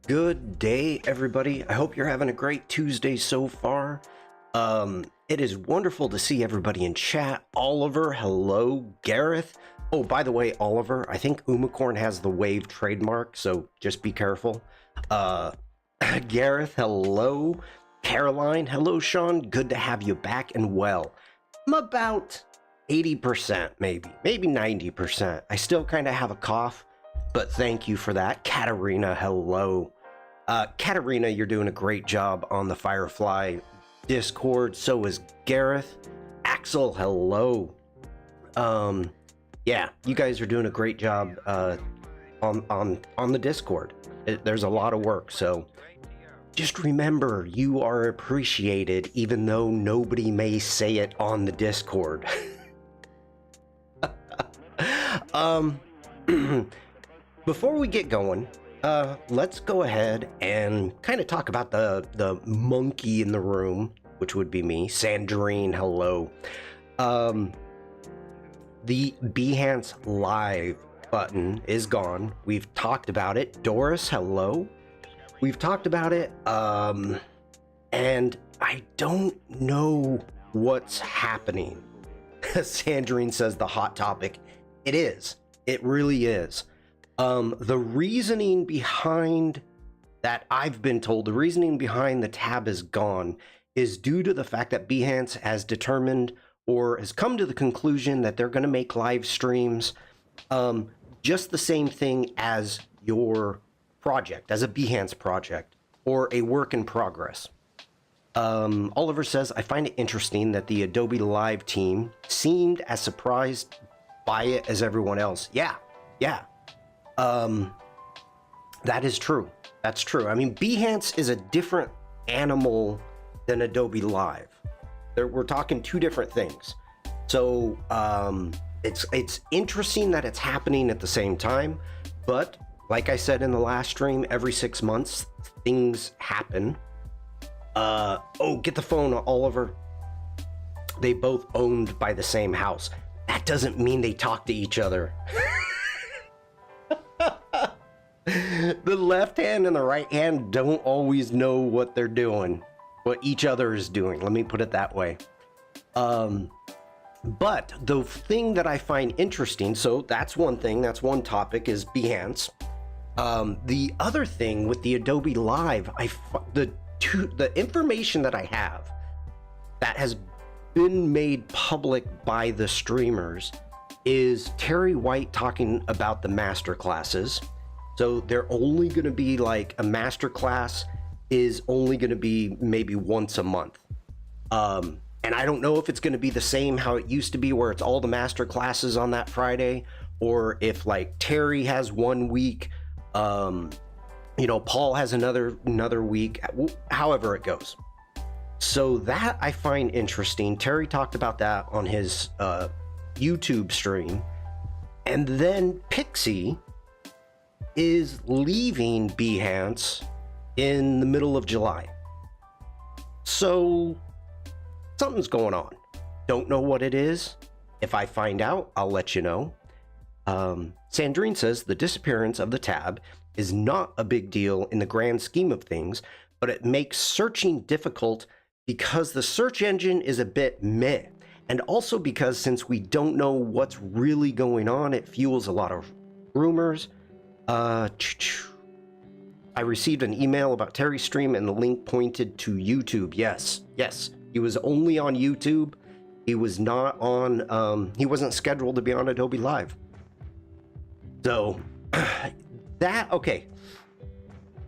Good day, everybody. I hope you're having a great Tuesday so far. It is wonderful to see everybody in chat. Oliver, hello. Gareth. Oh, by the way, Oliver, I think Umacorn has the wave trademark, so just be careful. Gareth, hello. Caroline, hello, Shawn. Good to have you back and well. I'm about 80%, maybe 90%. I still kind of have a cough, but thank you for that. Katarina, hello. Katarina, you're doing a great job on the Firefly Discord. So is Gareth. Axel, hello. Yeah, you guys are doing a great job on the Discord. There's a lot of work, so just remember you are appreciated, even though nobody may say it on the Discord. Before we get going, let's go ahead and kind of talk about the monkey in the room, which would be me. Sandrine, hello. The Behance Live button is gone. We've talked about it. Doris, hello. We've talked about it, and I don't know what's happening. Sandrine says the hot topic. It is. It really is. The reasoning behind that, I've been told, the reasoning behind the tab is gone is due to the fact that Behance has determined or has come to the conclusion that they're going to make live streams just the same thing as your project, as a Behance project or a work in progress. Oliver says, I find it interesting that the Adobe Live team seemed as surprised by it as everyone else. Yeah. That is true. That's true. I mean, Behance is a different animal than Adobe Live. We're talking two different things. So it's interesting that it's happening at the same time, but like I said in the last stream, every 6 months things happen. Oh, get the phone, Oliver. They both owned by the same house. That doesn't mean they talk to each other. The left hand and the right hand don't always know what they're doing, what each other is doing. Let me put it that way. But the thing that I find interesting, so that's one thing, that's one topic, is Behance. The other thing with the Adobe Live, the information that I have that has been made public by the streamers is Terry White talking about the master classes. So they're only going to be like, a master class is only going to be maybe once a month. And I don't know if it's going to be the same how it used to be, where it's all the master classes on that Friday, or if like Terry has 1 week, Paul has another week, however it goes. So that I find interesting. Terry talked about that on his YouTube stream. And then Pixie is leaving Behance in the middle of July. So something's going on. Don't know what it is. If I find out, I'll let you know. Sandrine says the disappearance of the tab is not a big deal in the grand scheme of things, but it makes searching difficult because the search engine is a bit meh. And also because since we don't know what's really going on, it fuels a lot of rumors. I received an email about Terry's stream and the link pointed to YouTube. Yes. He was only on YouTube. He was not on, he wasn't scheduled to be on Adobe Live. So okay.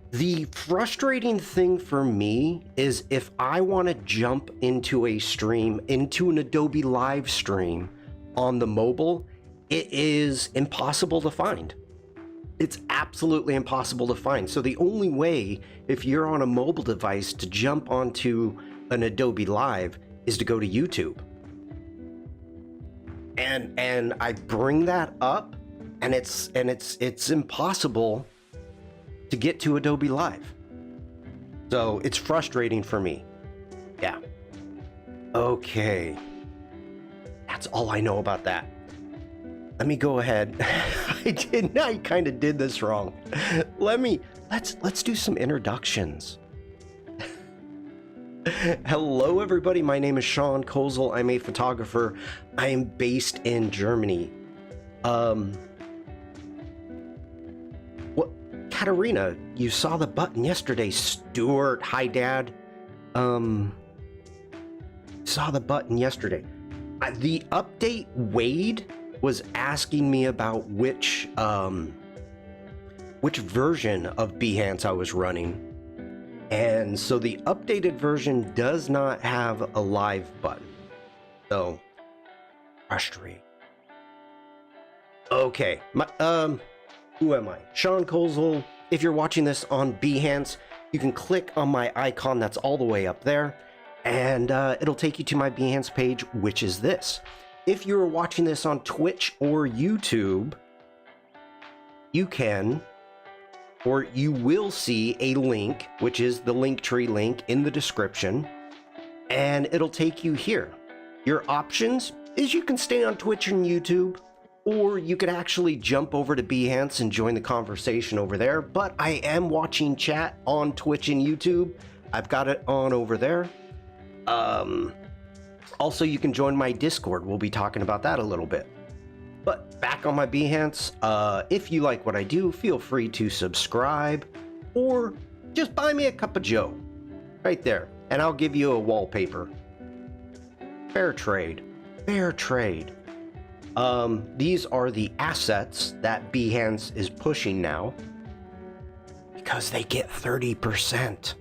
The frustrating thing for me is if I want to jump into a stream, into an Adobe Live stream on the mobile, it is impossible to find. It's absolutely impossible to find. So the only way, if you're on a mobile device, to jump onto an Adobe Live is to go to YouTube. And I bring that up, and it's impossible to get to Adobe Live. So it's frustrating for me. Yeah. Okay. That's all I know about that. let me go ahead. I kind of did this wrong. Let's do some introductions. Hello everybody, my name is Shawn Kosel. I'm a photographer. I am based in Germany. What, Katarina, you saw the button yesterday. Stuart, hi dad. Saw the button yesterday. The update Wade was asking me about which version of Behance I was running. And so the updated version does not have a live button. So, frustrating. Okay, who am I? Shawn Kosel. If you're watching this on Behance, you can click on my icon that's all the way up there, and it'll take you to my Behance page, which is this. If you're watching this on Twitch or YouTube, you can, or you will see a link, which is the Linktree link in the description, and it'll take you here. Your options is you can stay on Twitch and YouTube, or you could actually jump over to Behance and join the conversation over there, but I am watching chat on Twitch and YouTube. I've got it on over there. Also, you can join my Discord. We'll be talking about that a little bit. But back on my Behance, if you like what I do, feel free to subscribe or just buy me a cup of joe right there, and I'll give you a wallpaper. Fair trade. Fair trade. These are the assets that Behance is pushing now because they get 30%.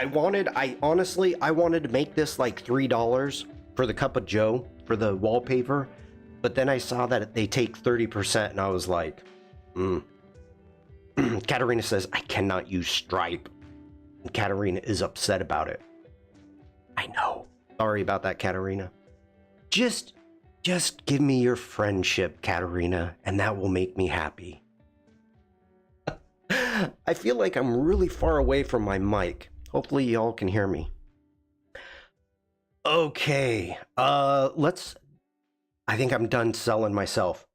I wanted to make this like $3 for the cup of joe for the wallpaper, but then I saw that they take 30% and I was like, Katarina says I cannot use Stripe, and Katarina is upset about it. I know. Sorry about that, Katarina. Just give me your friendship, Katarina, and that will make me happy. I feel like I'm really far away from my mic. Hopefully y'all can hear me. Okay, I think I'm done selling myself.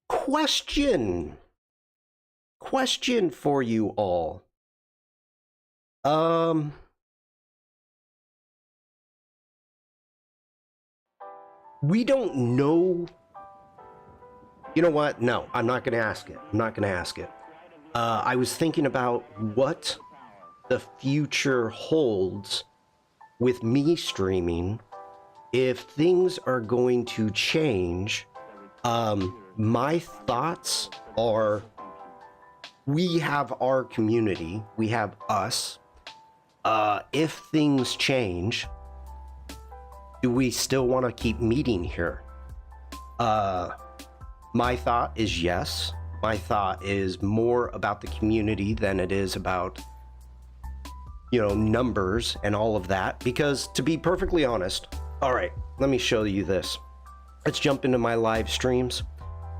Question for you all. We don't know. You know what? No, I'm not going to ask it. I was thinking about what the future holds with me streaming, if things are going to change. My thoughts are, we have our community, we have us. If things change, do we still want to keep meeting here? My thought is yes. My thought is more about the community than it is about, you know, numbers and all of that, because to be perfectly honest, all right, let me show you this. Let's jump into my live streams.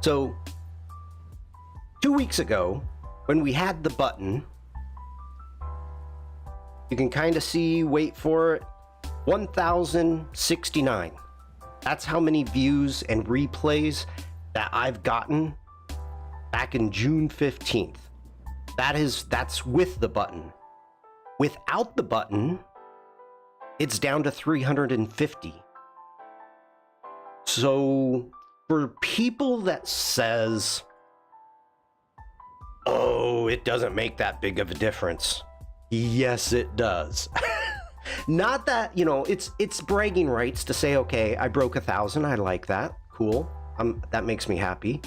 So 2 weeks ago, when we had the button, you can kind of see, wait for it, 1,069. That's how many views and replays that I've gotten back in June 15th. That's with the button. Without the button, it's down to 350. So for people that says, oh, it doesn't make that big of a difference. Yes, it does. Not that, you know, it's bragging rights to say, okay, I broke 1,000. I like that. Cool. That makes me happy.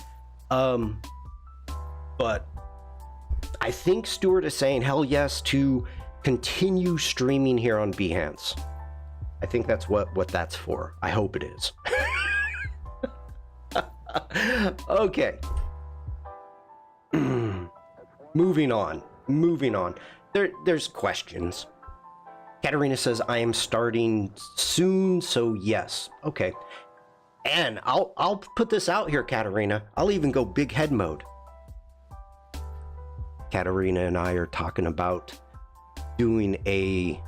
But I think Stuart is saying hell yes to continue streaming here on Behance. I think that's what that's for. I hope it is. Okay. Moving on. There's questions. Katarina says I am starting soon, so yes. Okay. And I'll put this out here, Katarina. I'll even go big head mode. Katarina and I are talking about doing a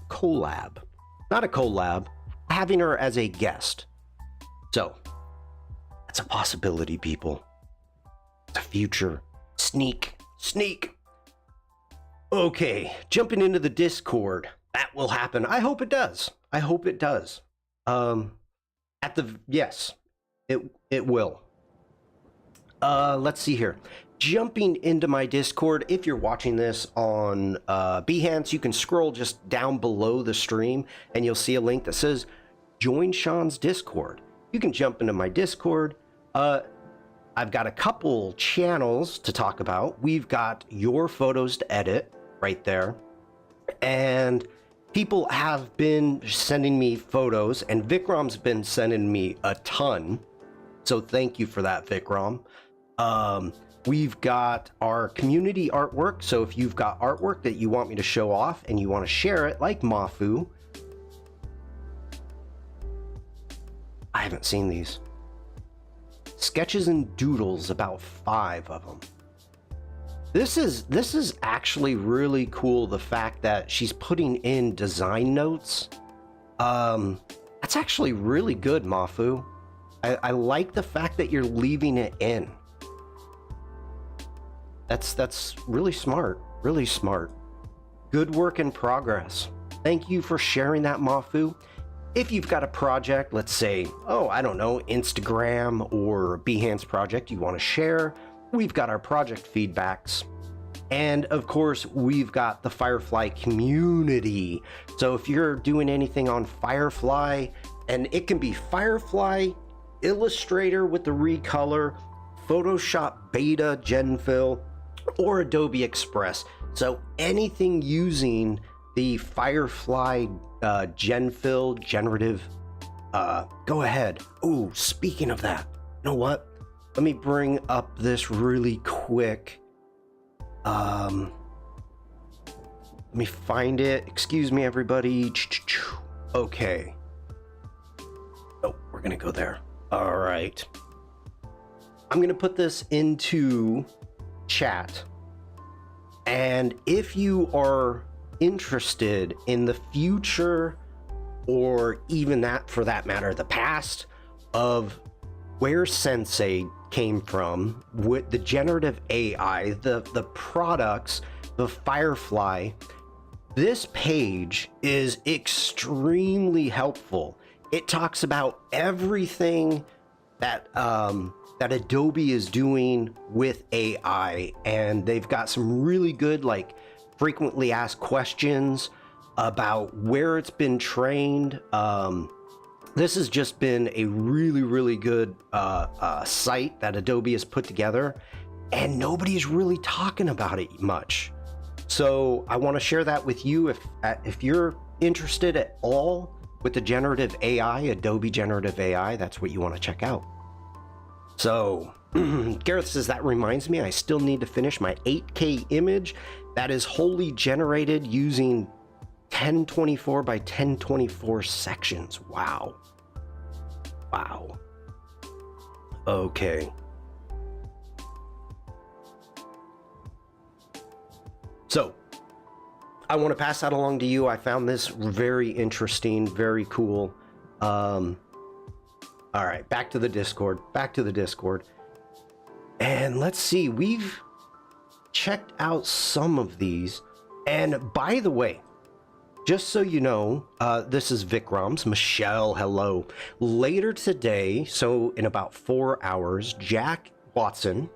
collab not a collab, having her as a guest. So that's a possibility, people. It's a future sneak. Okay, jumping into the Discord. That will happen. I hope it does. Yes, it will. Let's see here. Jumping into my Discord, if you're watching this on Behance, you can scroll just down below the stream and you'll see a link that says join Shawn's Discord. You can jump into my Discord. I've got a couple channels to talk about. We've got your photos to edit right there. And people have been sending me photos, and Vikram's been sending me a ton. So thank you for that, Vikram. We've got our community artwork. So if you've got artwork that you want me to show off and you want to share it, like Mafu. I haven't seen these. Sketches and doodles, about 5 of them. This is actually really cool, the fact that she's putting in design notes. That's actually really good, Mafu. I like the fact that you're leaving it in. That's really smart, really smart. Good work in progress. Thank you for sharing that, Mafu. If you've got a project, let's say, oh, I don't know, Instagram or Behance project you want to share, we've got our project feedbacks. And of course, we've got the Firefly community. So if you're doing anything on Firefly, and it can be Firefly, Illustrator with the recolor, Photoshop Beta, Genfill, or Adobe Express. So anything using the Firefly Genfill generative, go ahead. Ooh, speaking of that, you know what? Let me bring up this really quick. Let me find it. Excuse me, everybody. Okay. Oh, we're gonna go there. All right. I'm gonna put this into chat. And if you are interested in the future, or even that, for that matter, the past of where Sensei came from with the generative AI, the products, the Firefly, this page is extremely helpful. It talks about everything that that Adobe is doing with AI, and they've got some really good, like, frequently asked questions about where it's been trained. This has just been a really good site that Adobe has put together, and nobody's really talking about it much. So I want to share that with you. If you're interested at all with the generative AI, Adobe generative AI, that's what you want to check out. So Gareth says, that reminds me, I still need to finish my 8K image that is wholly generated using 1024 by 1024 sections. Wow. Okay. So I want to pass that along to you. I found this very interesting, very cool. All right, back to the Discord. And let's see, we've checked out some of these. And by the way, just so you know, this is Vikram's. Michelle, hello. Later today, so in about 4 hours, Jack Watson,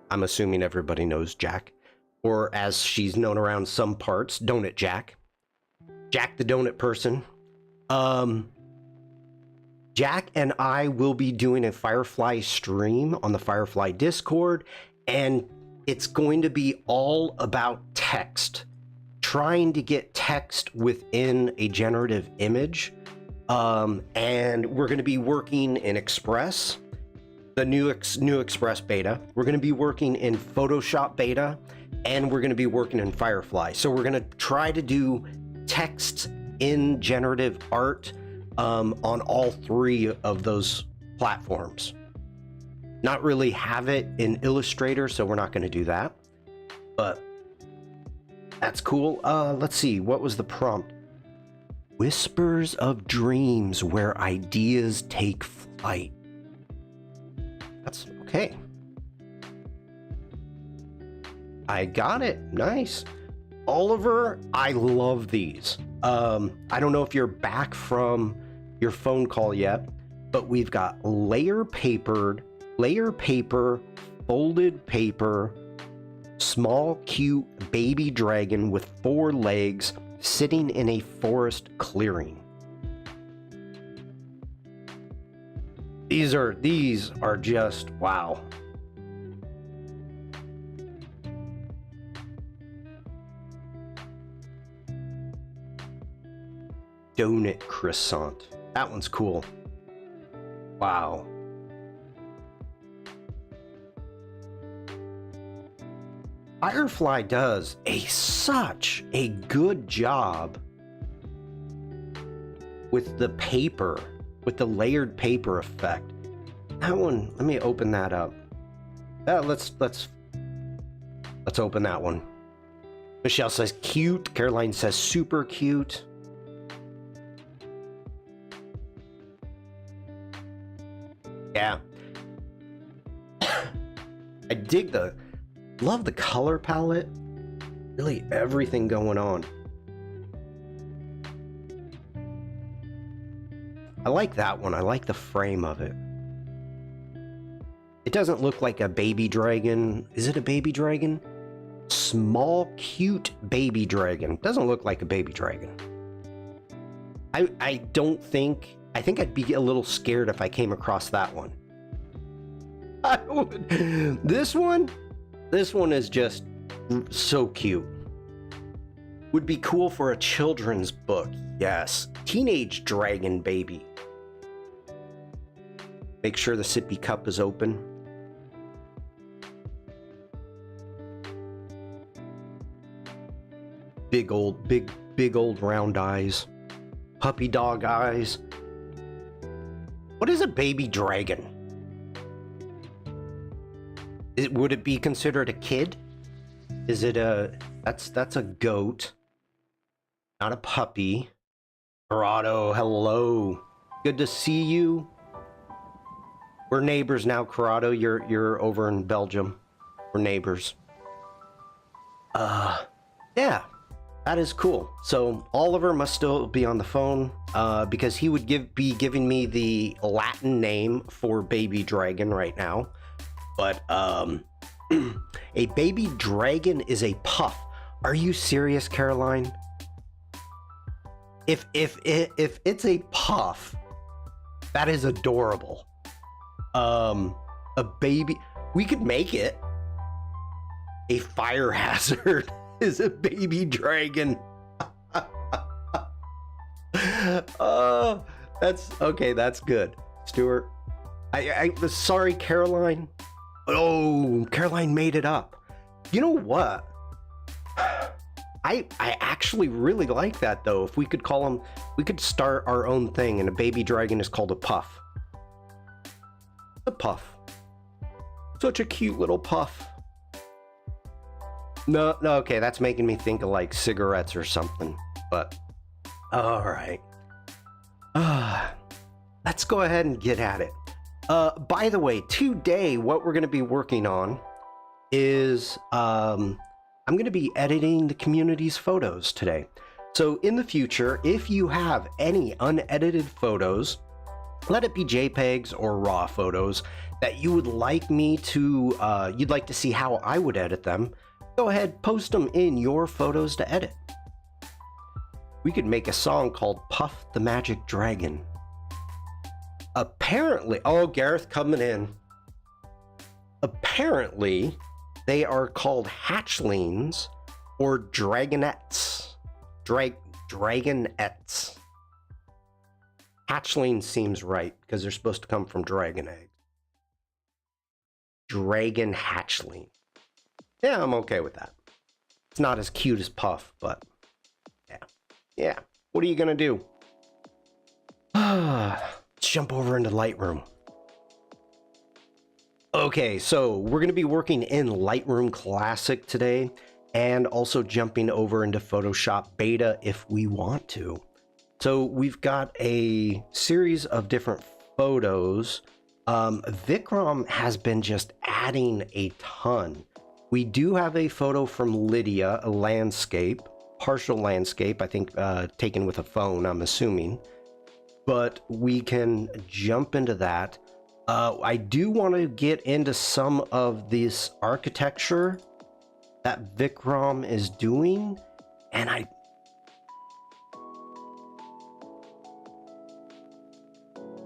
I'm assuming everybody knows Jack, or as she's known around some parts, Donut Jack. Jack the Donut Person. Jack and I will be doing a Firefly stream on the Firefly Discord, and it's going to be all about text. Trying to get text within a generative image. And we're going to be working in Express, the new Express beta. We're going to be working in Photoshop beta, and we're going to be working in Firefly. So we're going to try to do text in generative art on all 3 of those platforms. Not really have it in Illustrator, so we're not going to do that. But that's cool. Let's see, what was the prompt? Whispers of dreams where ideas take flight. That's okay. I got it. Nice. Oliver, I love these. I don't know if you're back from your phone call yet, but we've got layer paper, folded paper, small cute baby dragon with 4 legs sitting in a forest clearing. These are just wow. Donut croissant. That one's cool. Wow. Firefly does such a good job with the paper, with the layered paper effect. That one, let me open that up. Let's open that one. Michelle says cute. Caroline says super cute. Yeah. I love the color palette. Really everything going on. I like that one. I like the frame of it. It doesn't look like a baby dragon. Is it a baby dragon? Small, cute baby dragon. Doesn't look like a baby dragon. I think I'd be a little scared if I came across that one. I would. This one is just so cute. Would be cool for a children's book. Yes. Teenage dragon baby. Make sure the sippy cup is open. Big old round eyes. Puppy dog eyes. What is a baby dragon? Would it be considered a kid? Is it that's a goat, not a puppy. Corrado, hello. Good to see you. We're neighbors now, Corrado. You're over in Belgium. We're neighbors. Yeah. That is cool. So Oliver must still be on the phone because he would be giving me the Latin name for baby dragon right now. But a baby dragon is a puff. Are you serious, Caroline? If it's a puff, that is adorable. A baby, we could make it. A fire hazard is a baby dragon. That's okay. That's good, Stuart. I was sorry, Caroline. Oh, Caroline made it up. You know what? I actually really like that though. If we could call them, we could start our own thing, and a baby dragon is called a puff. A puff. Such a cute little puff. No, okay, that's making me think of like cigarettes or something, but all right. Let's go ahead and get at it. By the way, today, what we're going to be working on is, I'm going to be editing the community's photos today. So in the future, if you have any unedited photos, let it be JPEGs or RAW photos that you would like me to, you'd like to see how I would edit them, go ahead, post them in your photos to edit. We could make a song called Puff the Magic Dragon. Apparently, oh, Gareth coming in. Apparently, they are called hatchlings or dragonettes. Dragonettes. Hatchling seems right because they're supposed to come from dragon eggs. Dragon hatchling. Yeah, I'm okay with that. It's not as cute as Puff, but yeah. Yeah. What are you gonna do? Let's jump over into Lightroom. Okay, so we're gonna be working in Lightroom Classic today, and also jumping over into Photoshop Beta if we want to. So we've got a series of different photos. Vikram has been just adding a ton. We do have a photo from Lydia, a landscape, partial landscape, I think taken with a phone, I'm assuming. But we can jump into that. I do want to get into some of this architecture that Vikram is doing, and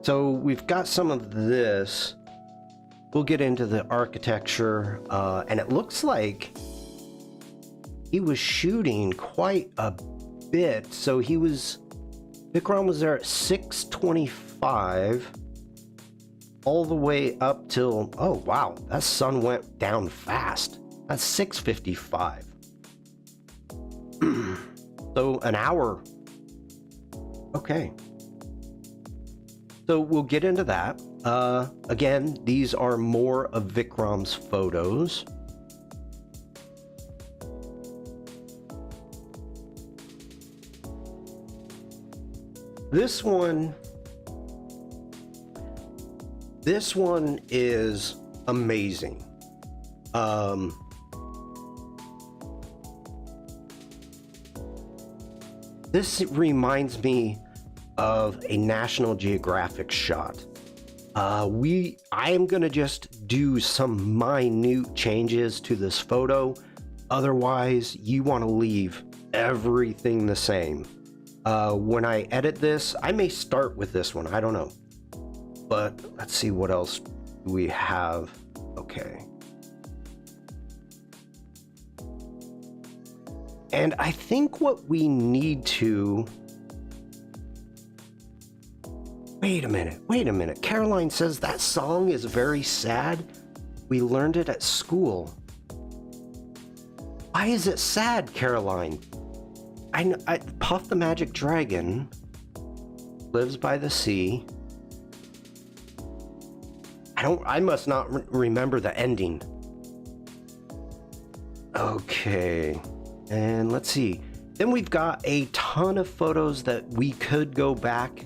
so we've got some of this. We'll get into the architecture, and it looks like he was shooting quite a bit. So Vikram was there at 6:25 all the way up till, oh wow, that sun went down fast. That's 6:55. So an hour. Okay. So we'll get into that. Again, these are more of Vikram's photos. This one is amazing. This reminds me of a National Geographic shot. I am gonna just do some minute changes to this photo. Otherwise, you want to leave everything the same. When I edit this, I may start with this one, I don't know. But let's see what else do we have. Okay. And I think what we need to... Wait a minute. Caroline says that song is very sad. We learned it at school. Why is it sad, Caroline? I Puff the Magic Dragon lives by the sea. I must not remember the ending. Okay. And let's see. Then we've got a ton of photos that we could go back.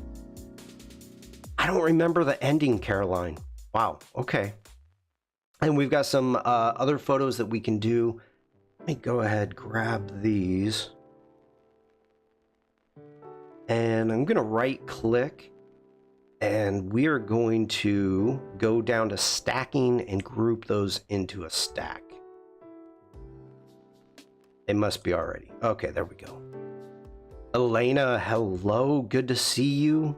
I don't remember the ending, Caroline. Wow. Okay. And we've got some other photos that we can do. Let me go ahead, grab these. And I'm going to right click. And we are going to go down to stacking and group those into a stack. They must be already. Okay, there we go. Elena, hello. Good to see you.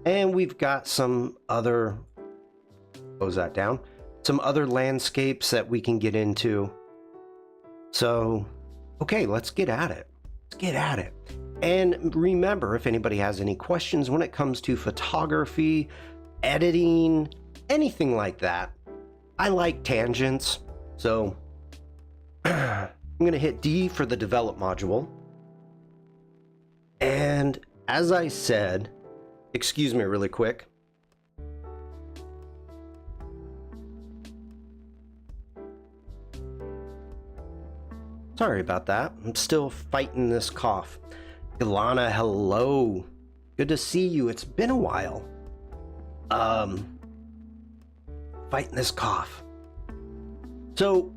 And we've got some other... Close that down. Some other landscapes that we can get into. So, okay, let's get at it. Let's get at it. And remember, if anybody has any questions when it comes to photography, editing, anything like that, I like tangents. So I'm going to hit D for the develop module. And as I said, excuse me really quick. Sorry about that. I'm still fighting this cough. Ilana, hello. Good to see you. It's been a while. Fighting this cough. So,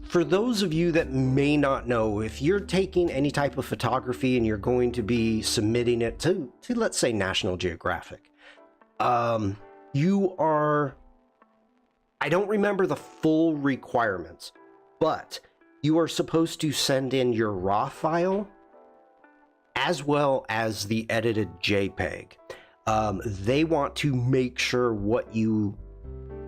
for those of you that may not know, if you're taking any type of photography and you're going to be submitting it to let's say National Geographic, you are... I don't remember the full requirements, but you are supposed to send in your RAW file as well as the edited JPEG. They want to make sure what you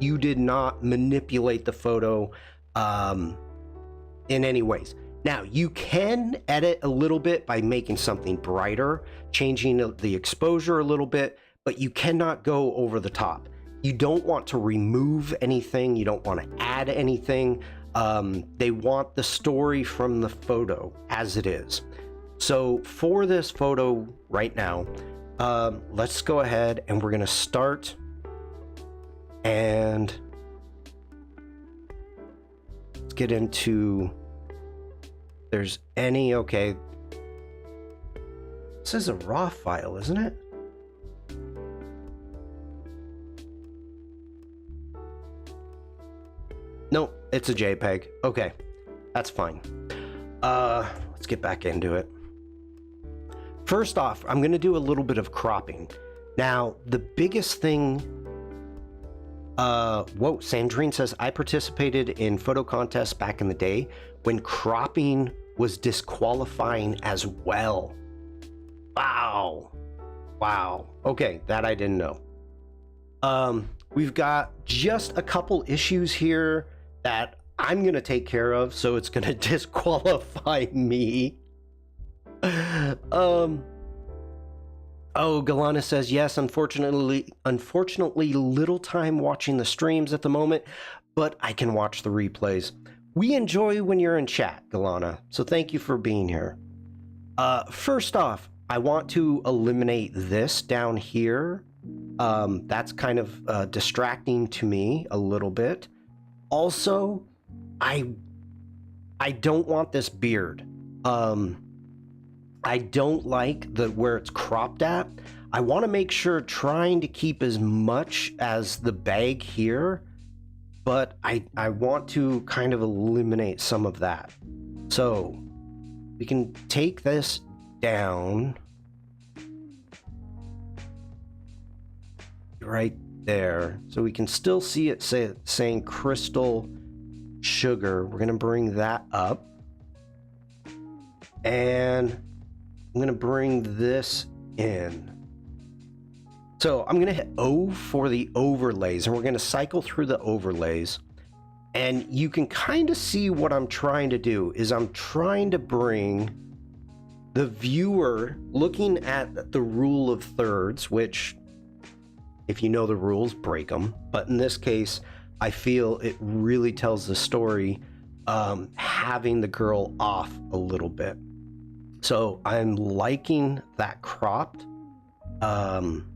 did not manipulate the photo in any ways. Now, you can edit a little bit by making something brighter, changing the exposure a little bit, but you cannot go over the top. You don't want to remove anything. You don't want to add anything. They want the story from the photo as it is. So for this photo right now, let's go ahead and we're going to start and let's get into, there's any, okay. This is a raw file, isn't it? No, it's a JPEG. Okay, that's fine. Let's get back into it. First off, I'm going to do a little bit of cropping. Now, the biggest thing... whoa, Sandrine says, I participated in photo contests back in the day when cropping was disqualifying as well. Wow. Wow. Okay, that I didn't know. We've got just a couple issues here that I'm going to take care of, so it's going to disqualify me. Oh, Galana says, yes, unfortunately little time watching the streams at the moment, but I can watch the replays. We enjoy when you're in chat, Galana, so thank you for being here. First off, I want to eliminate this down here. That's kind of distracting to me a little bit. Also, I don't want this beard. I don't like where it's cropped at. I want to make sure trying to keep as much as the bag here, but I want to kind of eliminate some of that. So we can take this down right there, so we can still see it saying crystal sugar. We're going to bring that up, and I'm going to bring this in. So I'm going to hit O for the overlays, and we're going to cycle through the overlays, and you can kind of see what I'm trying to do is I'm trying to bring the viewer looking at the rule of thirds, which if you know the rules, break them. But in this case, I feel it really tells the story, having the girl off a little bit. So I'm liking that cropped. And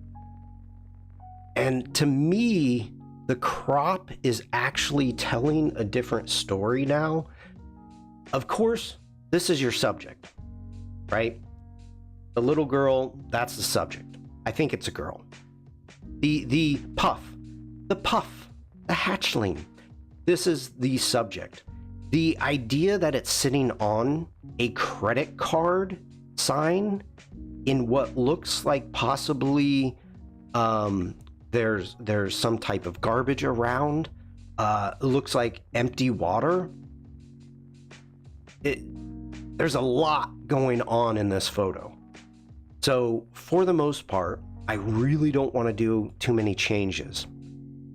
to me, the crop is actually telling a different story now. Of course, this is your subject, right? The little girl, that's the subject. I think it's a girl. The puff, the hatchling, this is the subject. The idea that it's sitting on a credit card sign in what looks like possibly there's some type of garbage around. It looks like empty water. There's a lot going on in this photo. So for the most part, I really don't want to do too many changes.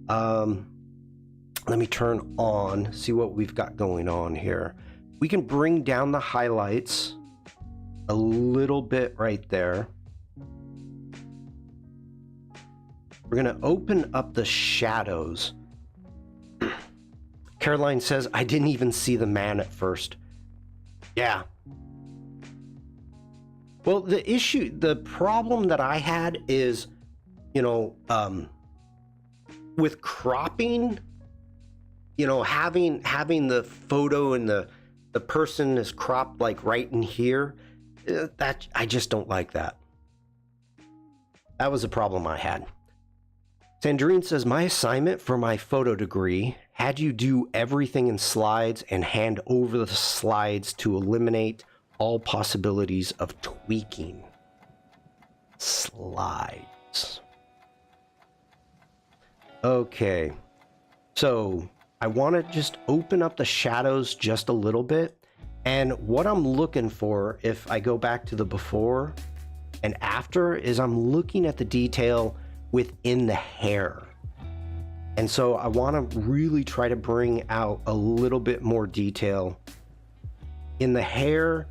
Let me turn on, see what we've got going on here. We can bring down the highlights a little bit right there. We're going to open up the shadows. Caroline says, I didn't even see the man at first. Yeah. Well, the problem that I had is, with cropping, having the photo and the person is cropped like right in here, that I just don't like that. That was a problem I had. Sandrine says, my assignment for my photo degree had you do everything in slides and hand over the slides to eliminate all possibilities of tweaking. Slides. Okay. So I want to just open up the shadows just a little bit. And what I'm looking for, if I go back to the before and after, is I'm looking at the detail within the hair. And so I want to really try to bring out a little bit more detail in the hair.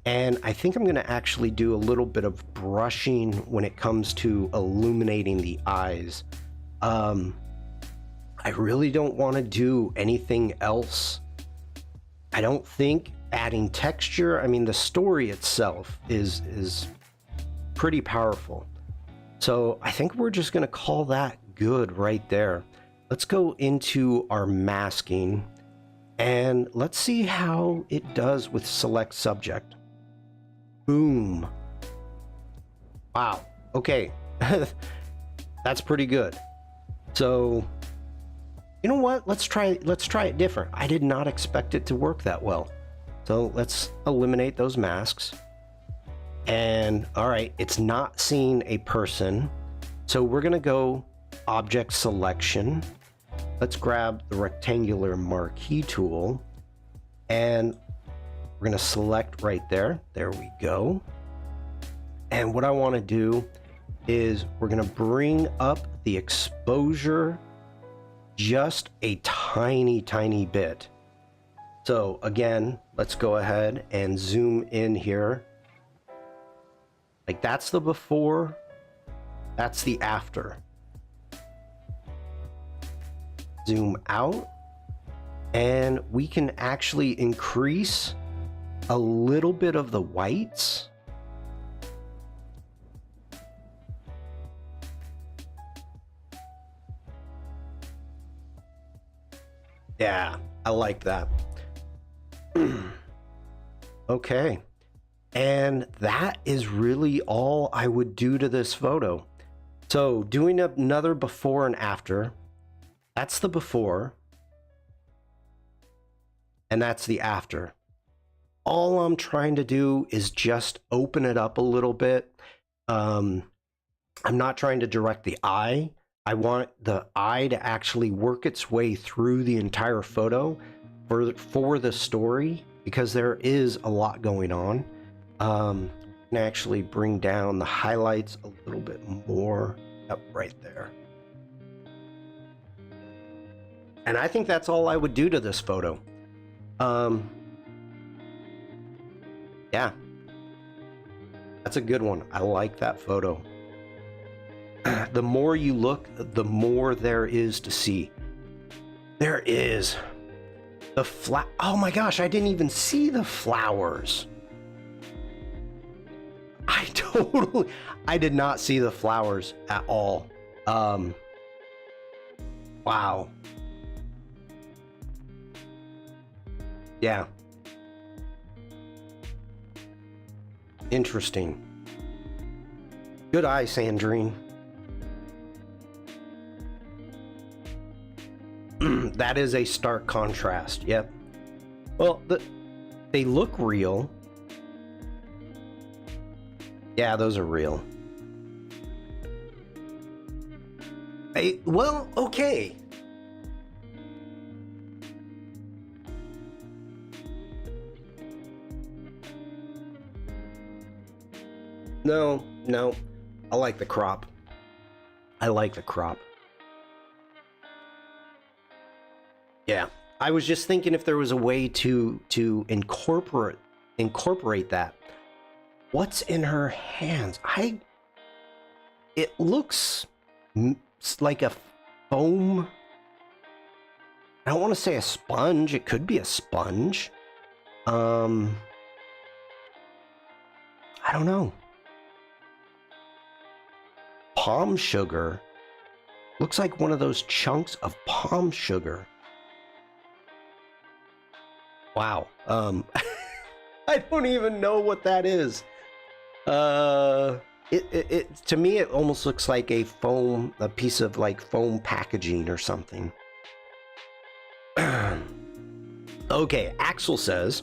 And I think I'm going to actually do a little bit of brushing when it comes to illuminating the eyes. I really don't want to do anything else. I don't think adding texture, I mean, the story itself is pretty powerful. So I think we're just going to call that good right there. Let's go into our masking and let's see how it does with select subject. Boom. Wow. Okay. That's pretty good. So, you know what? Let's try it different. I did not expect it to work that well. So let's eliminate those masks. And all right, it's not seeing a person. So we're gonna go object selection. Let's grab the rectangular marquee tool and we're gonna select right there. There we go. And what I wanna do is we're gonna bring up the exposure just a tiny, tiny bit. So again, let's go ahead and zoom in here. Like that's the before, that's the after. Zoom out, and we can actually increase a little bit of the whites. Yeah, I like that. Okay. And that is really all I would do to this photo. So doing another before and after, that's the before, and that's the after. All I'm trying to do is just open it up a little bit. I'm not trying to direct the eye. I want the eye to actually work its way through the entire photo for the story, because there is a lot going on. And actually bring down the highlights a little bit more up right there. And I think that's all I would do to this photo. Yeah, that's a good one. I like that photo. The more you look, the more there is to see. There is the oh my gosh, I didn't even see the flowers. I did not see the flowers at all. Wow. Yeah. Interesting. Good eye, Sandrine. That is a stark contrast. Yep. Well, they look real. Yeah, those are real. Well, okay. No. I like the crop. I like the crop. Yeah. I was just thinking if there was a way to incorporate that. What's in her hands? It looks like a foam. I don't want to say a sponge. It could be a sponge. I don't know. Palm sugar. Looks like one of those chunks of palm sugar. Wow. I don't even know what that is. To me, it almost looks like a piece of like foam packaging or something. Okay, Axel says,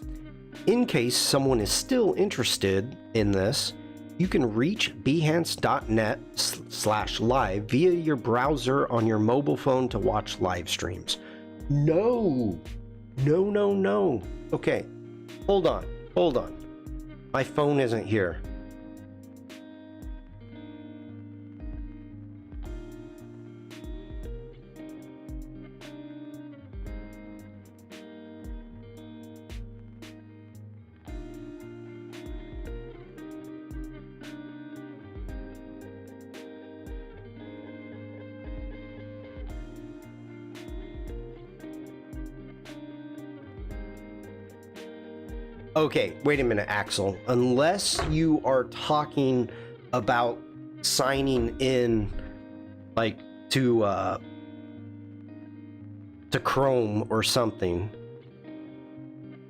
in case someone is still interested in this, you can reach behance.net/live via your browser on your mobile phone to watch live streams. No. Okay, hold on. My phone isn't here. Okay, wait a minute, Axel. Unless you are talking about signing in, like, to Chrome or something.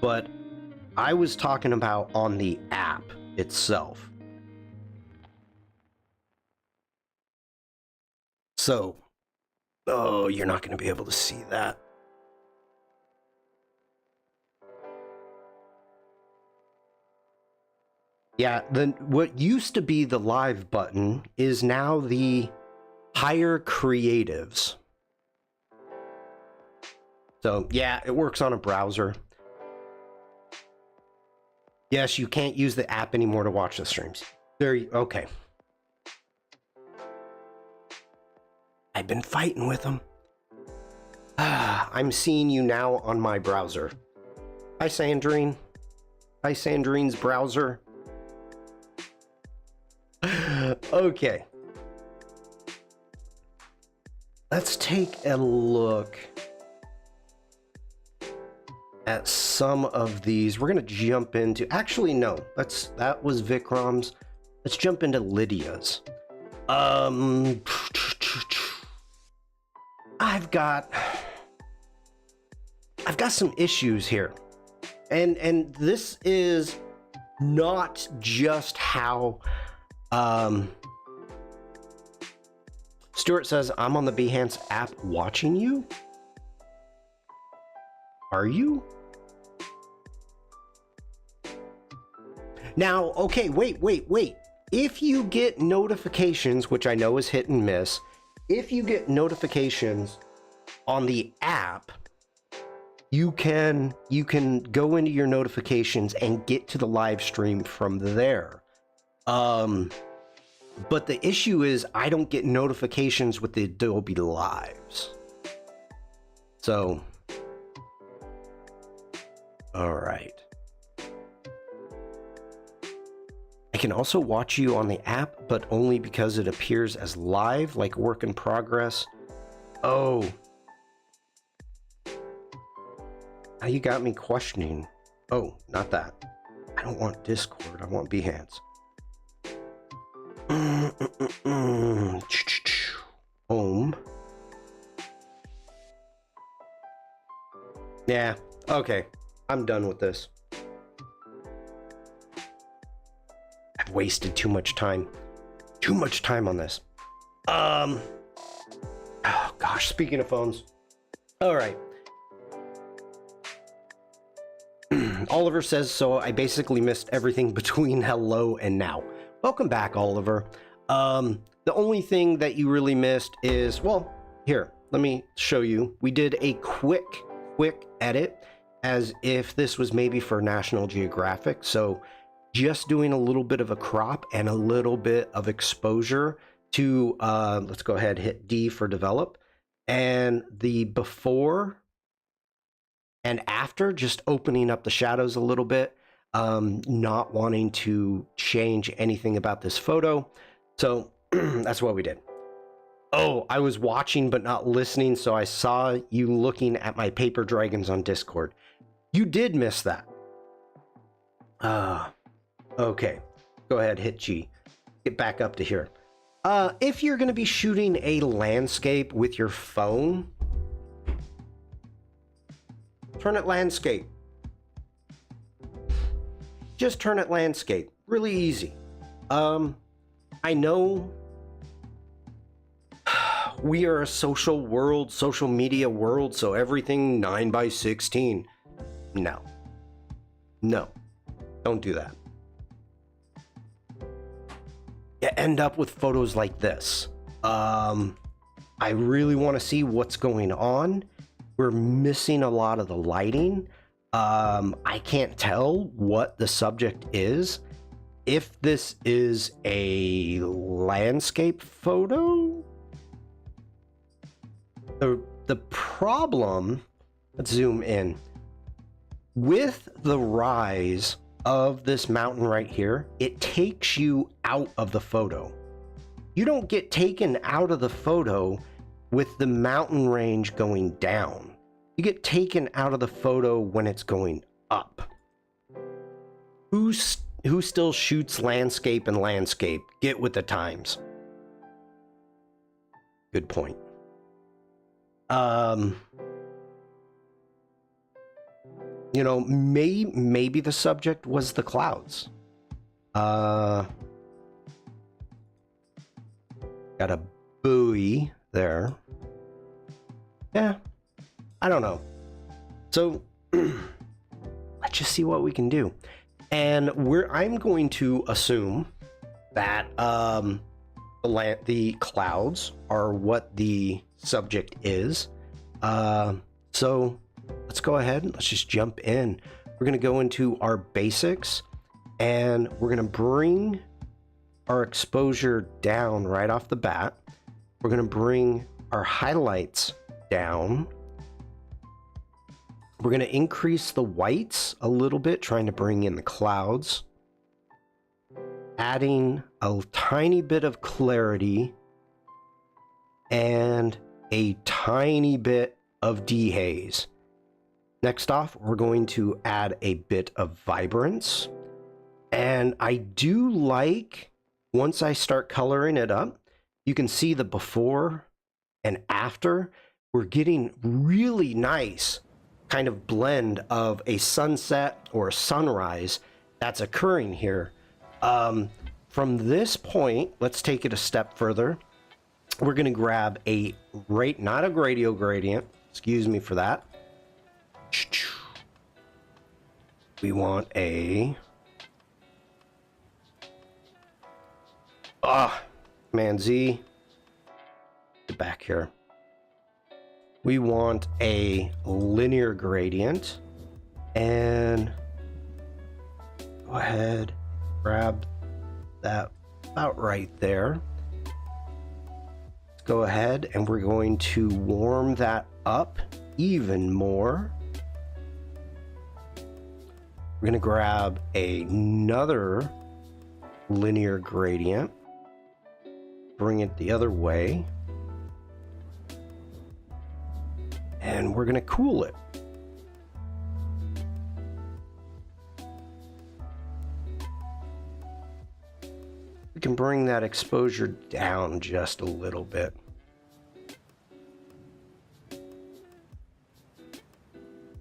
But I was talking about on the app itself. So, oh, you're not going to be able to see that. Yeah, what used to be the live button is now the hire creatives. So yeah, it works on a browser. Yes, you can't use the app anymore to watch the streams. Okay. I've been fighting with them. I'm seeing you now on my browser. Hi, Sandrine. Hi, Sandrine's browser. Okay. Let's take a look at some of these. We're going to jump into... Actually, no. That was Vikram's. Let's jump into Lydia's. I've got some issues here. And this is not just how... Stuart says, I'm on the Behance app watching you? Are you? Now, okay, wait. If you get notifications, which I know is hit and miss, if you get notifications on the app, you can go into your notifications and get to the live stream from there. But the issue is I don't get notifications with the Adobe Lives. So, all right. I can also watch you on the app, but only because it appears as live, like work in progress. Oh. Now you got me questioning. Oh, not that. I don't want Discord. I want Behance. Home. Yeah, okay. I'm done with this. I've wasted too much time. Too much time on this. Oh gosh, speaking of phones. All right. Oliver says, so I basically missed everything between hello and now. Welcome back, Oliver. The only thing that you really missed is, well, here, let me show you. We did a quick edit as if this was maybe for National Geographic. So just doing a little bit of a crop and a little bit of exposure to, let's go ahead, hit D for develop. And the before and after, just opening up the shadows a little bit. Not wanting to change anything about this photo. So that's what we did. Oh, I was watching but not listening, so I saw you looking at my paper dragons on Discord. You did miss that. Okay. Go ahead, hit G. Get back up to here. If you're going to be shooting a landscape with your phone, turn it landscape. Just turn it landscape. Really easy. I know we are a social world, social media world, so everything 9:16. No. Don't do that. You end up with photos like this. I really want to see what's going on. We're missing a lot of the lighting. I can't tell what the subject is. If this is a landscape photo, the problem, let's zoom in. With the rise of this mountain right here, it takes you out of the photo. You don't get taken out of the photo with the mountain range going down. You get taken out of the photo when it's going up. Who still shoots landscape and landscape? Get with the times. Good point. You know, maybe the subject was the clouds. Got a buoy there. Yeah, I don't know. So let's just see what we can do. And I'm going to assume that the clouds are what the subject is. So let's go ahead. Let's just jump in. We're going to go into our basics, and we're going to bring our exposure down right off the bat. We're going to bring our highlights down. We're going to increase the whites a little bit, trying to bring in the clouds, adding a tiny bit of clarity and a tiny bit of dehaze. Next off, we're going to add a bit of vibrance. And I do like, once I start coloring it up, you can see the before and after. We're getting really nice kind of blend of a sunset or a sunrise that's occurring here. From this point, let's take it a step further. We're going to grab not a radio gradient, excuse me for that. We want Z, get back here. We want a linear gradient, and go ahead, grab that about right there. Let's go ahead and we're going to warm that up even more. We're going to grab another linear gradient, bring it the other way, and we're going to cool it. We can bring that exposure down just a little bit.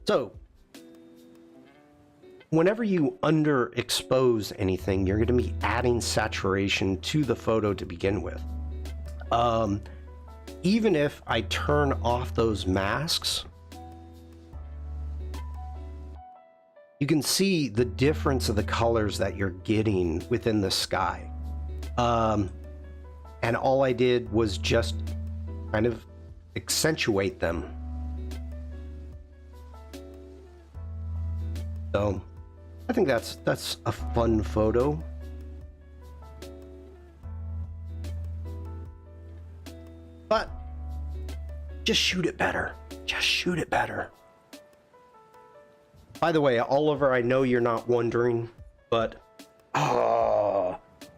So, whenever you underexpose anything, you're going to be adding saturation to the photo to begin with. Even if I turn off those masks, you can see the difference of the colors that you're getting within the sky. And all I did was just kind of accentuate them. So I think that's a fun photo. But just shoot it better. Just shoot it better. By the way, Oliver, I know you're not wondering, but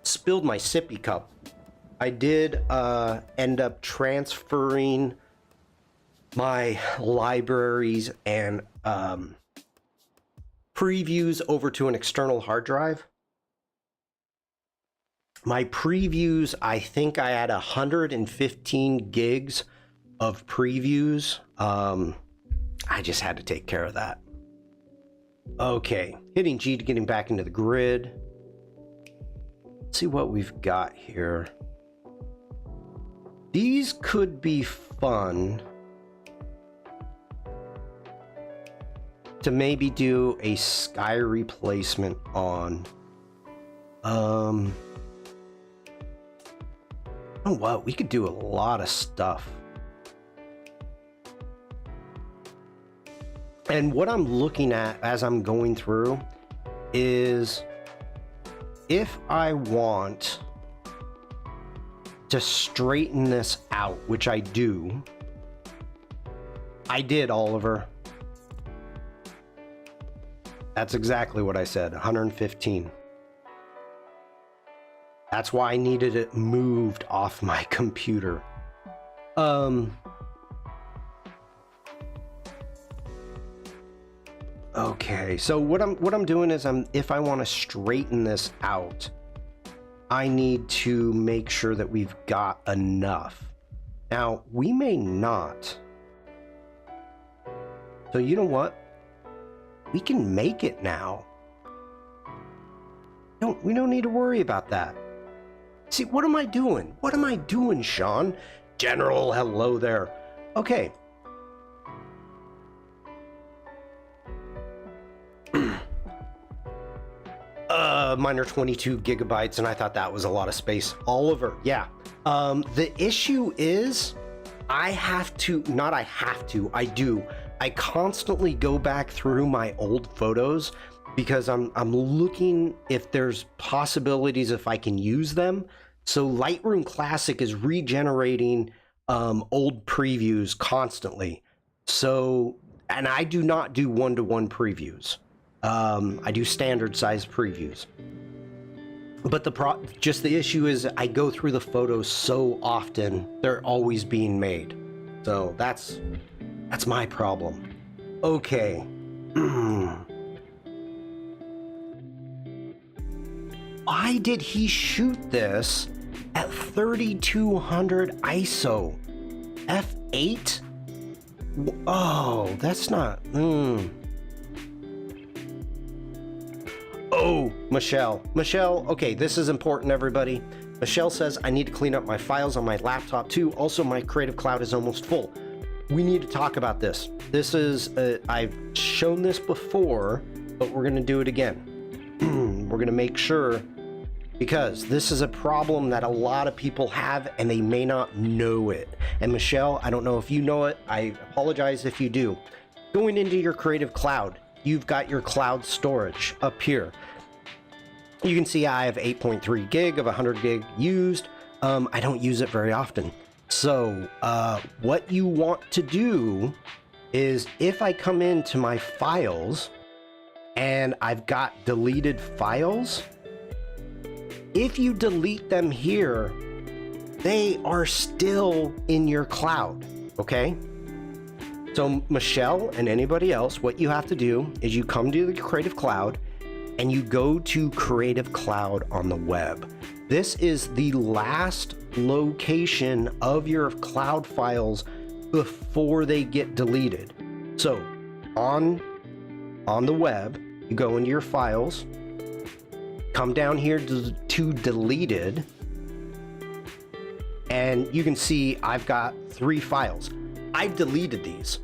spilled my sippy cup. I did end up transferring my libraries and previews over to an external hard drive. My previews, I think I had 115 gigs of previews. I just had to take care of that. Okay, hitting G to getting back into the grid. Let's see what we've got here. These could be fun to maybe do a sky replacement on. Oh, what? We could do a lot of stuff. And what I'm looking at as I'm going through is if I want to straighten this out, which I do. I did, Oliver. That's exactly what I said, 115. That's why I needed it moved off my computer. Okay, so what I'm doing is if I want to straighten this out, I need to make sure that we've got enough. Now, we may not. So you know what? We can make it now. We don't need to worry about that. See, what am I doing? What am I doing, Shawn? General, hello there. Okay. Mine are 22 gigabytes, and I thought that was a lot of space. Oliver, yeah. The issue is I do. I constantly go back through my old photos because I'm looking if there's possibilities if I can use them. So Lightroom Classic is regenerating old previews constantly. So, and I do not do one-to-one previews. I do standard size previews. But just the issue is I go through the photos so often, they're always being made. So that's my problem. Okay. Why did he shoot this at 3200 ISO? F8? Oh, that's not... Oh, Michelle, okay, this is important, everybody. Michelle says, I need to clean up my files on my laptop too. Also, my Creative Cloud is almost full. We need to talk about this. This is, I've shown this before, but we're gonna do it again. We're gonna make sure, because this is a problem that a lot of people have and they may not know it. And Michelle, I don't know if you know it. I apologize if you do. Going into your Creative Cloud, you've got your cloud storage up here. You can see I have 8.3 gig of 100 gig used. I don't use it very often. So what you want to do is if I come into my files and I've got deleted files, if you delete them here, they are still in your cloud, okay? So Michelle and anybody else, what you have to do is you come to the Creative Cloud and you go to Creative Cloud on the web. This is the last location of your cloud files before they get deleted. So on the web, you go into your files, come down here to deleted, and you can see I've got 3 files. I've deleted these.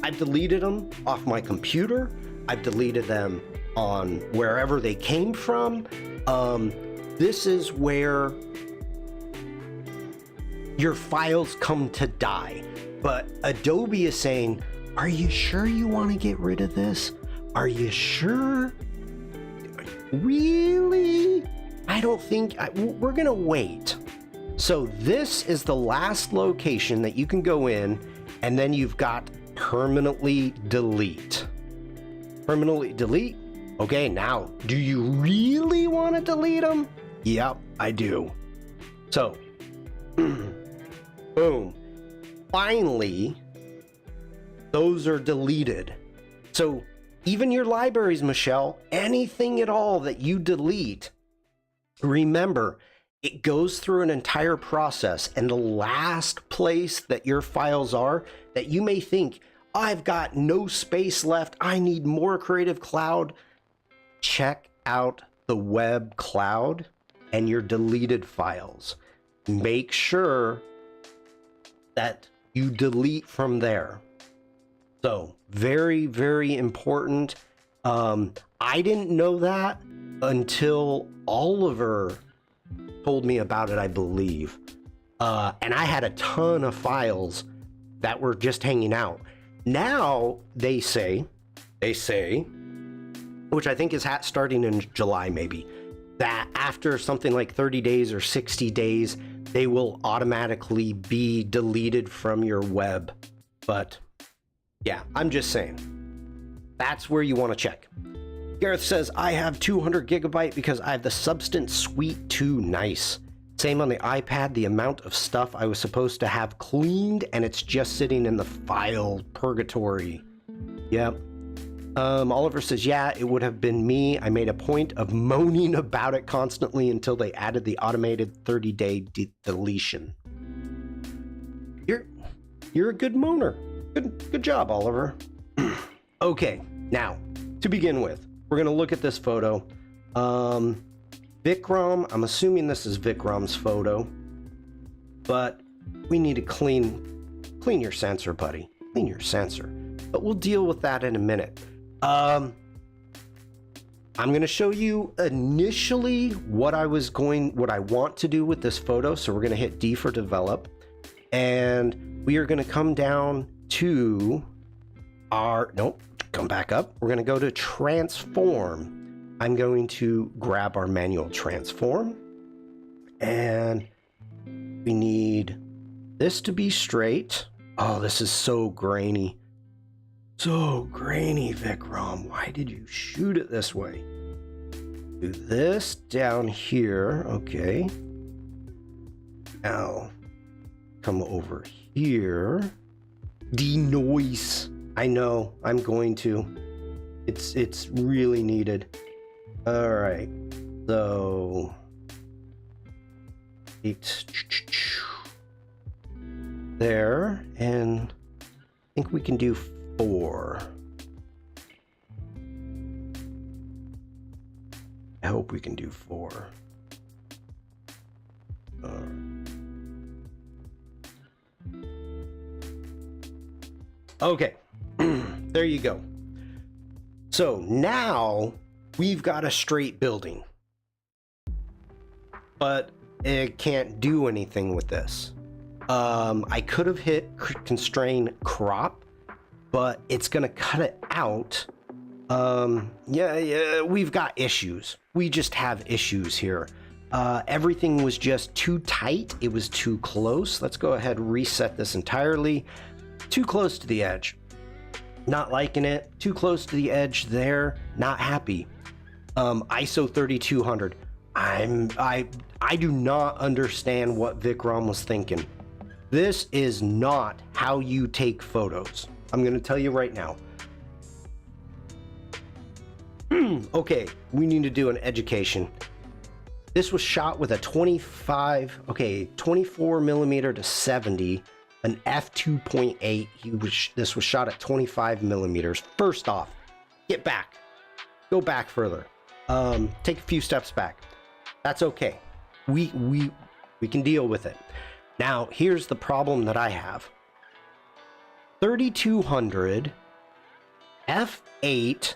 I've deleted them off my computer. I've deleted them on wherever they came from. This is where your files come to die. But Adobe is saying, are you sure you want to get rid of this? Are you sure? Really? I don't think, we're gonna wait. So this is the last location that you can go in, and then you've got permanently delete. Permanently delete? Okay, now, do you really want to delete them? Yep, I do. So, boom. Finally, those are deleted. So, even your libraries, Michelle, anything at all that you delete, remember, it goes through an entire process, and the last place that your files are that you may think, I've got no space left, I need more Creative Cloud, check out the web cloud and your deleted files. Make sure that you delete from there. So very, very important. I didn't know that until Oliver told me about it, I believe. And I had a ton of files that were just hanging out. Now they say, which I think is starting in July maybe, that after something like 30 days or 60 days, they will automatically be deleted from your web. But yeah, I'm just saying, that's where you want to check. Gareth says, I have 200 gigabyte because I have the Substance Suite 2. Nice. Same on the iPad, the amount of stuff I was supposed to have cleaned and it's just sitting in the file purgatory. Yep. Oliver says, yeah, it would have been me. I made a point of moaning about it constantly until they added the automated 30-day deletion. You're a good moaner. Good job, Oliver. Okay, now, to begin with, we're going to look at this photo. Vikram, I'm assuming this is Vikram's photo, but we need to clean your sensor, buddy. Clean your sensor. But we'll deal with that in a minute. I'm going to show you initially what I want to do with this photo. So we're going to hit D for develop, and we are going to come down to come back up. We're going to go to transform. I'm going to grab our manual transform, and we need this to be straight. Oh, this is so grainy. So grainy, Vikram. Why did you shoot it this way? Do this down here. Okay. Now, come over here. Denoise. I know. I'm going to. It's really needed. All right. So, it's there, and I think we can do 4. I hope we can do 4. Okay, there you go. So now we've got a straight building, but it can't do anything with this. I could have hit constrain crop, but it's gonna cut it out. Yeah, we've got issues. We just have issues here. Everything was just too tight. It was too close. Let's go ahead and reset this entirely. Too close to the edge. Not liking it. Too close to the edge there. Not happy. ISO 3200. I do not understand what Vikram was thinking. This is not how you take photos. I'm going to tell you right now. Okay, we need to do an education. This was shot with a 24 millimeter to 70, an f2.8. This was shot at 25 millimeters. First off, get back. Go back further. Take a few steps back. That's okay. We can deal with it. Now, here's the problem that I have. 3200 f8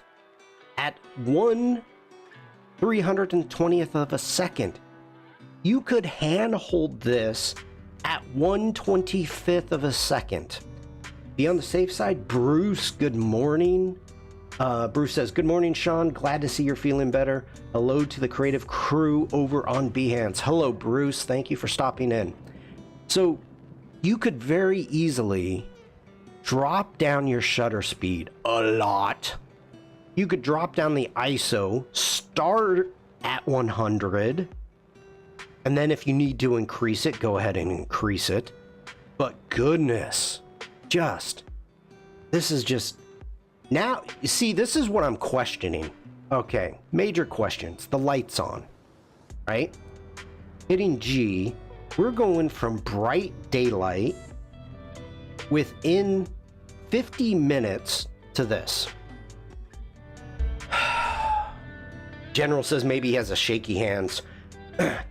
at 1/320th of a second. You could handhold this at 1/25th of a second. Be on the safe side. Bruce, good morning. Bruce says, good morning, Shawn. Glad to see you're feeling better. Hello to the creative crew over on Behance. Hello, Bruce. Thank you for stopping in. So you could very easily drop down your shutter speed a lot. You could drop down the ISO, start at 100, and then if you need to increase it, go ahead and increase it. But goodness, this is just, now, you see, this is what I'm questioning. Okay, major questions. The light's on, right? Hitting G, we're going from bright daylight within 50 minutes to this. General says maybe he has a shaky hands.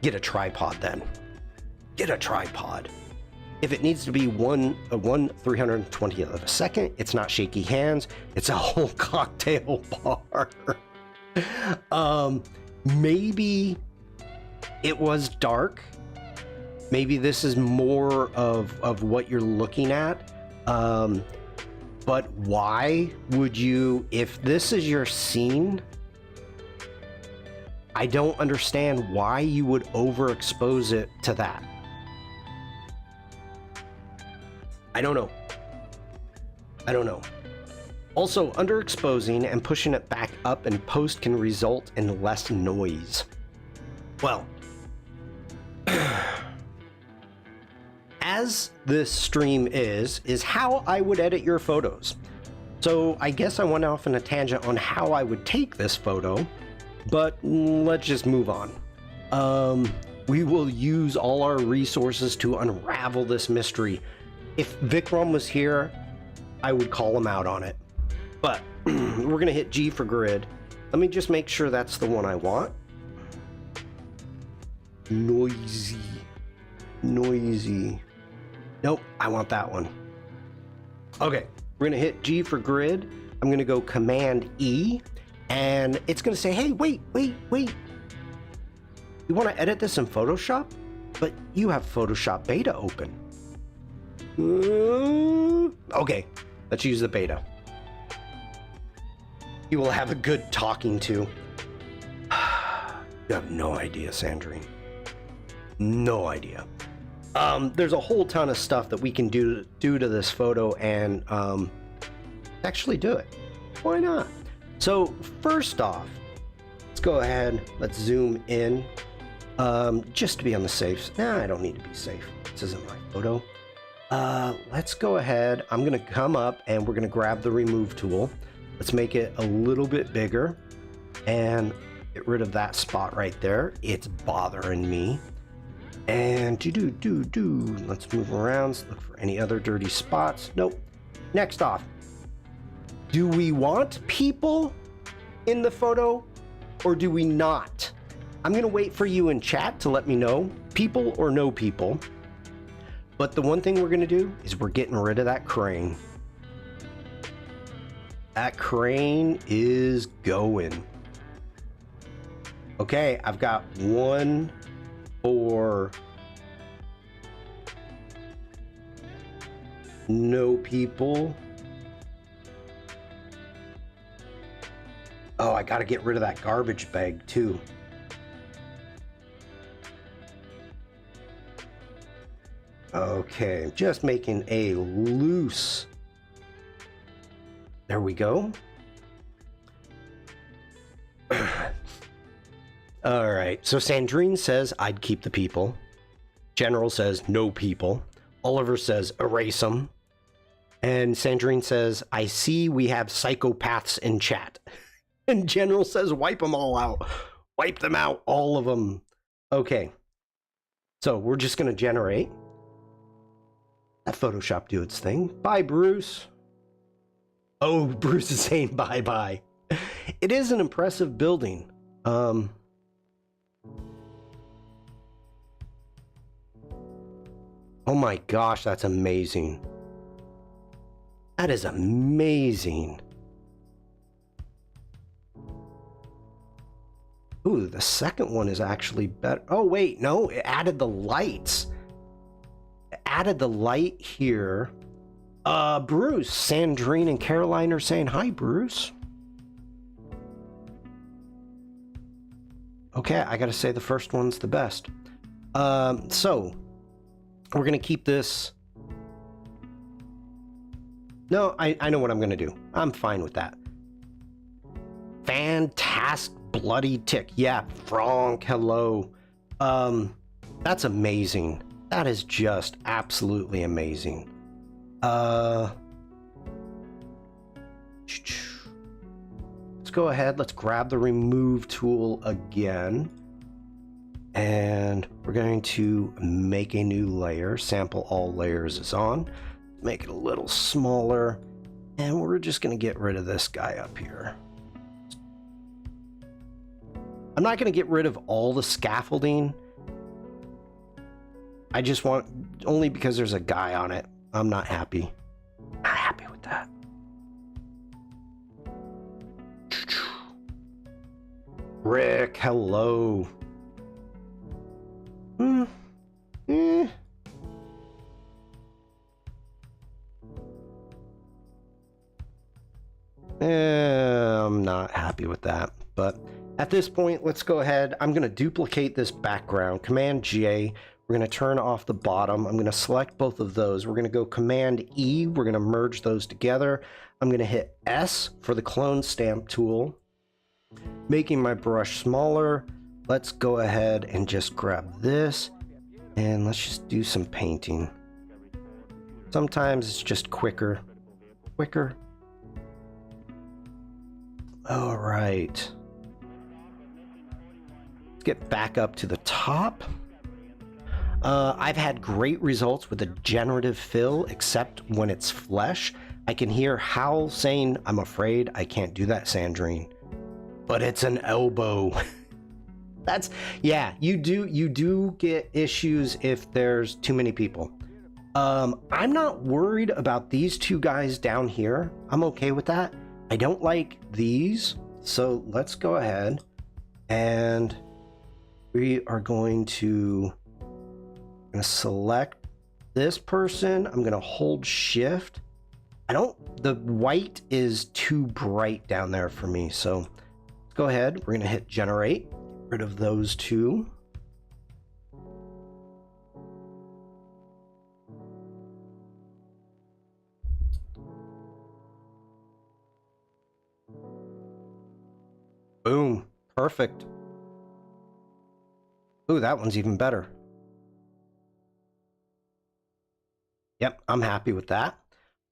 Get a tripod then. Get a tripod. If it needs to be 1/320th of a second, it's not shaky hands. It's a whole cocktail bar. Maybe it was dark. Maybe this is more of what you're looking at. But why would you, if this is your scene, I don't understand why you would overexpose it to that. I don't know. Also, underexposing and pushing it back up in post can result in less noise. Well, as this stream is how I would edit your photos. So I guess I went off on a tangent on how I would take this photo, but let's just move on. We will use all our resources to unravel this mystery. If Vikram was here, I would call him out on it. But we're gonna hit G for grid. Let me just make sure that's the one I want. Noisy. I want that one. Okay, we're gonna hit G for grid. I'm gonna go Command E, and it's gonna say, hey, wait. You wanna edit this in Photoshop? But you have Photoshop beta open. Okay, let's use the beta. You will have a good talking to. You have no idea, Sandrine. No idea. There's a whole ton of stuff that we can do to this photo and actually do it. Why not? So first off, let's go ahead. Let's zoom in just to be on the safe. Nah, I don't need to be safe. This isn't my photo. Let's go ahead. I'm gonna come up and we're gonna grab the remove tool. Let's make it a little bit bigger and get rid of that spot right there. It's bothering me. And let's move around, look for any other dirty spots. Nope. Next off, do we want people in the photo or do we not? I'm gonna wait for you in chat to let me know, people or no people. But the one thing we're gonna do is we're getting rid of that crane. That crane is going. Okay, I've got one for no people. Oh, I gotta get rid of that garbage bag too. Okay, just making a loose. There we go. All right, so Sandrine says I'd keep the people. General says no people. Oliver says erase them. And Sandrine says, I see we have psychopaths in chat. And General says wipe them all out. Wipe them out, all of them. Okay, so we're just gonna generate. Let Photoshop do its thing. Bye, Bruce. Oh, Bruce is saying bye-bye. It is an impressive building. Oh my gosh, that's amazing. That is amazing. Ooh, the second one is actually better. Oh wait, no, it added the lights. It added the light here. Bruce, Sandrine and Caroline are saying hi, Bruce. Okay, I gotta say the first one's the best. So we're gonna keep this. No, I know what I'm gonna do. I'm fine with that. Fantastic bloody tick. Yeah, Frank, hello. That's amazing. That is just absolutely amazing. Let's go ahead. Let's grab the remove tool again. And we're going to make a new layer. Sample all layers is on. Make it a little smaller. And we're just going to get rid of this guy up here. I'm not going to get rid of all the scaffolding. I just want, only because there's a guy on it. I'm not happy. Not happy with that. Rick, hello. I'm not happy with that, but at this point, let's go ahead. I'm going to duplicate this background. Command J. We're going to turn off the bottom. I'm going to select both of those. We're going to go Command E. We're going to merge those together. I'm going to hit S for the clone stamp tool, making my brush smaller. Let's go ahead and just grab this and let's just do some painting. Sometimes it's just quicker. All right. Let's get back up to the top. I've had great results with a generative fill, except when it's flesh. I can hear Hal saying, I'm afraid I can't do that, Sandrine. But it's an elbow. That's, yeah, you do get issues if there's too many people. I'm not worried about these two guys down here. I'm okay with that. I don't like these. So let's go ahead and we are going to select this person. I'm going to hold shift. The white is too bright down there for me. So let's go ahead. We're going to hit generate, get rid of those two. Boom. Perfect. Ooh, that one's even better. Yep, I'm happy with that.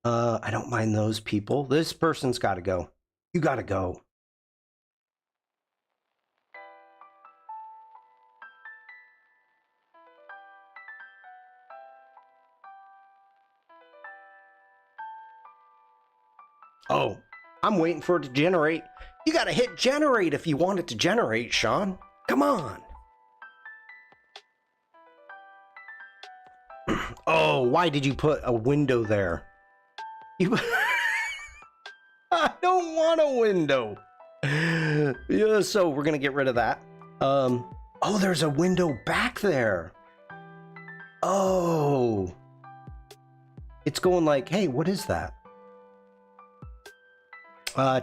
I don't mind those people. This person's got to go. You got to go. Oh, I'm waiting for it to generate. You got to hit generate if you want it to generate, Shawn. Come on. Oh, why did you put a window there? I don't want a window. Yeah, so we're going to get rid of that. Oh, there's a window back there. Oh. It's going like, hey, what is that?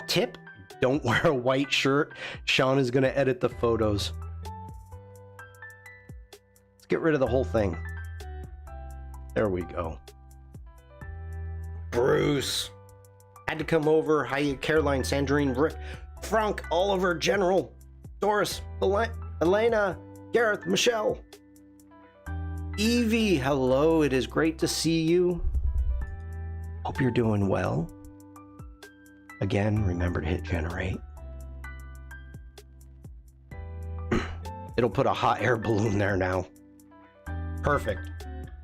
Tip, don't wear a white shirt. Shawn is going to edit the photos. Let's get rid of the whole thing. There we go. Bruce. Had to come over. Hiya, Caroline, Sandrine, Rick, Frank, Oliver, General, Doris, Elena, Gareth, Michelle. Evie, hello. It is great to see you. Hope you're doing well. Again, remember to hit generate. It'll put a hot air balloon there now. Perfect.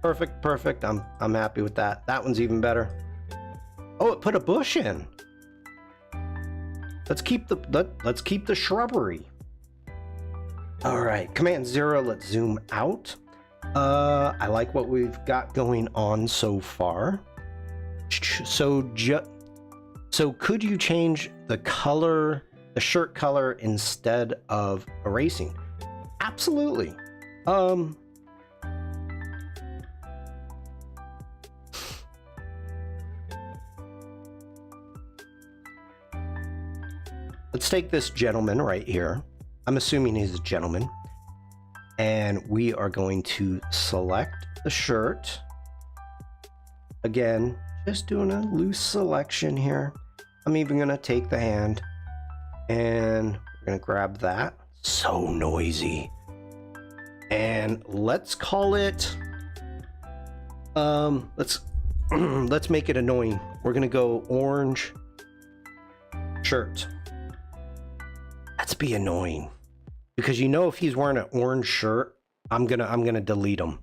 Perfect, perfect. I'm happy with that. That one's even better. Oh, it put a bush in. Let's keep the shrubbery. All right, Command 0, let's zoom out. I like what we've got going on so far. So could you change the color, the shirt color instead of erasing? Absolutely. Let's take this gentleman right here. I'm assuming he's a gentleman. And we are going to select the shirt. Again, just doing a loose selection here. I'm even going to take the hand and we're going to grab that. So noisy. And let's call it, let's make it annoying. We're going to go orange shirt. Let's be annoying. Because you know if he's wearing an orange shirt, I'm gonna delete him.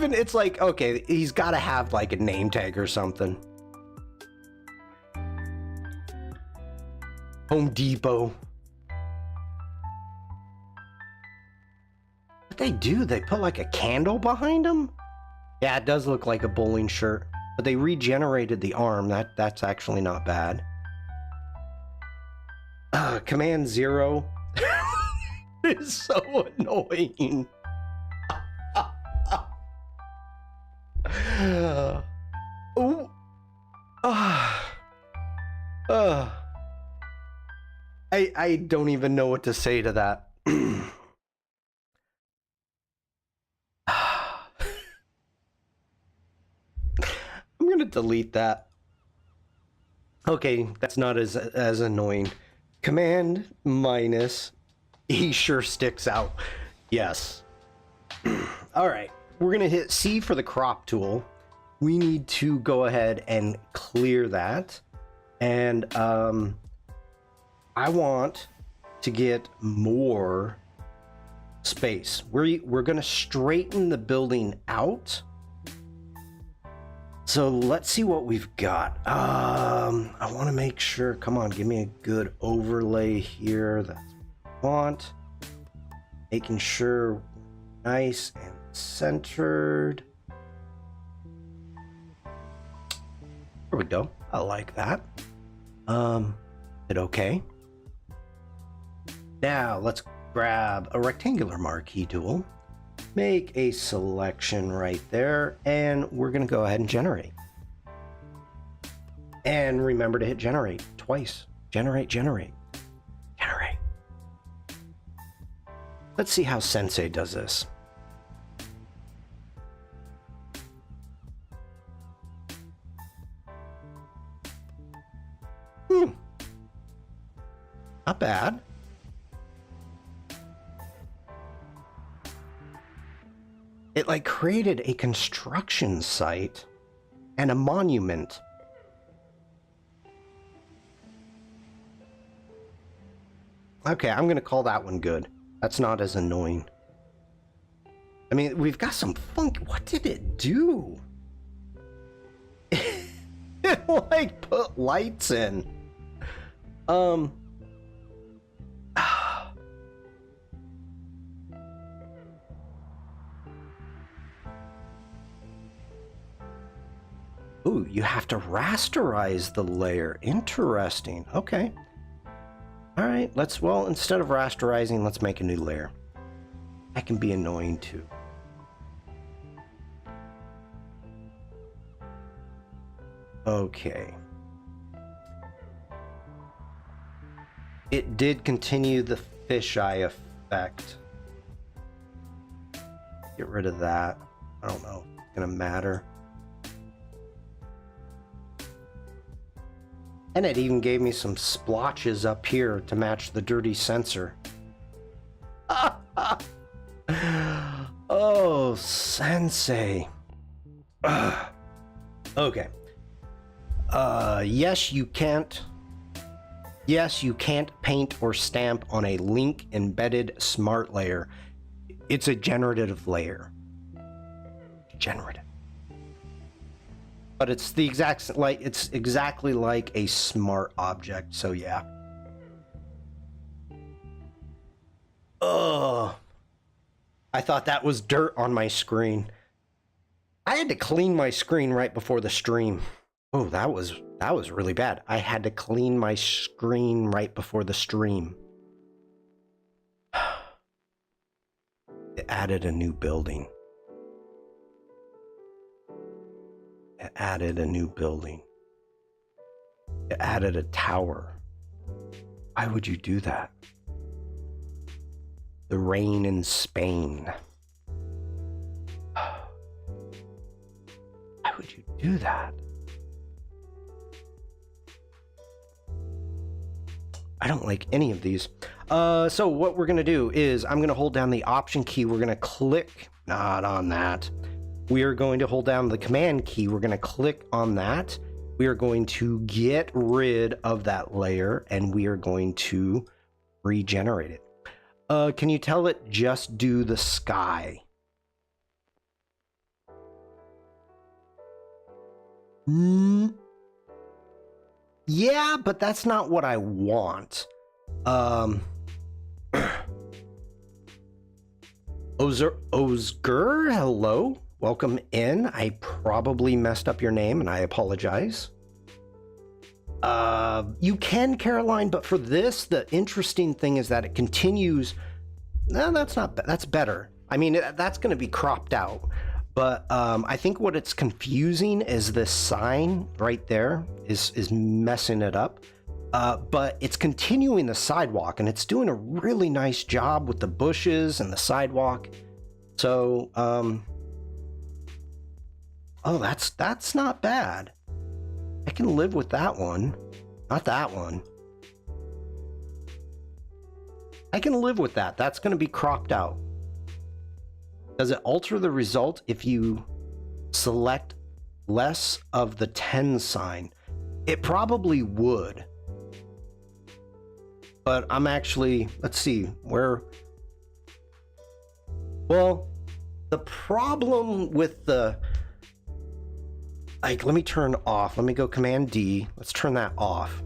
It's like, okay, he's got to have like a name tag or something. Home Depot. What they do? They put like a candle behind him? Yeah, it does look like a bowling shirt, but they regenerated the arm. That's actually not bad. Command 0 is so annoying. Ooh. I don't even know what to say to that. I'm gonna delete that. Okay, that's not as annoying. Command minus, he sure sticks out. Yes. All right, we're gonna hit C for the crop tool. We need to go ahead and clear that. And I want to get more space. We're gonna straighten the building out. So let's see what we've got. I want to make sure, come on, give me a good overlay here. That's what I want. Making sure nice and centered. There we go. I like that. Hit okay. Now let's grab a rectangular marquee tool. Make a selection right there, and we're going to go ahead and generate. And remember to hit generate twice. Generate, generate, generate. Let's see how Sensei does this. Not bad. It like created a construction site and a monument. Okay, I'm gonna call that one good. That's not as annoying. I mean, we've got some funk. What did it do? It like put lights in. Ooh, you have to rasterize the layer. Interesting. Okay. All right, well, instead of rasterizing, let's make a new layer. That can be annoying too. Okay. It did continue the fisheye effect. Get rid of that. I don't know. It's gonna matter. And it even gave me some splotches up here to match the dirty sensor. Oh, Sensei. Okay. Yes, you can't. Yes, you can't paint or stamp on a link embedded smart layer. It's a generative layer. Generative. But it's the exact, like, it's exactly like a smart object, so yeah. Ugh. I thought that was dirt on my screen. I had to clean my screen right before the stream. Oh, that was really bad. I had to clean my screen right before the stream. It added a new building. It added a new building. It added a tower. Why would you do that? The rain in Spain. Why would you do that? I don't like any of these. So what we're going to do is I'm going to hold down the Option key. We're going to click, not on that. We are going to hold down the Command key. We're going to click on that. We are going to get rid of that layer and we are going to regenerate it. Can you tell it just do the sky? Yeah, but that's not what I want. Ozgur, hello. Welcome in. I probably messed up your name and I apologize. You can, Caroline, but for this, the interesting thing is that it continues. No, that's not, that's better. I mean, that's going to be cropped out. But I think what it's confusing is this sign right there is messing it up. But it's continuing the sidewalk and it's doing a really nice job with the bushes and the sidewalk. So, oh, that's not bad. I can live with that one. Not that one. I can live with that. That's going to be cropped out. Does it alter the result if you select less of the 10 sign? It probably would. But I'm actually, let's see, where... Well, the problem with the... like, let me turn off. Let me go Command D. Let's turn that off.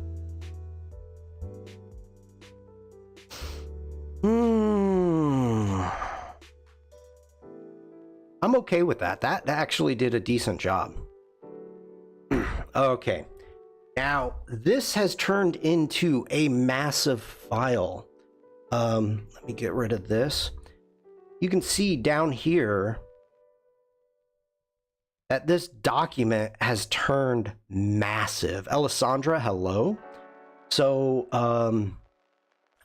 I'm okay with that. That actually did a decent job. Okay. Now, this has turned into a massive file. Let me get rid of this. You can see down here that this document has turned massive. Alessandra, hello. So,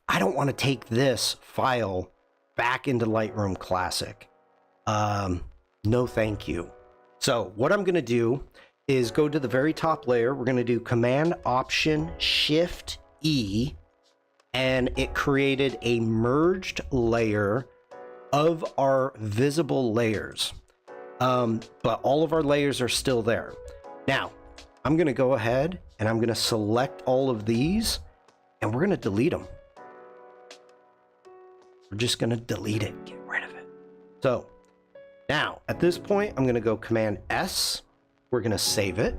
I don't want to take this file back into Lightroom Classic. No, thank you. So what I'm going to do is go to the very top layer. We're going to do Command Option Shift E, and it created a merged layer of our visible layers. But all of our layers are still there. Now, I'm going to go ahead and I'm going to select all of these and we're going to delete them. We're just going to delete it, get rid of it. So now at this point, I'm going to go Command S. We're going to save it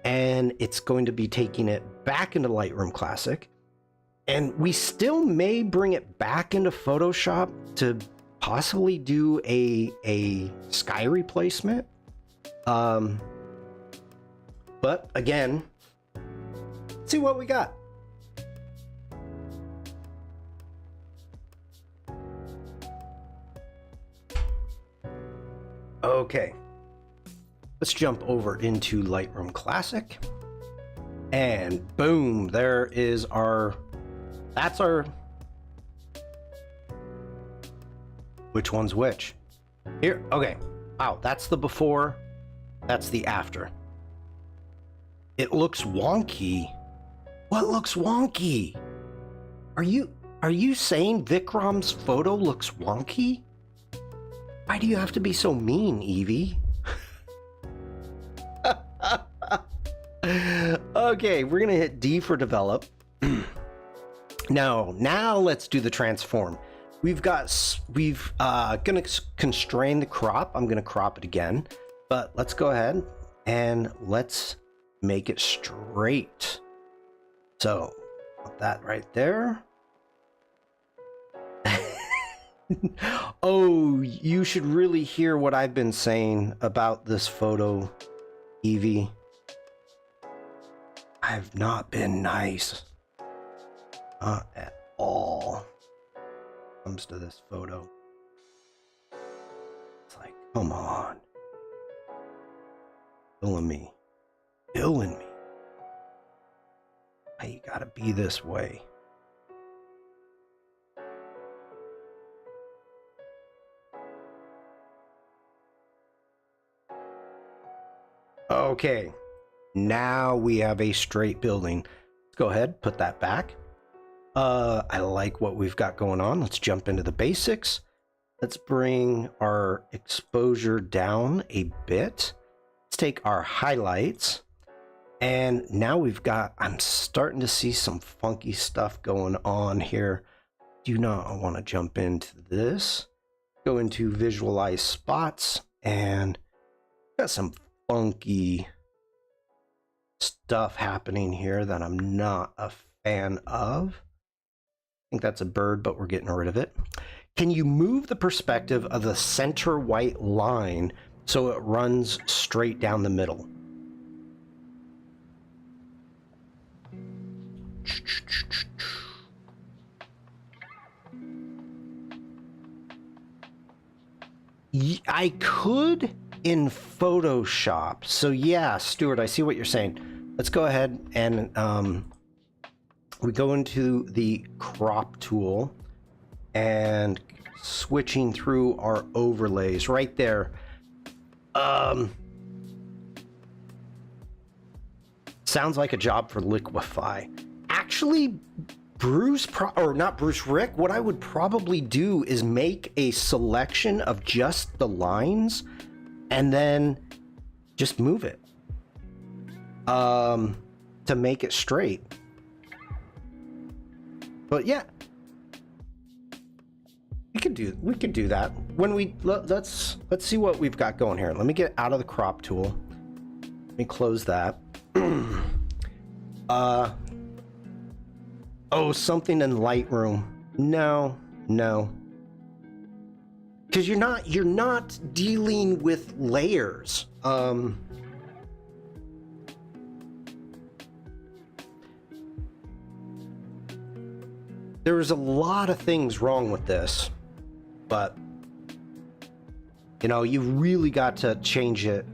and it's going to be taking it back into Lightroom Classic. And we still may bring it back into Photoshop to possibly do a sky replacement. But again, let's see what we got. Okay, let's jump over into Lightroom Classic. And boom, there is our, that's our, which one's which? Here, okay. Wow, that's the before, that's the after. It looks wonky. What looks wonky? Are you saying Vikram's photo looks wonky? Why do you have to be so mean, Evie? Okay, we're gonna hit D for develop. Now let's do the transform. We've gonna constrain the crop. I'm gonna crop it again, but let's go ahead and let's make it straight. So put that right there. Oh, you should really hear what I've been saying about this photo, Evie. I've not been nice. Not at all. Comes to this photo. It's like, come on. Killing me. Killing me. Why you gotta be this way? Okay, now we have a straight building. Let's go ahead, put that back. I like what we've got going on. Let's jump into the basics. Let's bring our exposure down a bit. Let's take our highlights. And now we've got, I'm starting to see some funky stuff going on here. Do not want to jump into this. Go into visualize spots and got some funky stuff happening here that I'm not a fan of. I think that's a bird, but we're getting rid of it. Can you move the perspective of the center white line so it runs straight down the middle? I could in Photoshop. So yeah, Stuart, I see what you're saying. Let's go ahead and we go into the crop tool and switching through our overlays right there. Sounds like a job for Liquify. Actually, Rick, what I would probably do is make a selection of just the lines and then just move it to make it straight. But yeah, we could do that when we let's see what we've got going here. Let me get out of the crop tool Let me close that. Oh, something in Lightroom. No. Because you're not dealing with layers. There's a lot of things wrong with this, but you know, you really got to change it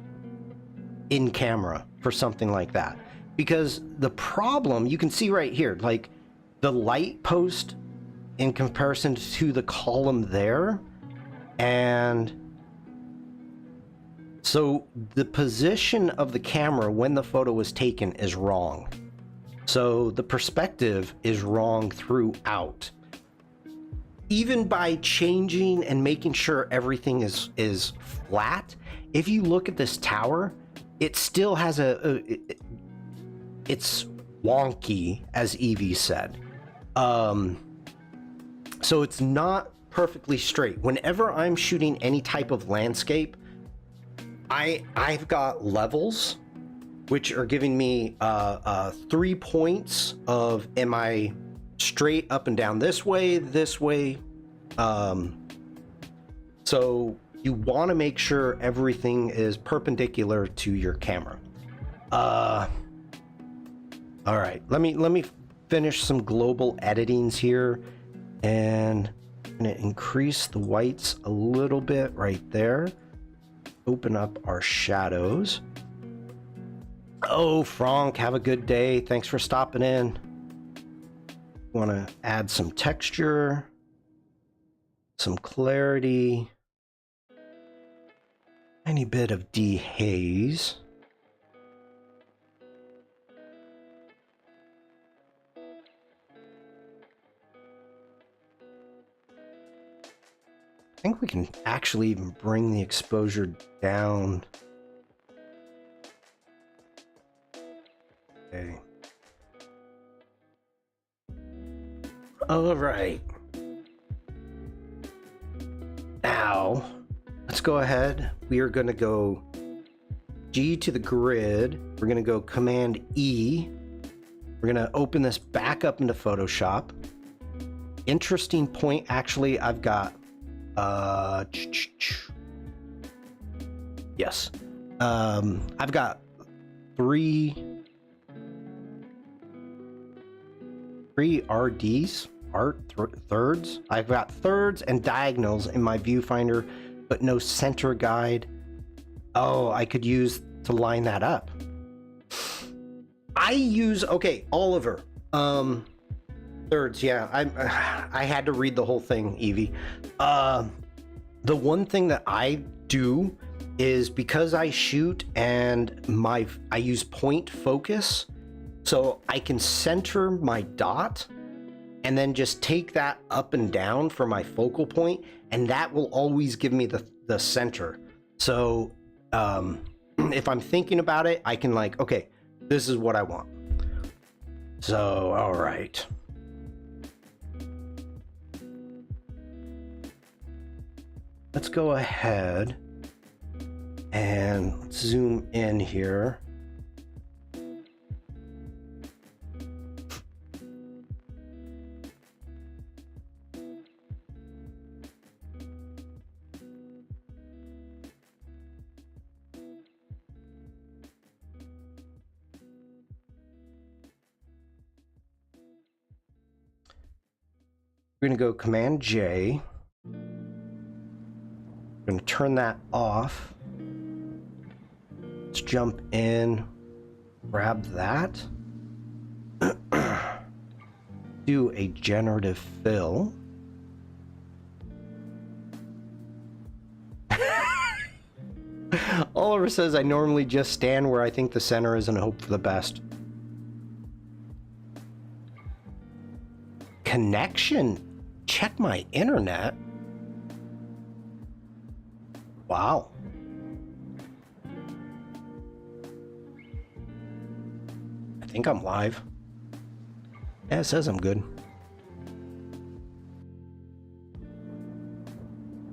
in camera for something like that. Because the problem, you can see right here, like the light post in comparison to the column there, and so the position of the camera when the photo was taken is wrong. So the perspective is wrong throughout. Even by changing and making sure everything is flat, if you look at this tower, it still has it's wonky, as Evie said. So it's not perfectly straight. Whenever I'm shooting any type of landscape, I've got levels which are giving me 3 points of, am I straight up and down this way? So you want to make sure everything is perpendicular to your camera. All right, let me finish some global editings here, and I'm gonna increase the whites a little bit right there. Open up our shadows. Oh, Frank, have a good day. Thanks for stopping in. Want to add some texture, some clarity, tiny bit of dehaze. I think we can actually even bring the exposure down. Okay. All right. Now, let's go ahead. We are going to go G to the grid. We're going to go Command E. We're going to open this back up into Photoshop. Interesting point, actually, I've got yes. I've got three RDs, thirds. I've got thirds and diagonals in my viewfinder, but no center guide. Oh, I could use to line that up. I use, okay, Oliver. Thirds, yeah. I had to read the whole thing, Evie. The one thing that I do is, because I shoot and I use point focus, so I can center my dot and then just take that up and down for my focal point, and that will always give me the center. So if I'm thinking about it, I can like, okay, this is what I want. So, all right. Let's go ahead and let's zoom in here. We're going to go Command J. I'm going to turn that off. Let's jump in, grab that. Do a generative fill. Oliver says, I normally just stand where I think the center is and hope for the best. Connection? Check my internet. Wow. I think I'm live. Yeah, it says I'm good.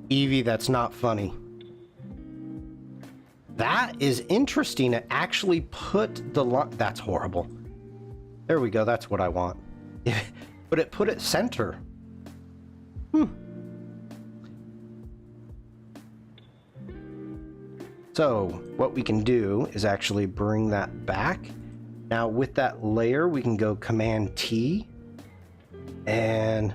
Evie, that's not funny. that is interesting. It actually put the line. That's horrible. There we go. That's what I want. But it put it center. So what we can do is actually bring that back. Now with that layer, we can go Command T and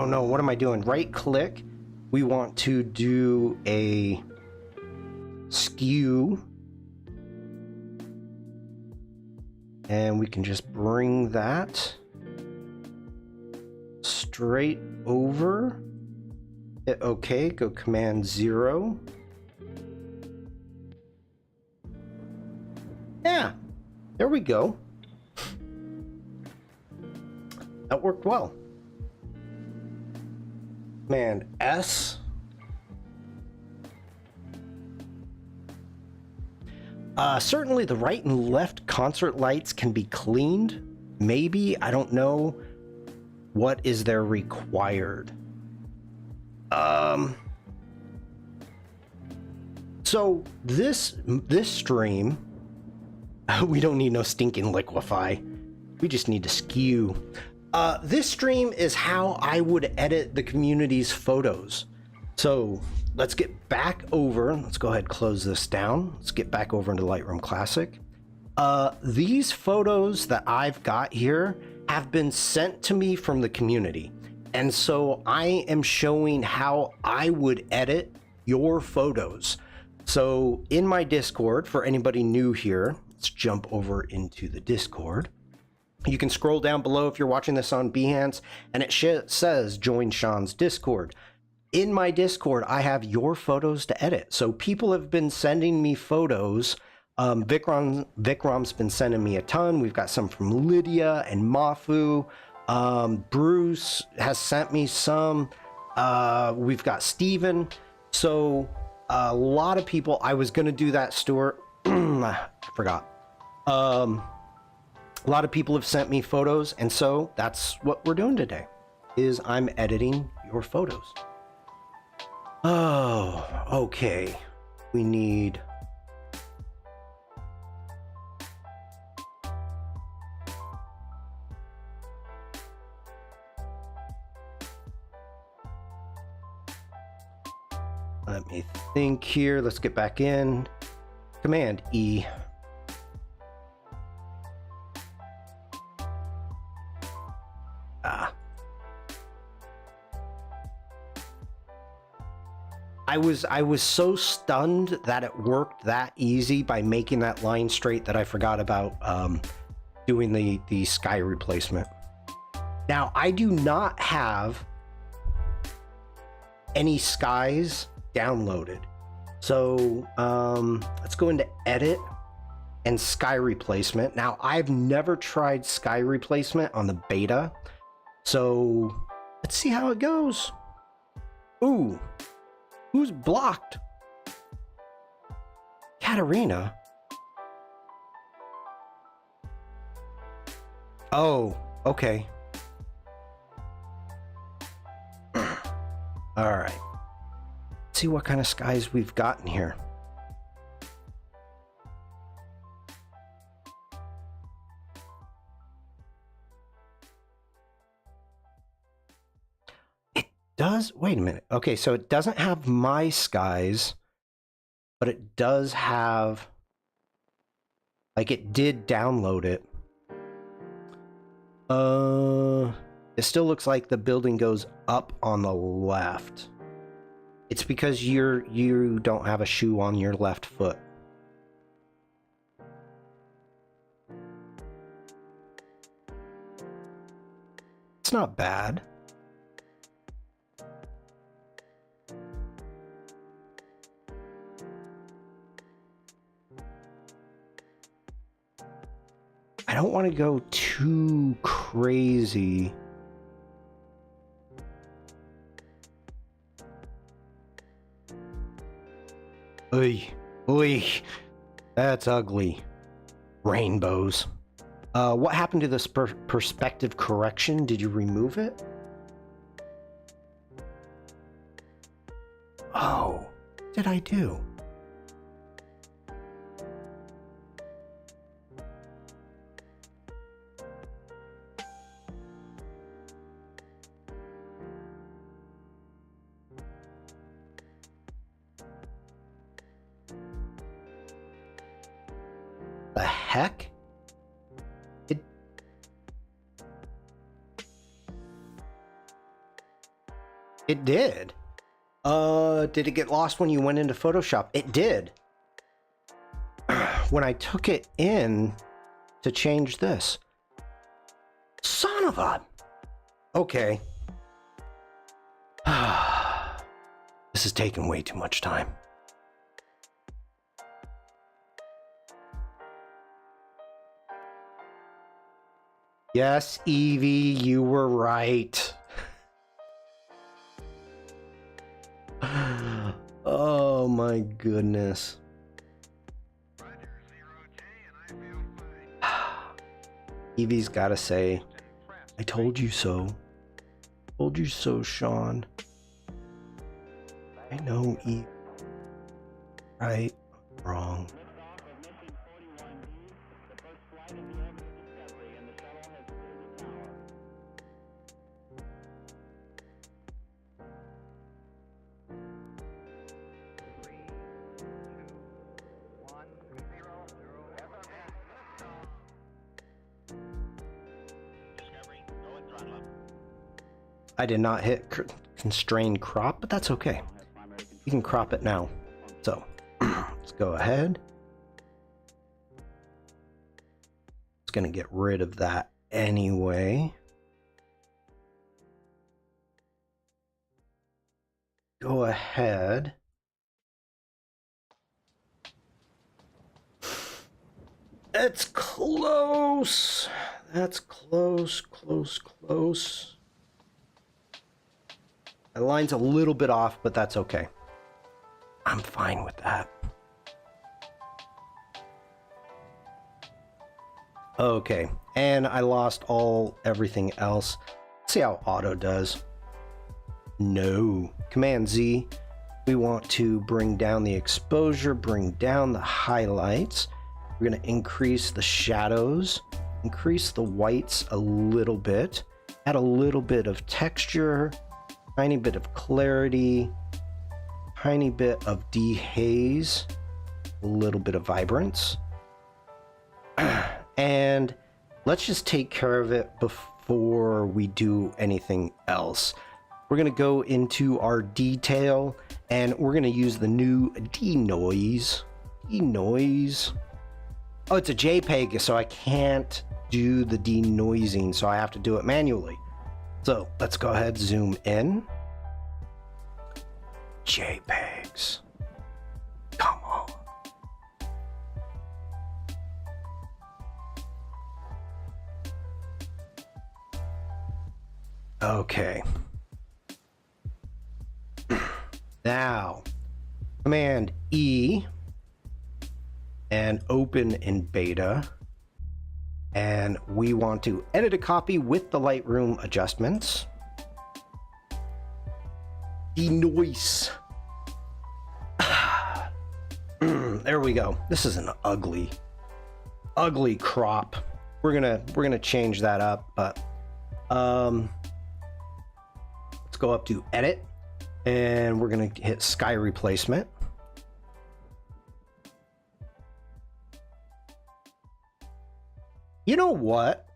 no, what am I doing? Right click. We want to do a skew. And we can just bring that straight over. Hit OK, go Command 0. Yeah, there we go. That worked well. Command S. Certainly the right and left concert lights can be cleaned. Maybe, I don't know. What is there required? So this stream, we don't need no stinking liquefy. We just need to skew. This stream is how I would edit the community's photos. So let's get back over. Let's go ahead and close this down. Let's get back over into Lightroom Classic. These photos that I've got here have been sent to me from the community. And so I am showing how I would edit your photos. So in my Discord, for anybody new here, let's jump over into the Discord. You can scroll down below if you're watching this on Behance, and it says join Shawn's Discord. In my Discord, I have your photos to edit. So people have been sending me photos. Vikram's been sending me a ton. We've got some from Lydia and Mafu. Bruce has sent me some. We've got Steven. So a lot of people. I was going to do that, Stuart. I forgot. A lot of people have sent me photos, and so that's what we're doing today, is I'm editing your photos. Oh, okay. We need... Let me think here. Let's get back in. Command E. I was so stunned that it worked that easy by making that line straight that I forgot about doing the sky replacement. Now, I do not have any skies downloaded. So let's go into edit and sky replacement. Now, I've never tried sky replacement on the beta. So let's see how it goes. Ooh. Who's blocked? Katarina? Oh, okay. All right. Let's see what kind of skies we've gotten here. Does wait a minute. Okay, so it doesn't have my skies, but it does have, like, it did download it. It still looks like the building goes up on the left. It's because you don't have a shoe on your left foot. It's not bad. I don't want to go too crazy. Oy, oy, that's ugly. Rainbows. What happened to this perspective correction? Did you remove it? Oh, what did I do? The heck? It did. Did it get lost when you went into Photoshop? It did. When I took it in to change this. Son of a... Okay. This is taking way too much time. Yes, Evie, you were right. Oh my goodness. Evie's gotta say, I told you so. Told you so, Shawn. I know, Evie. Right, wrong. I did not hit constrain crop, but that's okay. You can crop it now. So let's go ahead. It's going to get rid of that anyway. Go ahead. That's close. That's close, close, close. The line's a little bit off, but that's okay. I'm fine with that. Okay, and I lost everything else. Let's see how auto does. No. Command Z. We want to bring down the exposure, bring down the highlights. We're going to increase the shadows, increase the whites a little bit, add a little bit of texture, tiny bit of clarity, tiny bit of dehaze, a little bit of vibrance. And let's just take care of it before we do anything else. We're going to go into our detail and we're going to use the new denoise. Denoise. Oh, it's a JPEG, so I can't do the denoising, so I have to do it manually. So let's go ahead, zoom in. JPEGs. Come on. Okay. Now, Command E and open in beta. And we want to edit a copy with the Lightroom adjustments. Denoise. There we go. This is an ugly crop. We're gonna change that up, but let's go up to edit and we're gonna hit sky replacement. You know what?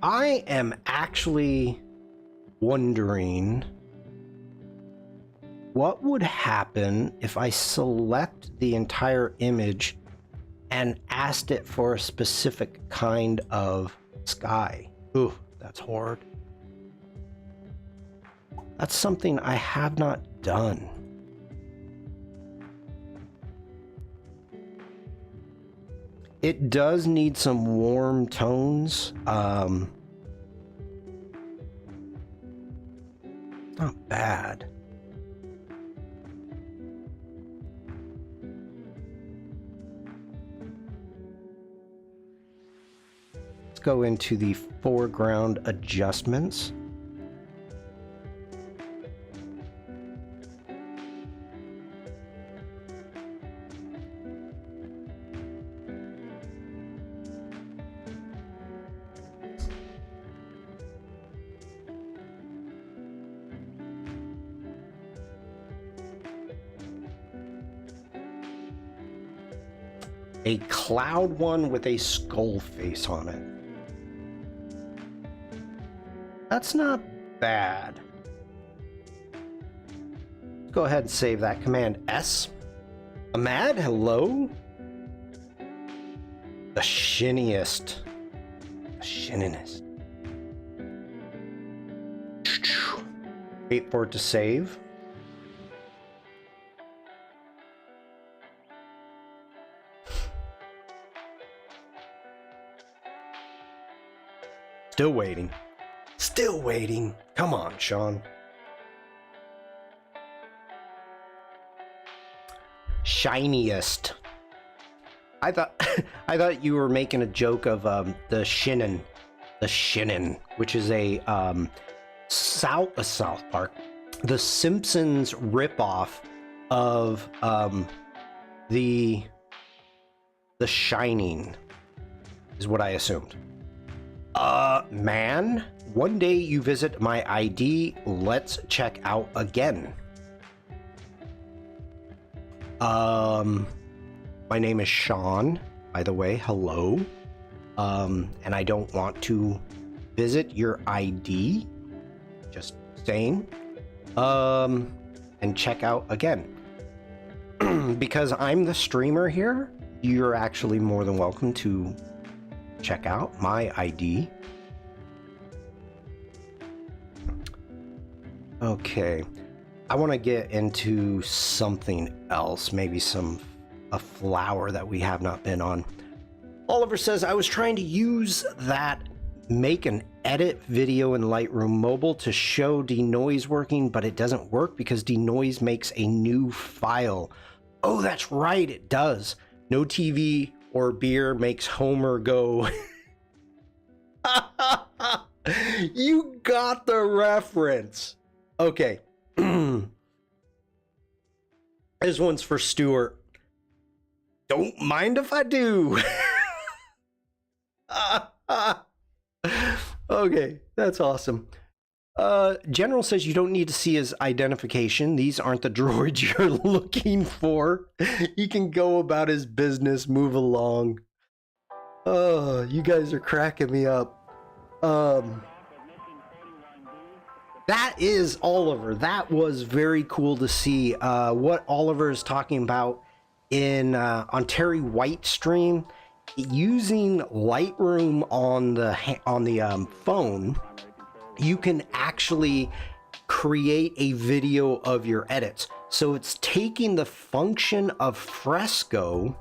I am actually wondering what would happen if I select the entire image and asked it for a specific kind of sky. Ooh, that's hard. That's something I have not done. It does need some warm tones. Not bad. Let's go into the foreground adjustments. A cloud one with a skull face on it. That's not bad. Go ahead and save that. Command S. Ahmad, hello? The shinniest. The shinniest. Wait for it to save. Still waiting. Still waiting. Come on, Shawn. Shiniest. I thought you were making a joke of the Shinnin, which is a South Park, the Simpsons ripoff of the Shining, is what I assumed. Man, one day you visit my ID, let's check out again. My name is Shawn, by the way, hello. And I don't want to visit your ID, just saying. And check out again. Because I'm the streamer here, you're actually more than welcome to check out my ID. Okay, I want to get into something else, maybe a flower that we have not been on. Oliver says, I was trying to use that make an edit video in Lightroom mobile to show denoise working, but it doesn't work because denoise makes a new file. Oh, that's right, it does. No TV or beer makes Homer go. You got the reference. Okay. This one's for Stuart. Don't mind if I do. Okay, that's awesome. General says you don't need to see his identification. These aren't the droids you're looking for. He can go about his business, move along. Oh, you guys are cracking me up. That is Oliver. That was very cool to see. What Oliver is talking about in on Terry White's stream, using Lightroom on the phone, you can actually create a video of your edits. So it's taking the function of fresco.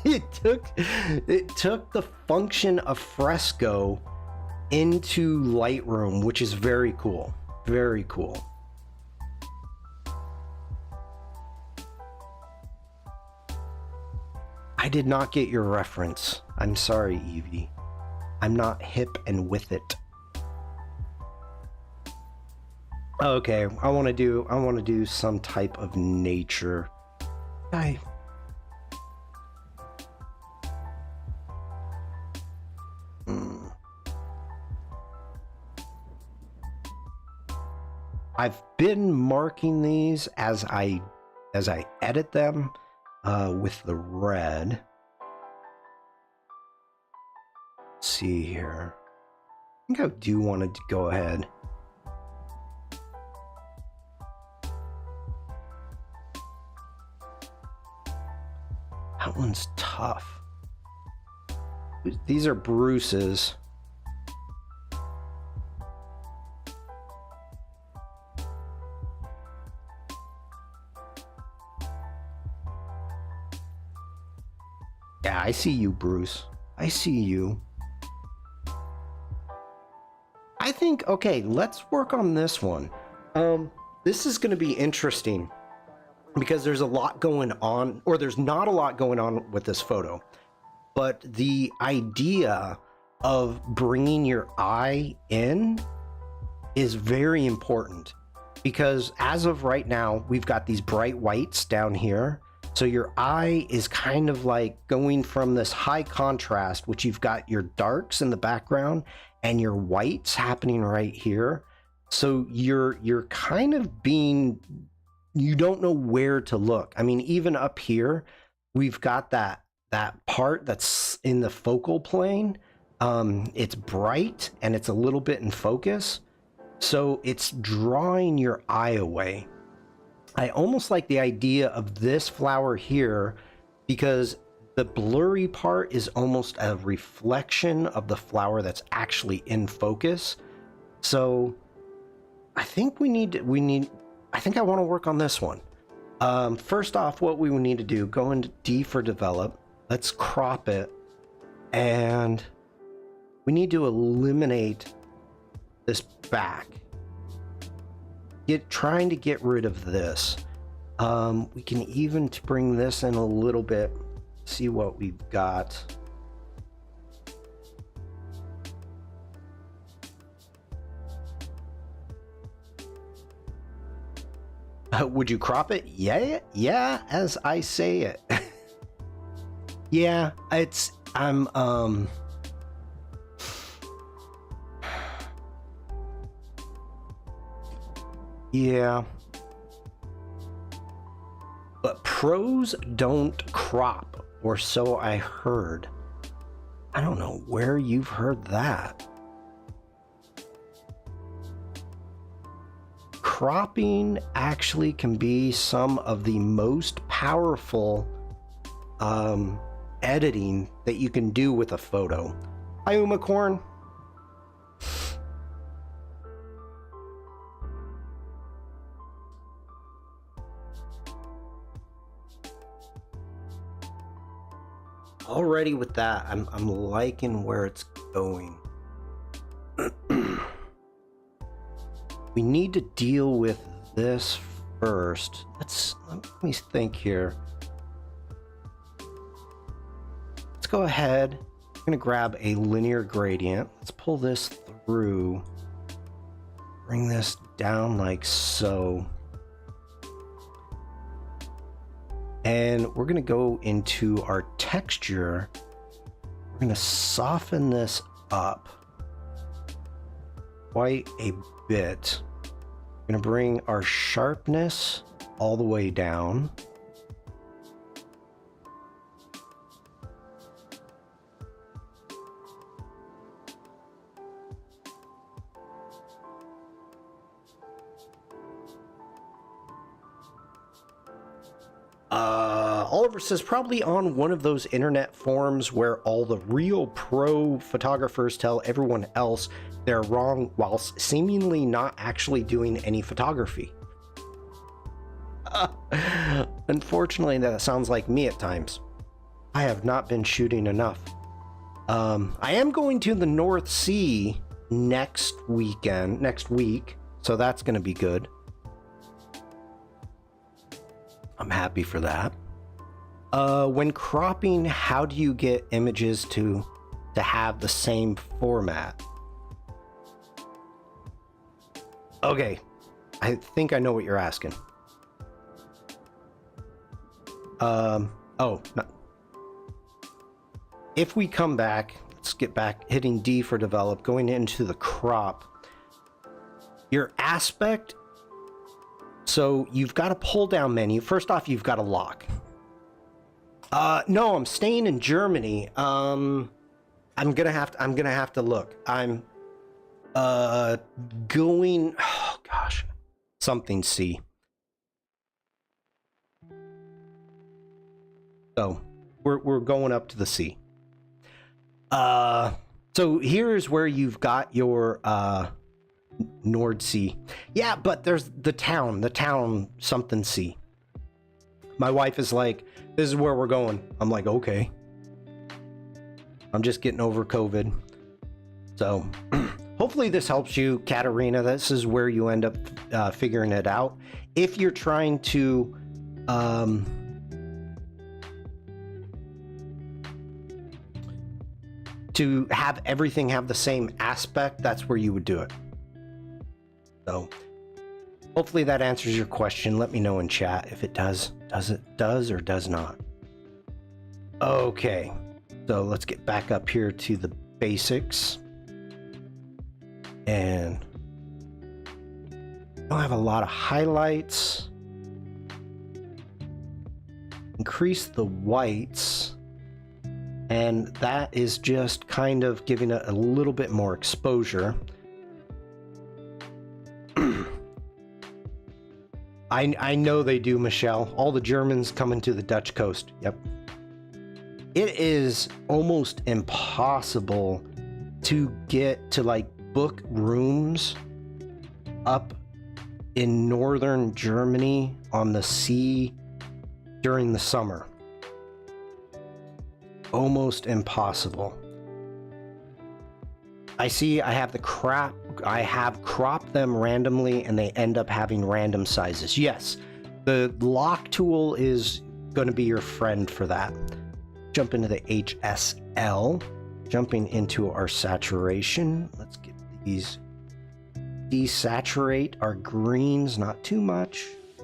it took the function of fresco into Lightroom, which is very cool. Very cool. I did not get your reference. I'm sorry, Evie. I'm not hip and with it. Okay, I want to do some type of nature. I've been marking these as I edit them with the red. Let's see here. I think I do want to go ahead. That one's tough. These are Bruce's. Yeah, I see you, Bruce. I see you. I think, okay, let's work on this one. This is going to be interesting because there's a lot going on, or there's not a lot going on with this photo, but the idea of bringing your eye in is very important because as of right now, we've got these bright whites down here. So your eye is kind of like going from this high contrast, which you've got your darks in the background and your whites happening right here. So you're kind of being, you don't know where to look. I mean, even up here, we've got that part that's in the focal plane. It's bright and it's a little bit in focus. So it's drawing your eye away. I almost like the idea of this flower here because the blurry part is almost a reflection of the flower that's actually in focus. So I think I think I want to work on this one. First off, what we would need to do, go into D for develop. Let's crop it. And we need to eliminate this back. Trying to get rid of this. We can even bring this in a little bit, see what we've got. Would you crop it? Yeah, as I say it. Yeah, yeah. But pros don't crop, or so I heard. I don't know where you've heard that. Cropping actually can be some of the most powerful editing that you can do with a photo. Hi, Umacorn. Already with that, I'm liking where it's going. We need to deal with this first. Let me think here. Let's go ahead. I'm gonna grab a linear gradient. Let's pull this through. Bring this down like so. And we're going to go into our texture. We're going to soften this up quite a bit. We're going to bring our sharpness all the way down. Oliver says probably on one of those internet forums where all the real pro photographers tell everyone else they're wrong while seemingly not actually doing any photography. Unfortunately, that sounds like me at times. I have not been shooting enough. I am going to the North Sea next week, so that's going to be good. I'm happy for that. When cropping, how do you get images to have the same format? Okay, I think I know what you're asking. If we come back, let's get back, hitting D for develop, going into the crop. Your aspect, so you've got a pull down menu. First off, you've got a lock. No, I'm staying in Germany. I'm gonna have to look. I'm going, oh gosh, something C. So we're going up to the C. So here's where you've got your Nord Sea. Yeah, but there's the town something C. My wife is like, this is where we're going. I'm like, okay. I'm just getting over COVID. So hopefully this helps you, Katarina. This is where you end up figuring it out. If you're trying to have everything have the same aspect, that's where you would do it. So hopefully that answers your question. Let me know in chat if it does. Does or does not? Okay, so let's get back up here to the basics. And I don't have a lot of highlights. Increase the whites. And that is just kind of giving it a little bit more exposure. I know they do, Michelle. All the Germans coming to the Dutch coast. Yep. It is almost impossible to get to like book rooms up in northern Germany on the sea during the summer. Almost impossible. I see I have cropped them randomly and they end up having random sizes. Yes, the lock tool is going to be your friend for that. Jump into the HSL, jumping into our saturation. Let's get these, desaturate our greens, not too much, a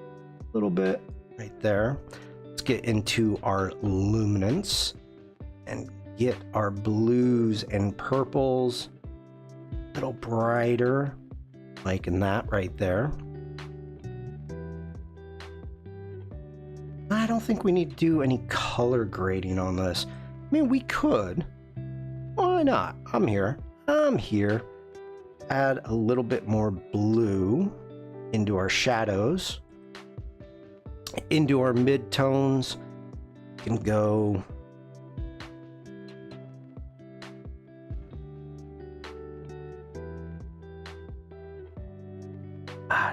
little bit right there. Let's get into our luminance and get our blues and purples a little brighter, like in that right there. I don't think we need to do any color grading on this. I mean, we could. Why not? I'm here. Add a little bit more blue into our shadows, into our midtones. Can go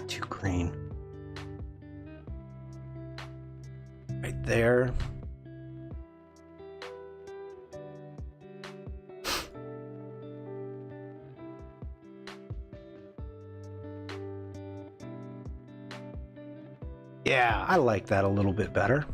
too green. Right there. Yeah, I like that a little bit better.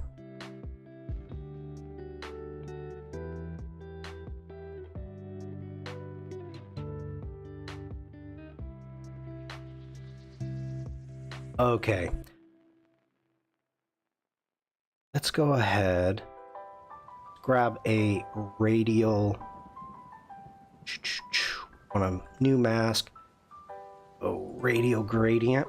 Okay. Let's go ahead. Grab a radial on a new mask. Oh, radial gradient.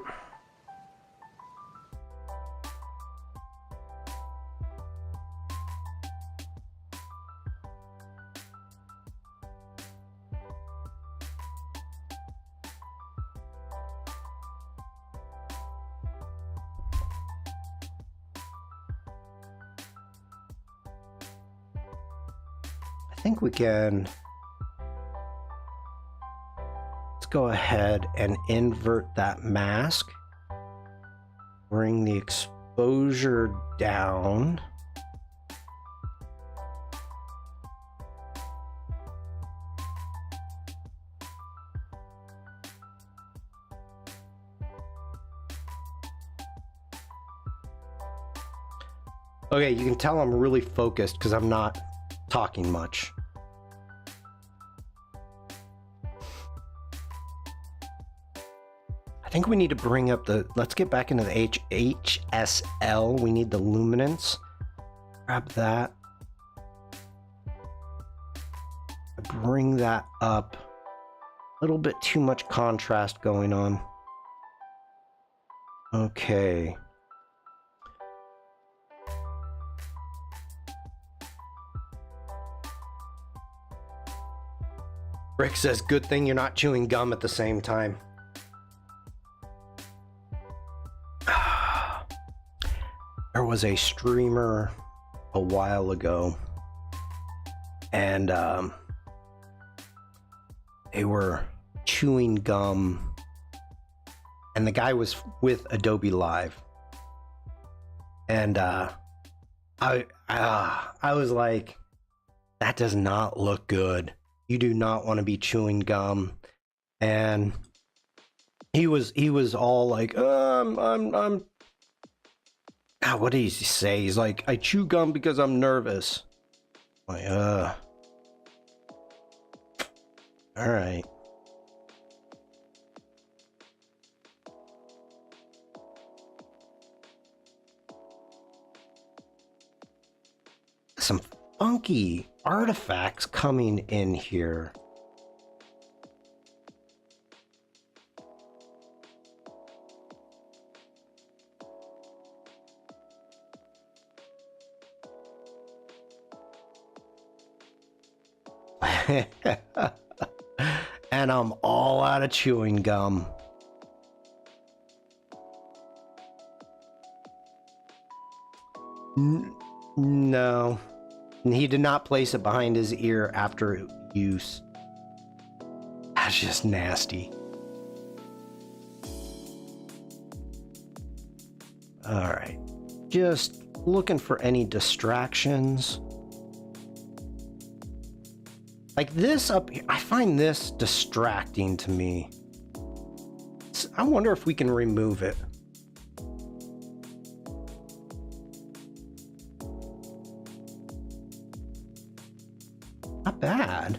I think we can. Let's go ahead and invert that mask. Bring the exposure down. Okay, you can tell I'm really focused because I'm not talking much. I think we need to bring up the, let's get back into the HSL. We need the luminance. Grab that. Bring that up. A little bit too much contrast going on. Okay. Rick says, good thing you're not chewing gum at the same time. There was a streamer a while ago, and they were chewing gum, and the guy was with Adobe Live, and I was like, That does not look good. You do not want to be chewing gum. And he was all like, I'm God, what did he say? He's like, I chew gum because I'm nervous. I'm like, all right. Some funky artifacts coming in here. And I'm all out of chewing gum. No. He did not place it behind his ear after use. That's just nasty. Alright. Just looking for any distractions. Like this up here, I find this distracting to me. I wonder if we can remove it. Not bad.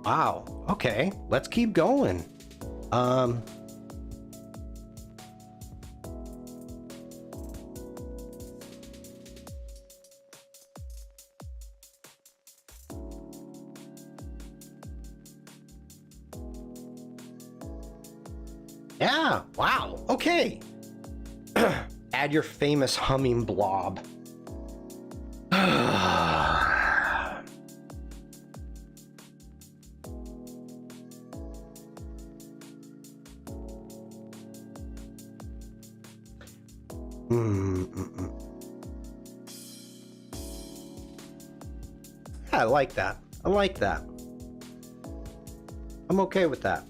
Wow. Okay, let's keep going. Yeah, wow. Okay. Add your famous humming blob. I like that. I like that. I'm okay with that.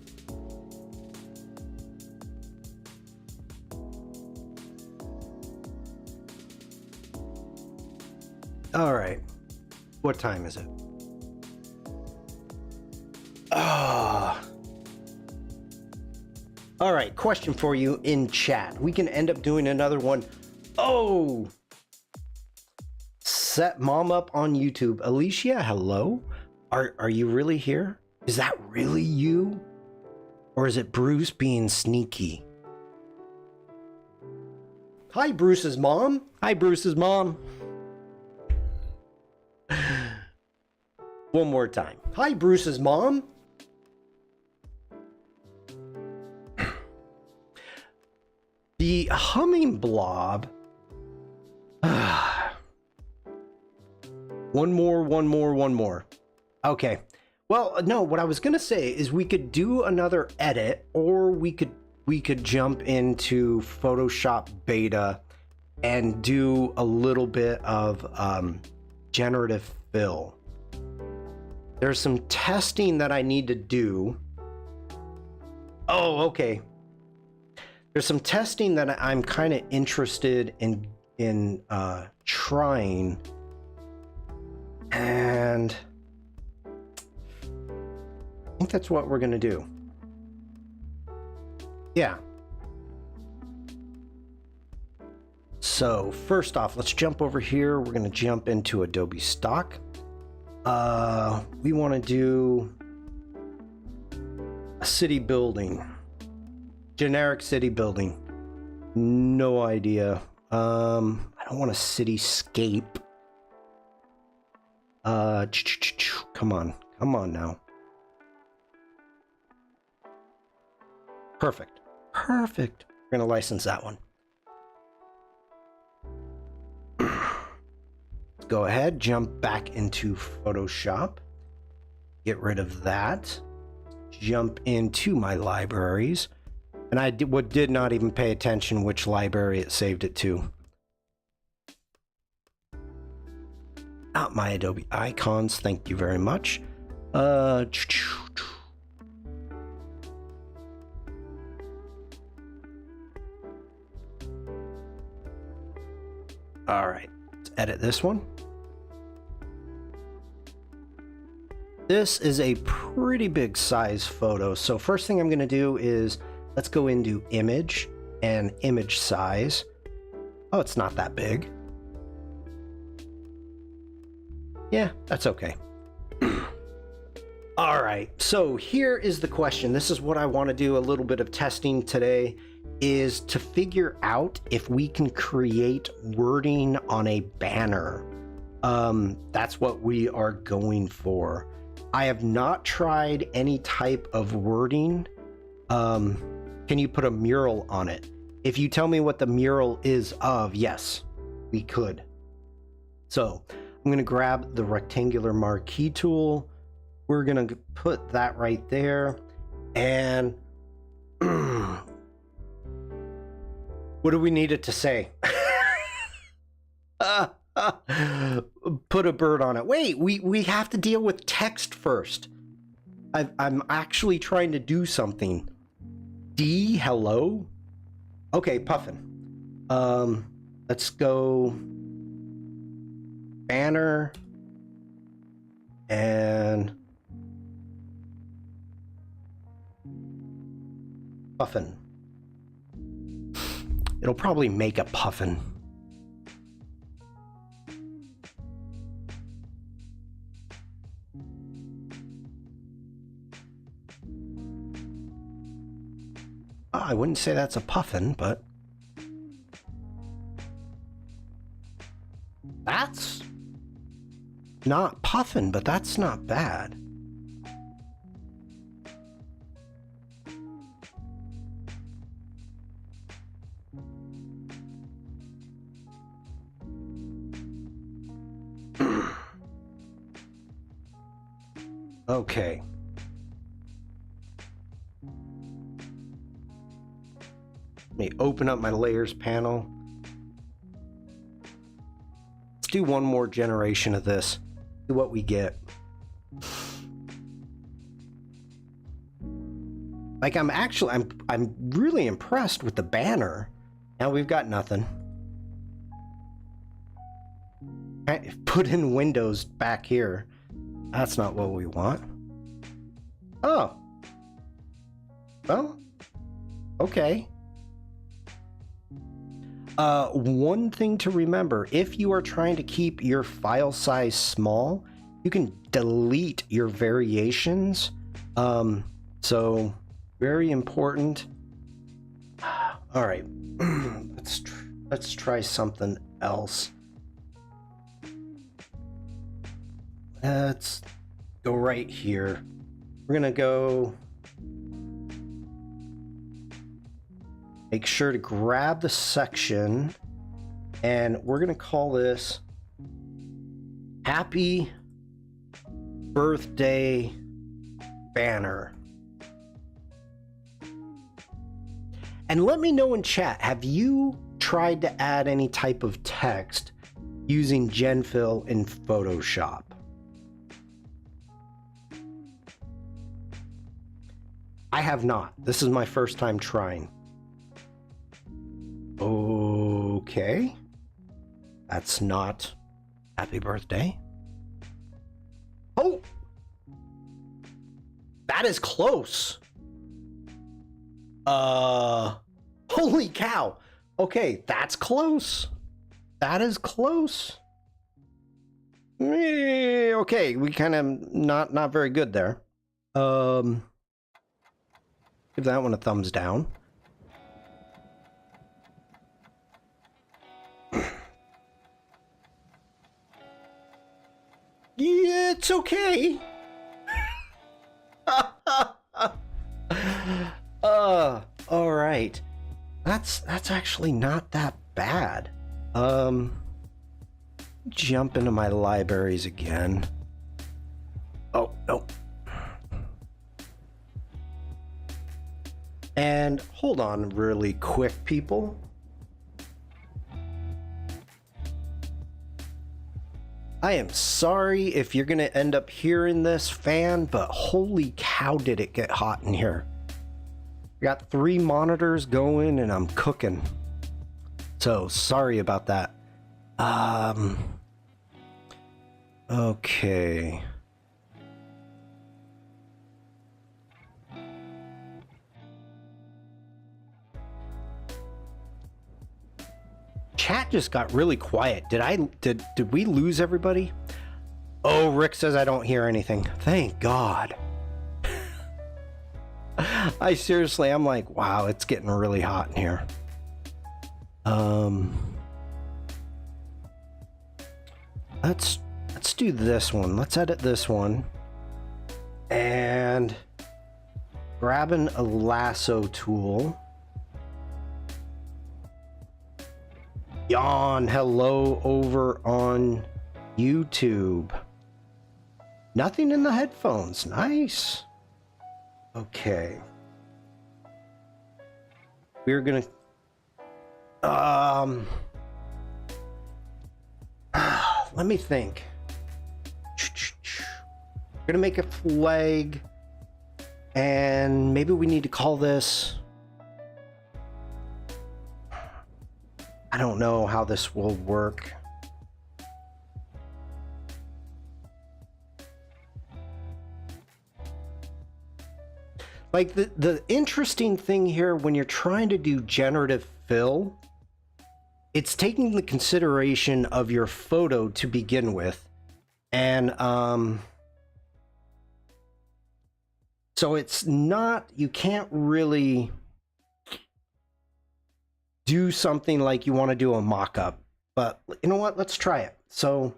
All right. What time is it? All right. Question for you in chat. We can end up doing another one. Oh. Set mom up on YouTube. Alicia, hello? Are you really here? Is that really you? Or is it Bruce being sneaky? Hi, Bruce's mom. Hi, Bruce's mom. One more time. Hi, Bruce's mom. The humming blob. One more. Okay. Well, no, what I was going to say is we could do another edit, or we could jump into Photoshop beta and do a little bit of generative fill. There's some testing that I need to do. Oh, okay. There's some testing that I'm kind of interested in trying, and I think that's what we're gonna do. Yeah. So first off, let's jump over here. We're gonna jump into Adobe Stock. We want to do a city building, generic city building. No idea. I don't want a cityscape. Come on now. Perfect. We're gonna license that one. Let's go ahead, jump back into Photoshop. Get rid of that. Jump into my libraries. And I did not even pay attention which library it saved it to. not my Adobe icons. Thank you very much. All right, let's edit this one. This is a pretty big size photo. So first thing I'm going to do is let's go into image and image size. Oh, it's not that big. Yeah, that's okay. All right, so here is the question. This is what I want to do a little bit of testing today, is to figure out if we can create wording on a banner. That's what we are going for. I have not tried any type of wording. Can you put a mural on it? If you tell me what the mural is of, yes, we could. So I'm going to grab the rectangular marquee tool. We're going to put that right there. And what do we need it to say? Put a bird on it. Wait, we have to deal with text first. I'm actually trying to do something. D, hello? Okay, puffin. Let's go banner and puffin. It'll probably make a puffin. I wouldn't say that's a puffin, but that's not puffin, but that's not bad. Okay. Let me open up my layers panel. Let's do one more generation of this. See what we get. Like I'm really impressed with the banner. Now we've got nothing. Put in windows back here. That's not what we want. Oh. Well, okay. One thing to remember, if you are trying to keep your file size small, you can delete your variations. So very important. All right, let's try something else. Let's go right here. We're gonna go. Make sure to grab the section, and we're gonna call this Happy Birthday Banner. And let me know in chat, have you tried to add any type of text using GenFill in Photoshop? I have not. This is my first time trying. Okay. That's not happy birthday. Oh! That is close. Holy cow. Okay, that's close. That is close. Okay, we kind of not very good there. Give that one a thumbs down. Yeah, it's okay. All right. That's actually not that bad. Jump into my libraries again. Oh, no. And hold on really quick, people. I am sorry if you're gonna end up hearing this, fan, but holy cow did it get hot in here. I got 3 monitors going and I'm cooking. So sorry about that. Okay. Chat just got really quiet. Did we lose everybody? Oh, Rick says I don't hear anything. Thank God. I'm like, wow, it's getting really hot in here. Let's do this one. Let's edit this one. And grabbing a lasso tool. Yawn, hello over on YouTube. Nothing in the headphones. Nice. Okay. We're gonna let me think. We're gonna make a flag, and maybe we need to call this, I don't know how this will work. Like the interesting thing here when you're trying to do generative fill, it's taking the consideration of your photo to begin with. And so it's not, you can't really do something like you want to do a mock-up, but you know what? Let's try it. So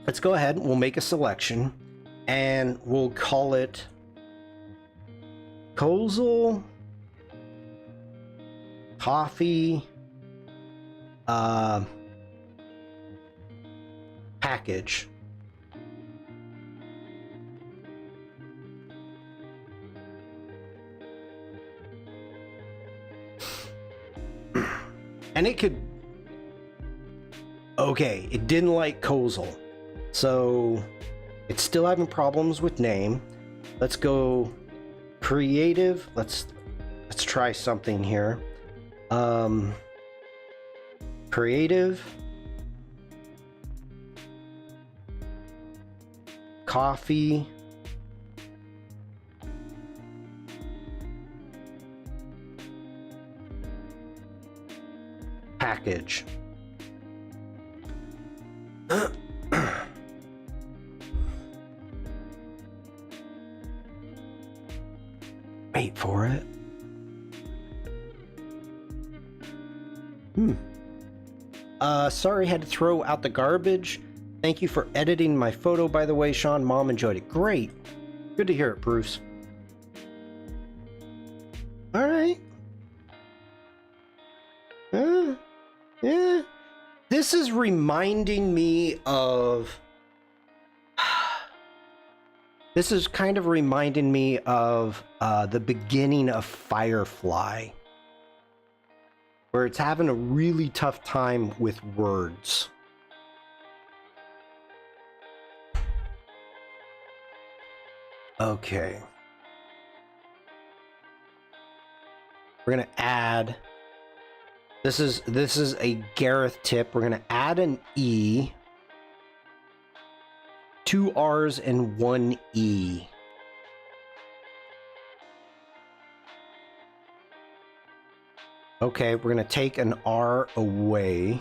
let's go ahead. We'll make a selection and we'll call it Kosel Coffee package. And it could, okay, it didn't like Kosel, so it's still having problems with name. Let's go creative. Let's try something here. Creative coffee package. Wait for it. Sorry, had to throw out the garbage. Thank you for editing my photo, by the way, Shawn. Mom enjoyed it. Great. Good to hear it, Bruce. All right. Yeah. This is reminding me of... This is kind of reminding me of the beginning of Firefly, where it's having a really tough time with words. Okay. We're gonna add, this is a Gareth tip. We're gonna add an E, 2 R's and 1 E. Okay, we're gonna take an R away.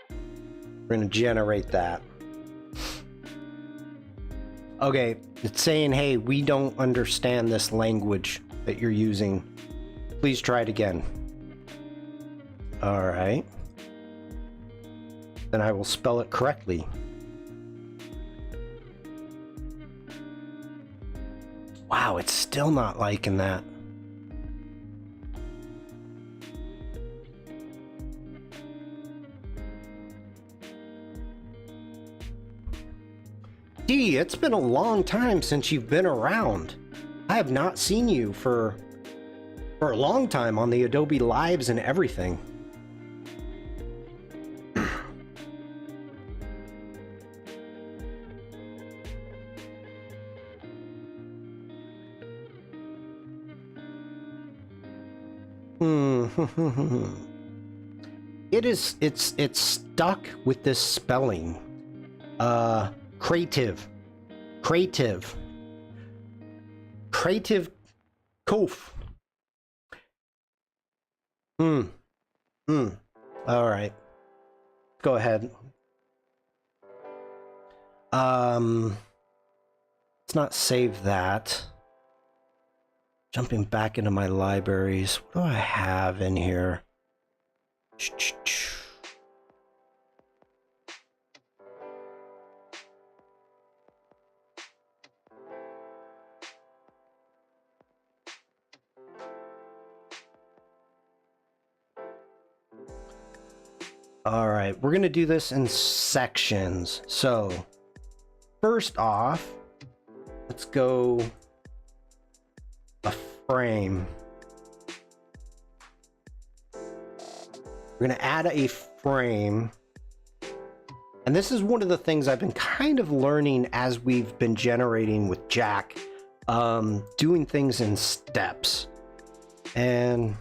We're gonna generate that. Okay, it's saying, hey, we don't understand this language that you're using. Please try it again. All right. Then I will spell it correctly. Wow, it's still not liking that. D, it's been a long time since you've been around. I have not seen you for a long time on the Adobe Lives and everything. It's stuck with this spelling. Creative. Creative Kof. All right. Go ahead. Let's not save that. Jumping back into my libraries. What do I have in here? All right, we're gonna do this in sections. So first off, let's go a frame. We're gonna add a frame. And this is one of the things I've been kind of learning as we've been generating with Jack, doing things in steps. And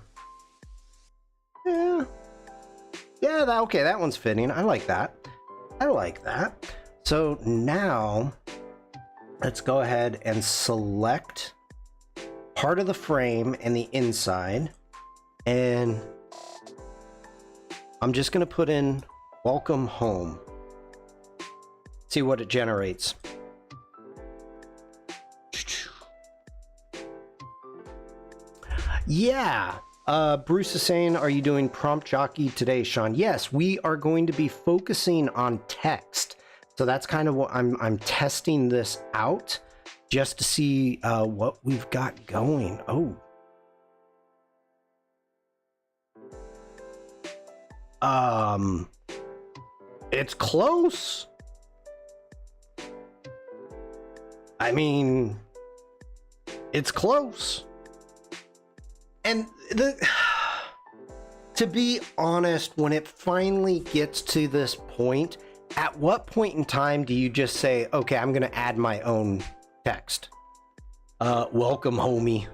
yeah, okay, that one's fitting. I like that. I like that. So now let's go ahead and select part of the frame and the inside. And I'm just going to put in welcome home. See what it generates. Yeah. Bruce is saying, are you doing prompt jockey today, Shawn? Yes, we are going to be focusing on text. So that's kind of what I'm testing this out just to see what we've got going. Oh. It's close. I mean, it's close. And to be honest, when it finally gets to this point, at what point in time do you just say, okay, I'm going to add my own text? Welcome, homie.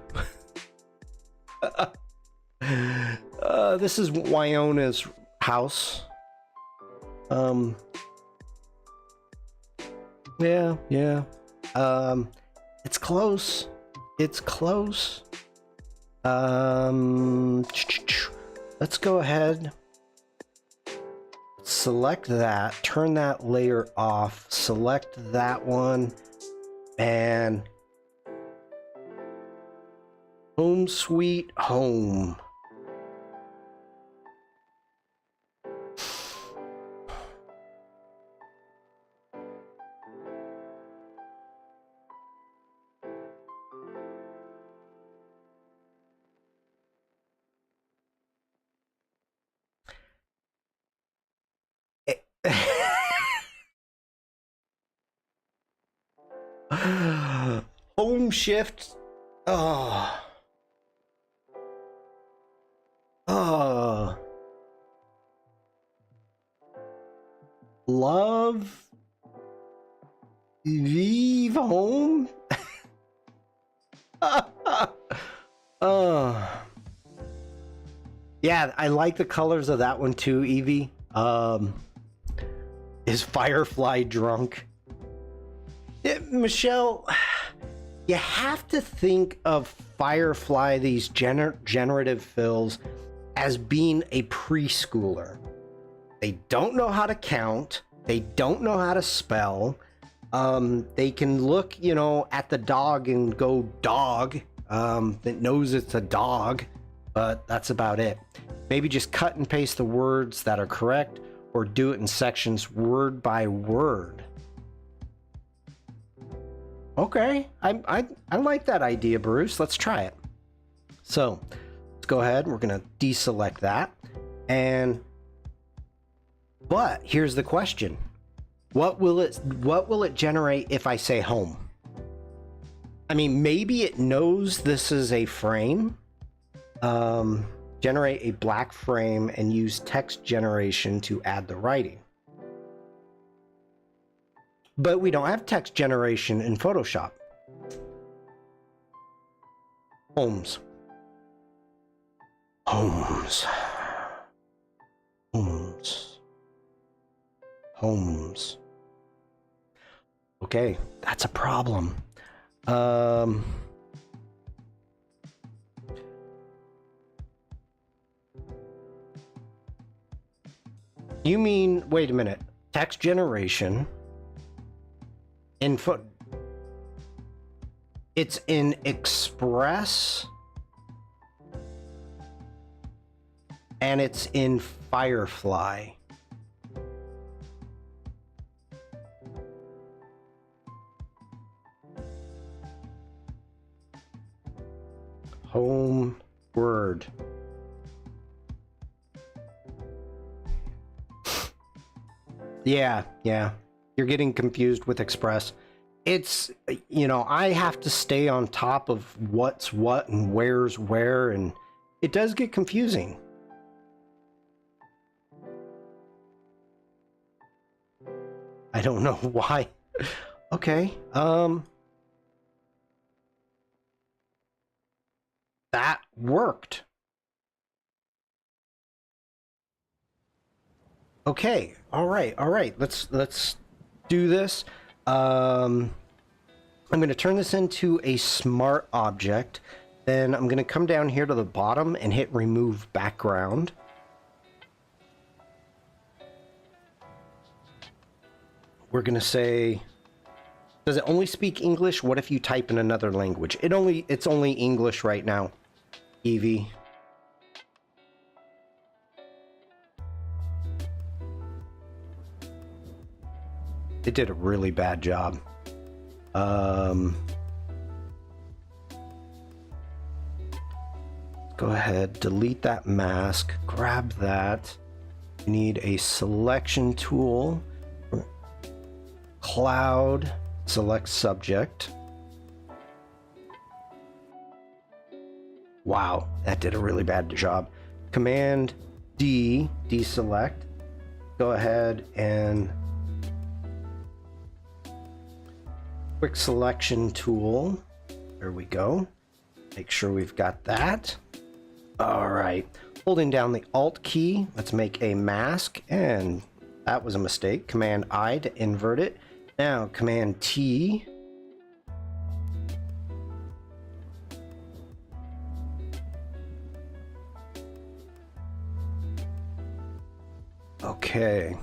This is Wyona's house. Yeah. It's close. It's close. Let's go ahead, select that, turn that layer off, select that one, and home sweet home. Home shift. Love. Leave home. Yeah, I like the colors of that one too, Evie. Is Firefly drunk? Yeah, Michelle, you have to think of Firefly, these generative fills, as being a preschooler. They don't know how to count. They don't know how to spell. They can look, at the dog and go dog. It knows it's a dog, but that's about it. Maybe just cut and paste the words that are correct, or do it in sections word by word. Okay, I like that idea, Bruce. Let's try it. So let's go ahead. We're gonna deselect that, but here's the question: what will it generate if I say home? I mean, maybe it knows this is a frame. Generate a black frame and use text generation to add the writing. But we don't have text generation in Photoshop. Homes. Homes. Homes. Homes. Okay, that's a problem. You mean, wait a minute, text generation, info, it's in Express, and it's in Firefly. Home word. Yeah. You're getting confused with Express. It's, you know, I have to stay on top of what's what and where's where, and it does get confusing. I don't know why. Okay. That worked. Okay. All right. Let's do this. I'm going to turn this into a smart object. Then I'm going to come down here to the bottom and hit remove background. We're going to say, does it only speak English? What if you type in another language? It's only English right now. Evie. It did a really bad job. Go ahead, delete that mask, grab that. You need a selection tool. Cloud, select subject. Wow, that did a really bad job. Command D, deselect. Go ahead and quick selection tool. There we go. Make sure we've got that. All right. Holding down the Alt key, let's make a mask, and that was a mistake. Command I to invert it. Now Command T. Okay.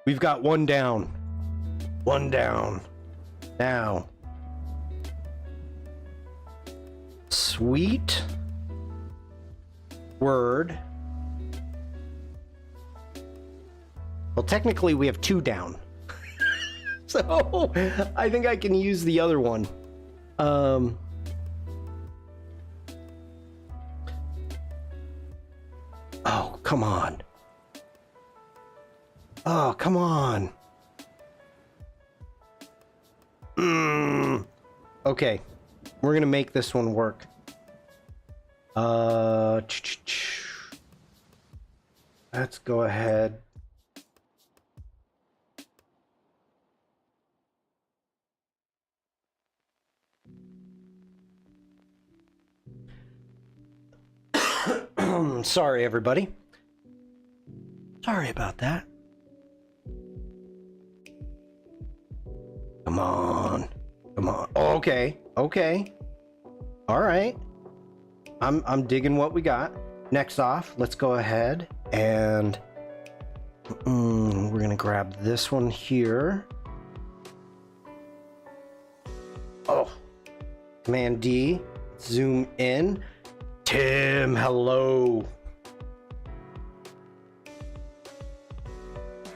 We've got one down. One down. Now. Sweet word. Well, technically we have two down. So I think I can use the other one. Oh, come on. Oh, come on. Okay. We're gonna make this one work. Let's go ahead. Sorry, everybody. Sorry about that. Come on. Come on. Oh, okay. Okay. All right. I'm digging what we got. Next off, let's go ahead and we're gonna grab this one here. Oh, Command D, zoom in. Tim, hello.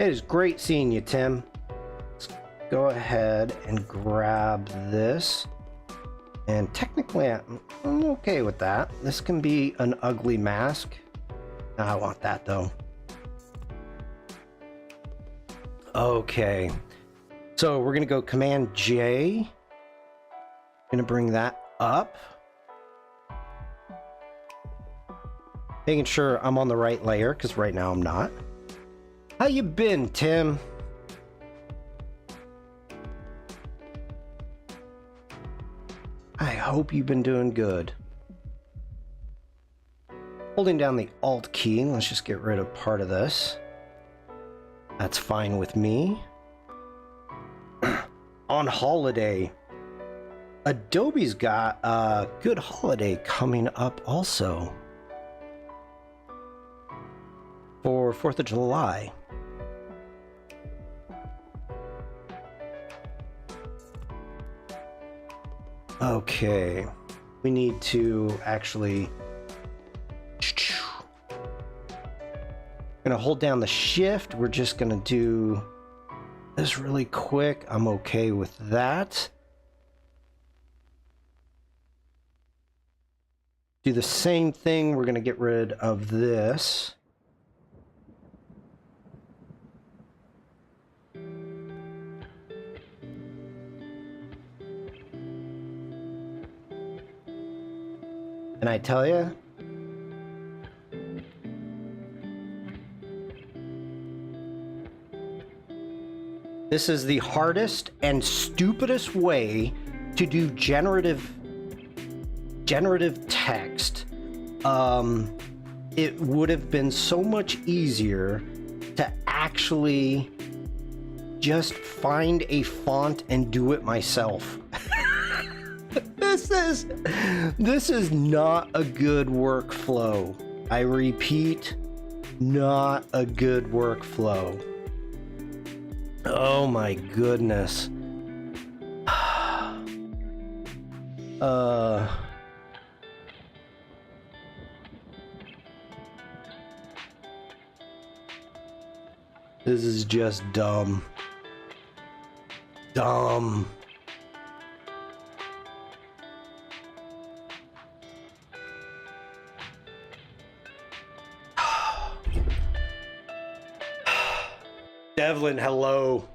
It is great seeing you, Tim. Let's go ahead and grab this. And technically, I'm okay with that. This can be an ugly mask. I want that, though. Okay. So we're going to go Command J. Going to bring that up. Making sure I'm on the right layer, because right now I'm not. How you been, Tim? I hope you've been doing good. Holding down the Alt key, let's just get rid of part of this. That's fine with me. On holiday. Adobe's got a good holiday coming up also. For 4th of July. Okay. We need to actually... Gonna hold down the shift. We're just gonna do this really quick. I'm okay with that. Do the same thing. We're gonna get rid of this. And I tell you, this is the hardest and stupidest way to do generative text. It would have been so much easier to actually just find a font and do it myself. This is not a good workflow. I repeat, not a good workflow. Oh my goodness. This is just dumb. Dumb. Devlin, hello.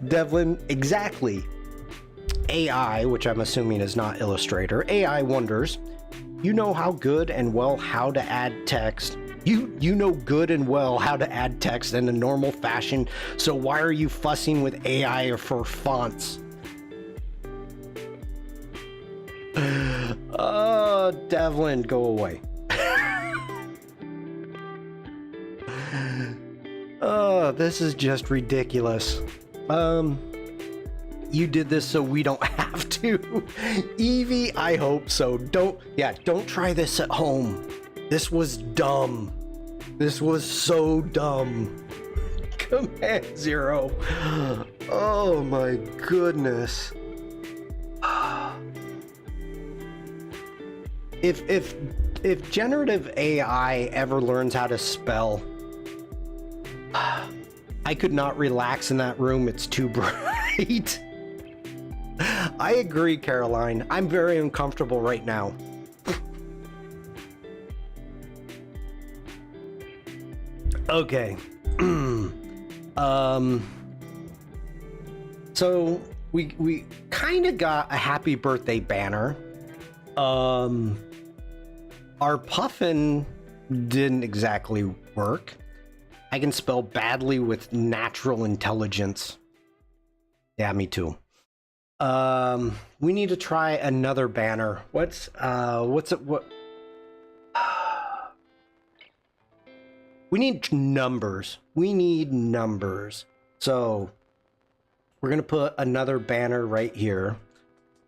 Devlin, exactly. AI, which I'm assuming is not Illustrator. AI wonders, you know how good and well how to add text. You know good and well how to add text in a normal fashion, so why are you fussing with AI or for fonts? Devlin, go away. This is just ridiculous. You did this so we don't have to. Evie, I hope so. Don't try this at home. This was dumb. This was so dumb. Command 0. Oh my goodness. If generative AI ever learns how to spell, I could not relax in that room. It's too bright. I agree, Caroline. I'm very uncomfortable right now. Okay. So we kind of got a happy birthday banner. Our puffin didn't exactly work. I can spell badly with natural intelligence. Yeah, me too. We need to try another banner. What's it? What? We need numbers. We need numbers. So we're gonna put another banner right here,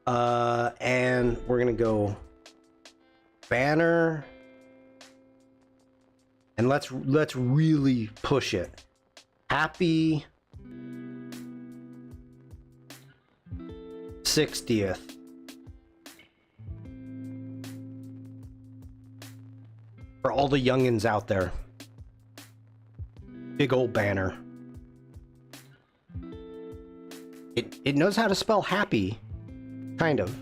and we're gonna go banner. And let's really push it. Happy 60th. For all the youngins out there. Big old banner. It knows how to spell happy. Kind of.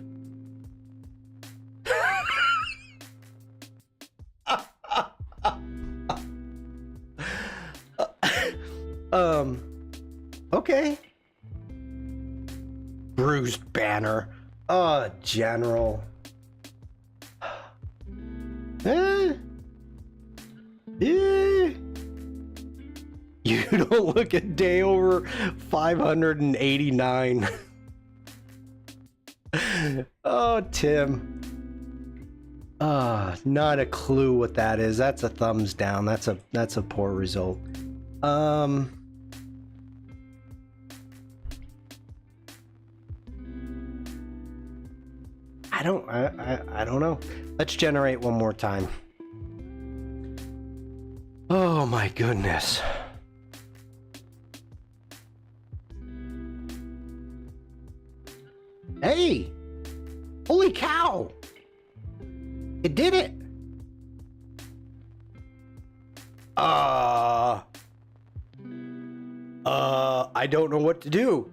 Okay. Bruised banner. General. You don't look a day over 589. Oh, Tim. Not a clue what that is. That's a thumbs down. That's a poor result. I don't know. Let's generate one more time. Oh my goodness. Hey! Holy cow! It did it! I don't know what to do.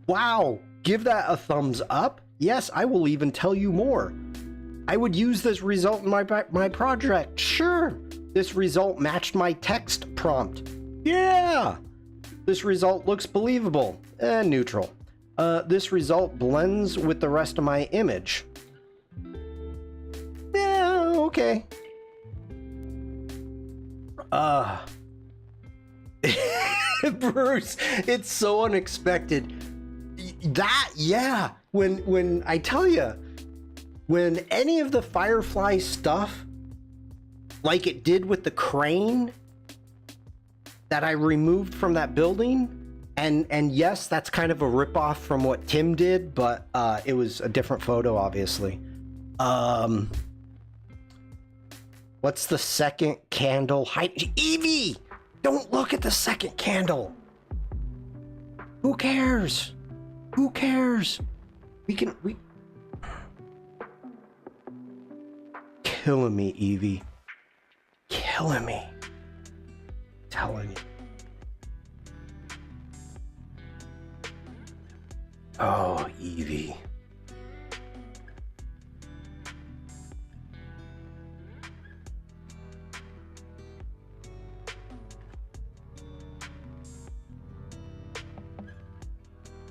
Wow! Give that a thumbs up. Yes, I will even tell you more. I would use this result in my project. Sure. This result matched my text prompt. Yeah. This result looks believable. Neutral. This result blends with the rest of my image. Yeah, okay. Bruce, it's so unexpected. Yeah, when I tell you, when any of the Firefly stuff, like it did with the crane that I removed from that building, and yes, that's kind of a ripoff from what Tim did, but it was a different photo, obviously. What's the second candle? Evie! Don't look at the second candle. Who cares? Who cares? We killing me, Evie. Killing me. Telling you. Oh, Evie.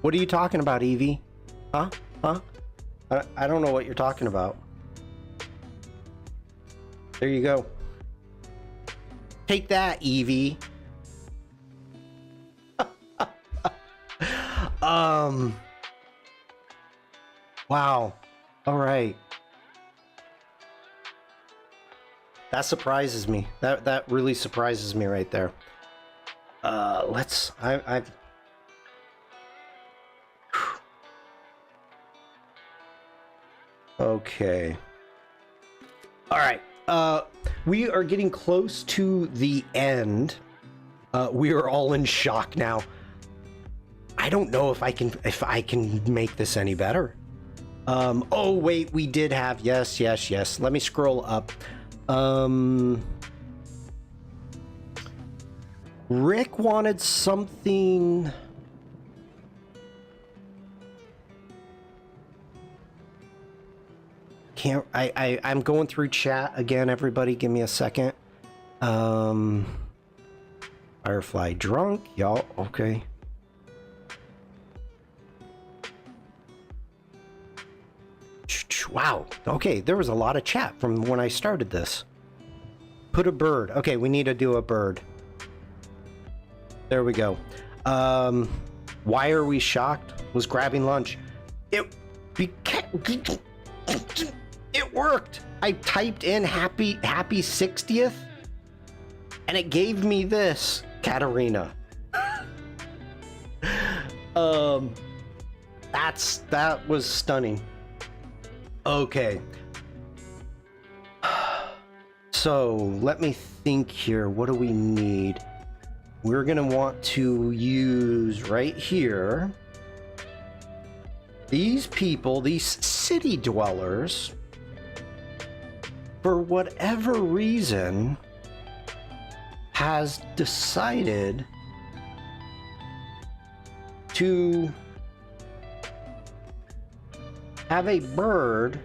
What are you talking about, Evie? Huh? I don't know what you're talking about. There you go. Take that, Evie. Wow. All right. That surprises me. That really surprises me right there. I've Okay. All right. We are getting close to the end. We are all in shock now. I don't know if I can make this any better. Oh wait, we did have yes. Let me scroll up. Rick wanted something. I'm going through chat again, everybody give me a second. Firefly drunk, y'all, okay. Wow, okay, there was a lot of chat from when I started this. Put a bird, okay, we need to do a bird. There we go. Why are we shocked? Was grabbing lunch. It worked. I typed in happy 60th and it gave me this, Katarina. That was stunning. Okay. So let me think here. What do we need? We're gonna want to use right here. These people, these city dwellers, for whatever reason, has decided to have a bird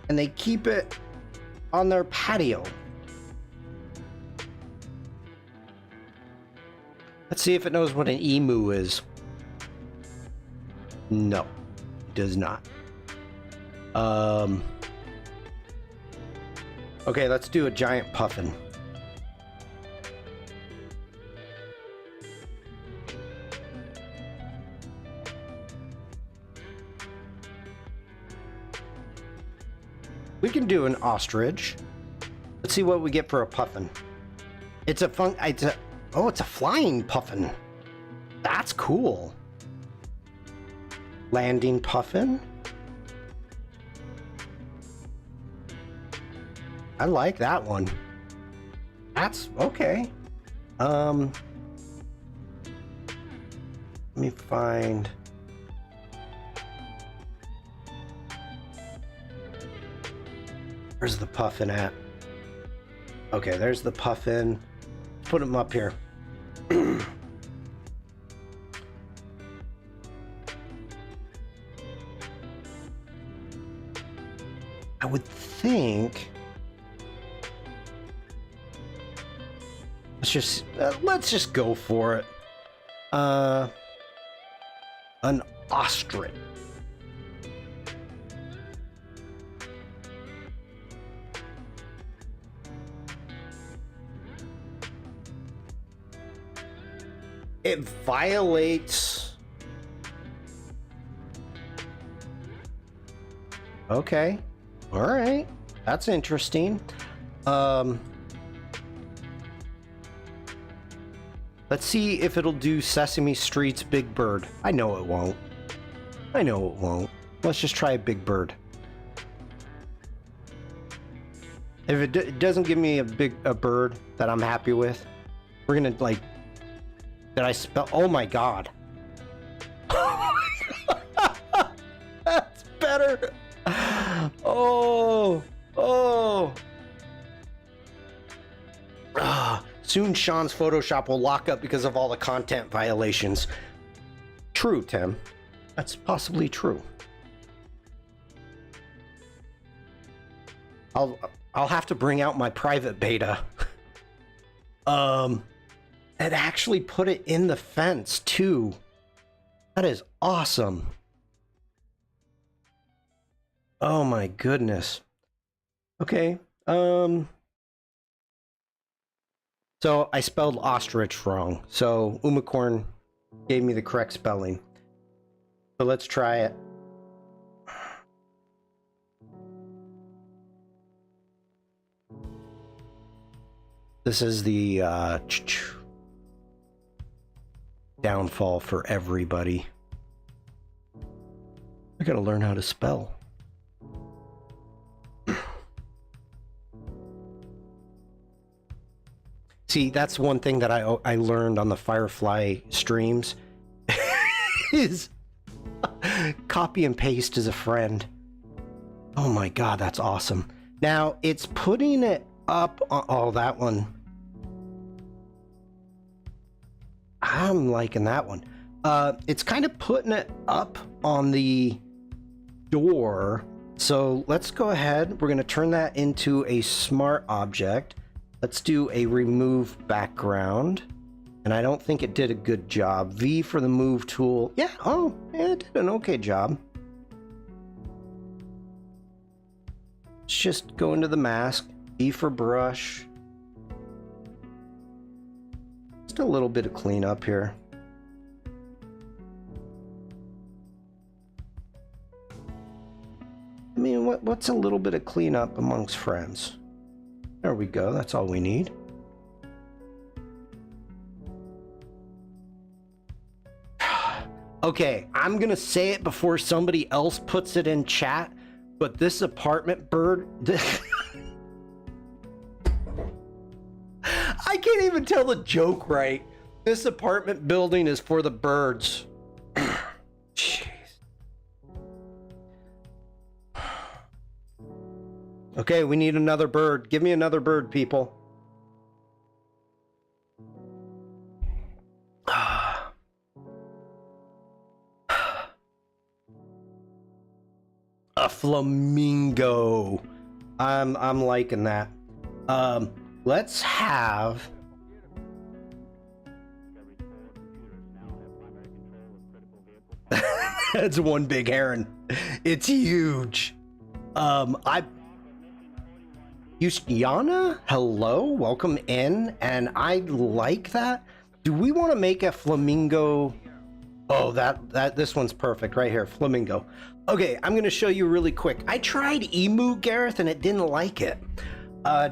and they keep it on their patio. Let's see if it knows what an emu is. No, it does not. Okay, let's do a giant puffin. We can do an ostrich. Let's see what we get for a puffin. It's a oh, it's a flying puffin. That's cool. Landing puffin. I like that one. That's okay. Let me find. Where's the puffin at? Okay, there's the puffin. Put him up here. I would think. Let's just go for it. An ostrich. It violates. Okay. All right. That's interesting. Let's see if it'll do Sesame Street's Big Bird. I know it won't. I know it won't. Let's just try a Big Bird. If it doesn't give me a bird that I'm happy with, we're gonna like. Did I spell? Oh my god. That's better. Oh. Soon Shawn's Photoshop will lock up because of all the content violations. True, Tim. That's possibly true. I'll have to bring out my private beta. It actually put it in the fence too. That is awesome. Oh my goodness. Okay. So I spelled ostrich wrong. So Umacorn gave me the correct spelling. So let's try it. This is the downfall for everybody. I gotta learn how to spell. See, that's one thing that I learned on the Firefly streams is copy and paste is a friend. Oh my god, that's awesome. Now it's putting it up on, oh, that one. I'm liking that one. It's kind of putting it up on the door. So let's go ahead. We're going to turn that into a smart object. Let's do a remove background. And I don't think it did a good job. V for the move tool. Yeah, oh, yeah, it did an okay job. Let's just go into the mask. B for brush. Just a little bit of cleanup here. I mean, what's a little bit of cleanup amongst friends? There we go. That's all we need. Okay, I'm gonna say it before somebody else puts it in chat, but this apartment bird... I can't even tell the joke right. This apartment building is for the birds. Jeez. Okay, we need another bird. Give me another bird, people. A flamingo. I'm liking that. Let's have... That's one big heron. It's huge. Yana, hello, welcome in, and I like that. Do we want to make a flamingo Oh, this one's perfect right here, flamingo. Okay, I'm gonna show you really quick. I tried emu, Gareth, and it didn't like it.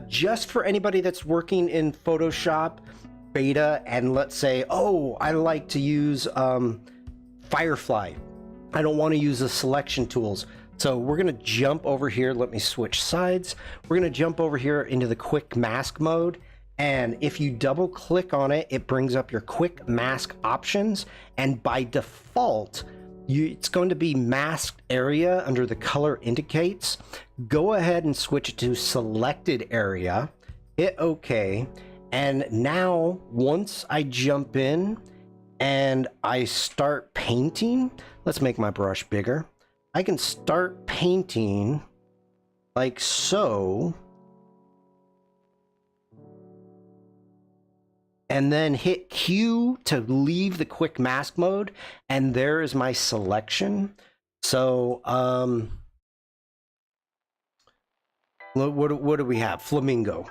Just for anybody that's working in Photoshop beta, and let's say, oh, I like to use Firefly. I don't want to use the selection tools. So we're gonna jump over here. Let me switch sides. We're gonna jump over here into the quick mask mode. And if you double click on it, it brings up your quick mask options. And by default, it's going to be masked area under the color indicates. Go ahead and switch it to selected area, hit OK. And now once I jump in and I start painting, let's make my brush bigger. I can start painting like so. And then hit Q to leave the quick mask mode, and there is my selection. So, what do we have? Flamingo.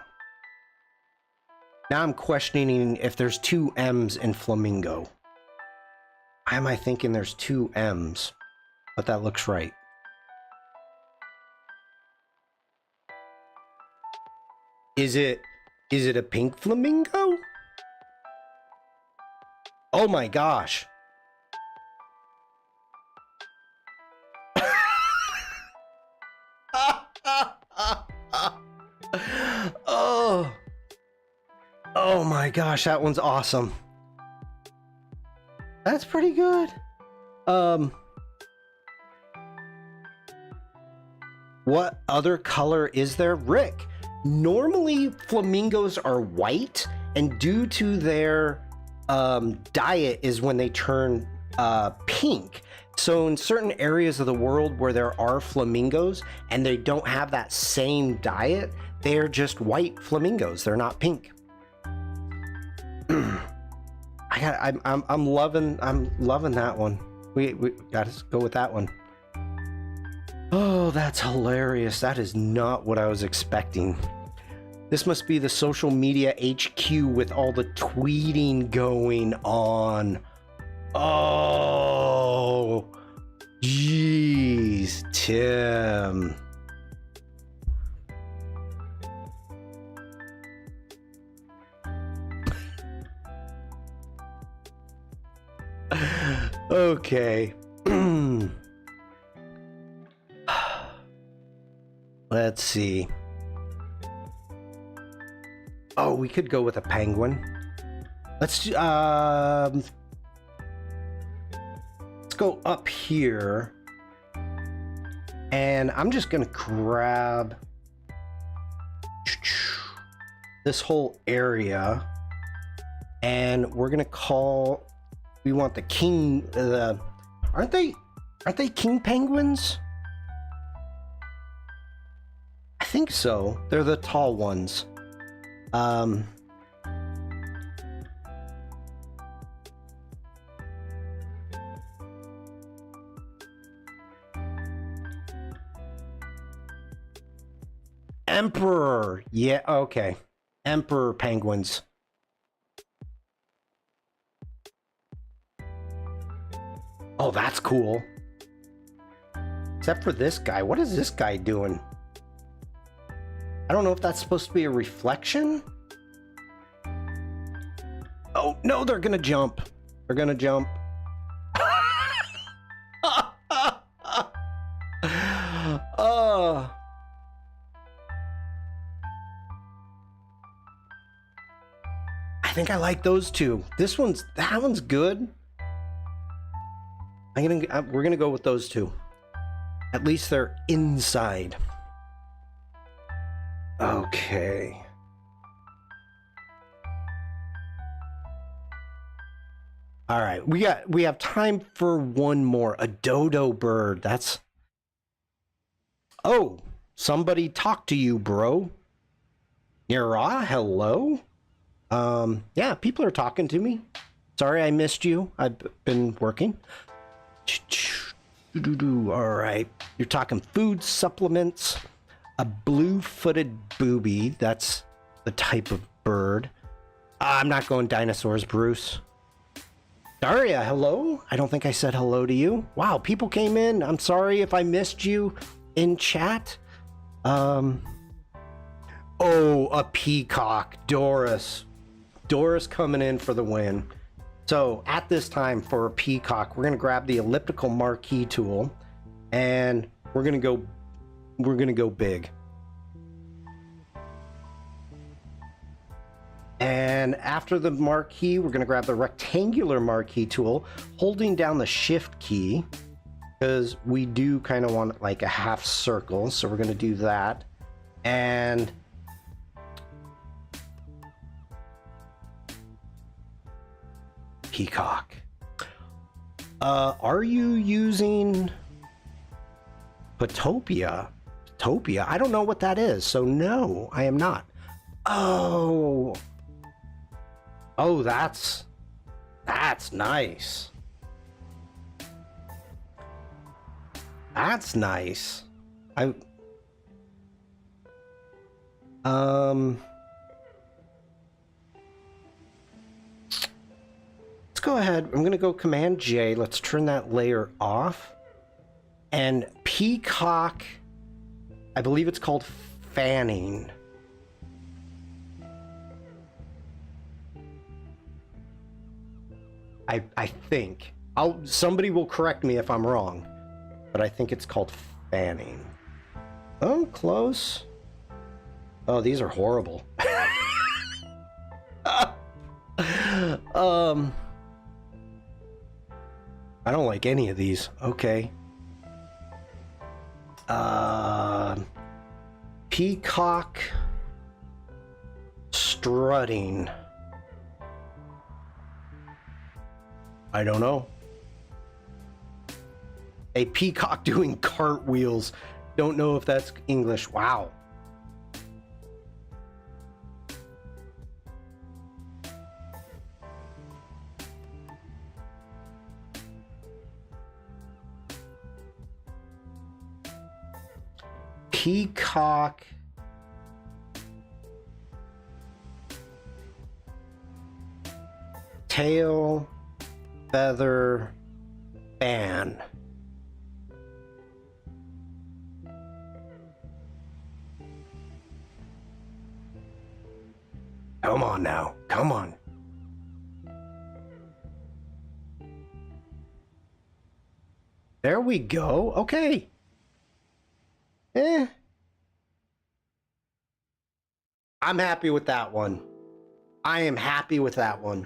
Now I'm questioning if there's two M's in flamingo. Why am I thinking there's two M's? But that looks right. Is it a pink flamingo? Oh my gosh. Oh. Oh my gosh, that one's awesome. That's pretty good. What other color is there? Rick, normally flamingos are white, and due to their diet is when they turn pink. So in certain areas of the world where there are flamingos and they don't have that same diet, they're just white flamingos. They're not pink. I'm loving that one. We gotta go with that one. Oh, that's hilarious. That is not what I was expecting. This must be the social media HQ with all the tweeting going on. Oh, jeez, Tim. Okay. Let's see. Oh, we could go with a penguin. Let's go up here. And I'm just gonna grab this whole area. And we're gonna call, we want the king, aren't they king penguins? I think so. They're the tall ones. Emperor. Yeah, okay. Emperor penguins. Oh, that's cool. Except for this guy. What is this guy doing? I don't know if that's supposed to be a reflection. Oh, no, they're gonna jump. They're gonna jump. Oh. I think I like those two. That one's good. We're gonna go with those two. At least they're inside. Okay. All right, we have time for one more. A dodo bird. That's. Oh, somebody talked to you, bro. Yara, hello. Yeah, people are talking to me. Sorry I missed you. I've been working. All right, you're talking food supplements. A blue-footed booby. That's the type of bird. I'm not going dinosaurs, Bruce. Daria, hello? I don't think I said hello to you. Wow, people came in. I'm sorry if I missed you in chat. Oh, a peacock. Doris. Doris coming in for the win. So at this time for a peacock, we're gonna grab the elliptical marquee tool and we're gonna go big. And after the marquee, we're going to grab the rectangular marquee tool, holding down the shift key, because we do kind of want like a half circle. So we're going to do that. And peacock. Are you using Potopia? Potopia? I don't know what that is. So no, I am not. Oh, that's nice. That's nice. Let's go ahead. I'm going to go Command J. Let's turn that layer off. And peacock, I believe it's called fanning. I think. Somebody will correct me if I'm wrong, but I think it's called fanning. Oh, close. Oh, these are horrible. I don't like any of these. Okay. Peacock strutting. I don't know. A peacock doing cartwheels. Don't know if that's English. Wow. Peacock. Tail. Feather. Fan. Come on now. Come on. There we go. Okay. I'm happy with that one. I am happy with that one.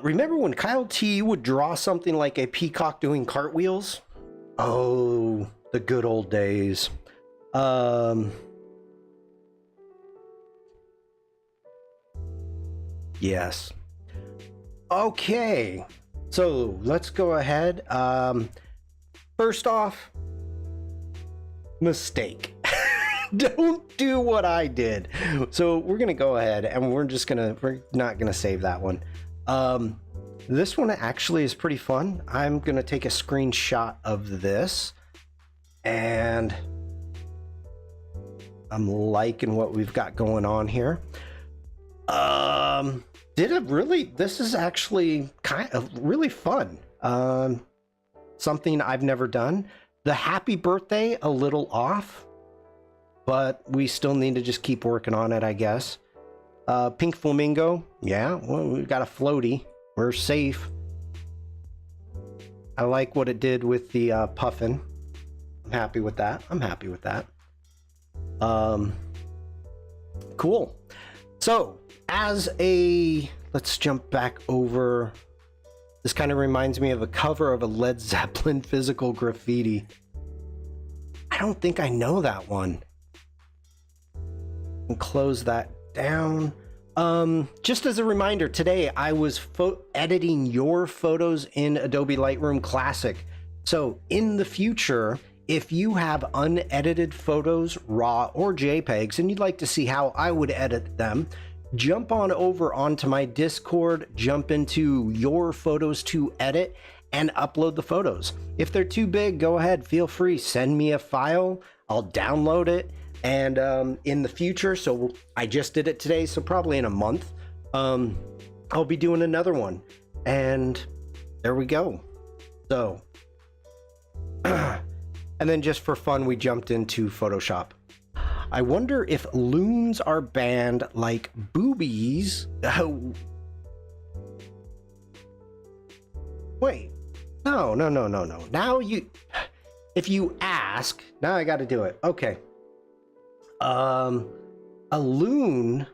Remember when Kyle T would draw something like a peacock doing cartwheels? Oh, the good old days. Yes. Okay. So let's go ahead. First off, mistake. Don't do what I did. So we're gonna go ahead and we're not gonna save that one. This one actually is pretty fun. I'm gonna take a screenshot of this, and I'm liking what we've got going on here. This is actually kind of really fun. Something I've never done. The happy birthday, a little off, but we still need to just keep working on it, I guess. Pink flamingo, yeah, well, we got a floaty. We're safe. I like what it did with the puffin. I'm happy with that. Cool. So, let's jump back over. This kind of reminds me of a cover of a Led Zeppelin physical graffiti. I don't think I know that one. And close that down. Just as a reminder, today I was editing your photos in Adobe Lightroom Classic. So in the future, if you have unedited photos, RAW or JPEGs, and you'd like to see how I would edit them, jump on over onto my Discord, jump into your photos to edit, and upload the photos. If they're too big, go ahead, feel free, send me a file, I'll download it. And in the future, so I just did it today, so probably in a month, I'll be doing another one. And there we go. So, and then just for fun, we jumped into Photoshop. I wonder if loons are banned like boobies. Oh. Wait, no. Now if you ask, now I got to do it. Okay. A loon.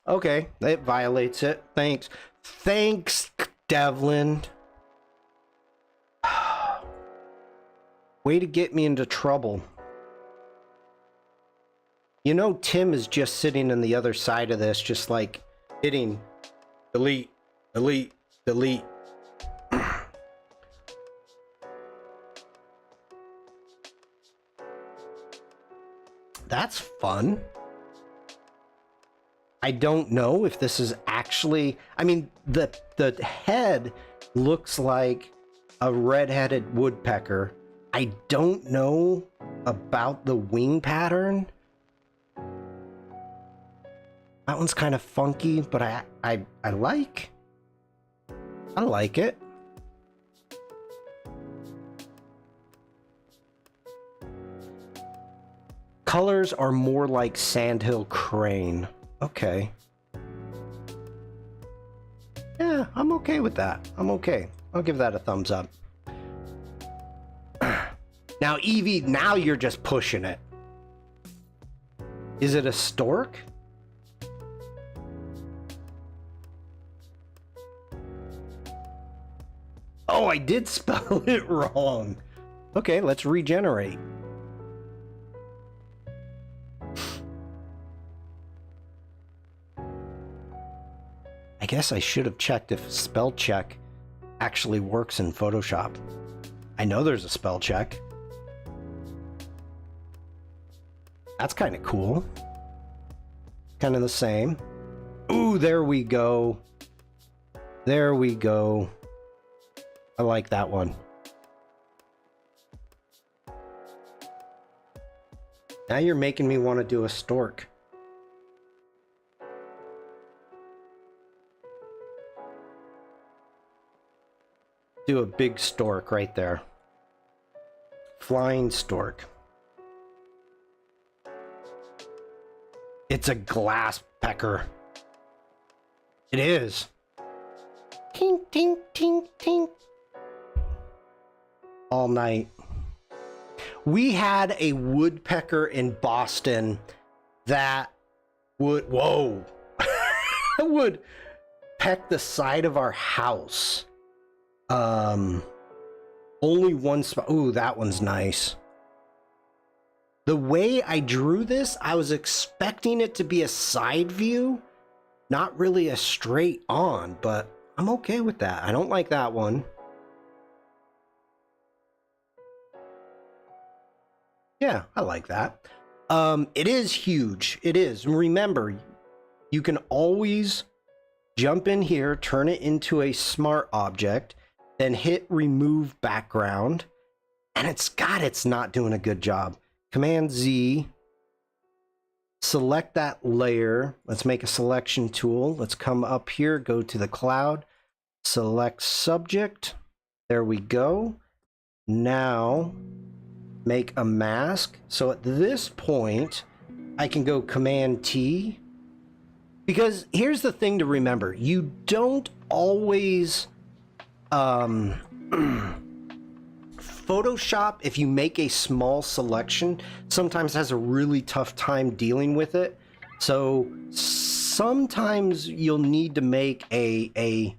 Okay, it violates it. Thanks, Devlin. Way to get me into trouble. You know, Tim is just sitting on the other side of this, just like hitting delete, delete, delete. That's fun. I don't know if this is actually, I mean, the head looks like a red-headed woodpecker. I don't know about the wing pattern. That one's kind of funky, but I like it. Colors are more like Sandhill Crane. Okay. Yeah, I'm okay with that. I'm okay. I'll give that a thumbs up. Now, Evie, now you're just pushing it. Is it a stork? Oh, I did spell it wrong. Okay, let's regenerate. I guess I should have checked if spell check actually works in Photoshop. I know there's a spell check. That's kind of cool. Kind of the same. Ooh, there we go. There we go. I like that one. Now you're making me want to do a stork. Do a big stork right there. Flying stork. It's a glass pecker. It is. Tink, tink, tink, tink. All night. We had a woodpecker in Boston that would, whoa, would peck the side of our house. Only one spot. Ooh, that one's nice. The way I drew this, I was expecting it to be a side view, not really a straight on, but I'm okay with that. I don't like that one. Yeah, I like that. It is huge. It is. Remember, you can always jump in here, turn it into a smart object, then hit remove background, and it's not doing a good job. Command Z, select that layer. Let's make a selection tool. Let's come up here, go to the cloud, select subject. There we go. Now make a mask. So at this point, I can go Command T, because here's the thing to remember. You don't always Photoshop, if you make a small selection, sometimes has a really tough time dealing with it. So sometimes you'll need to make a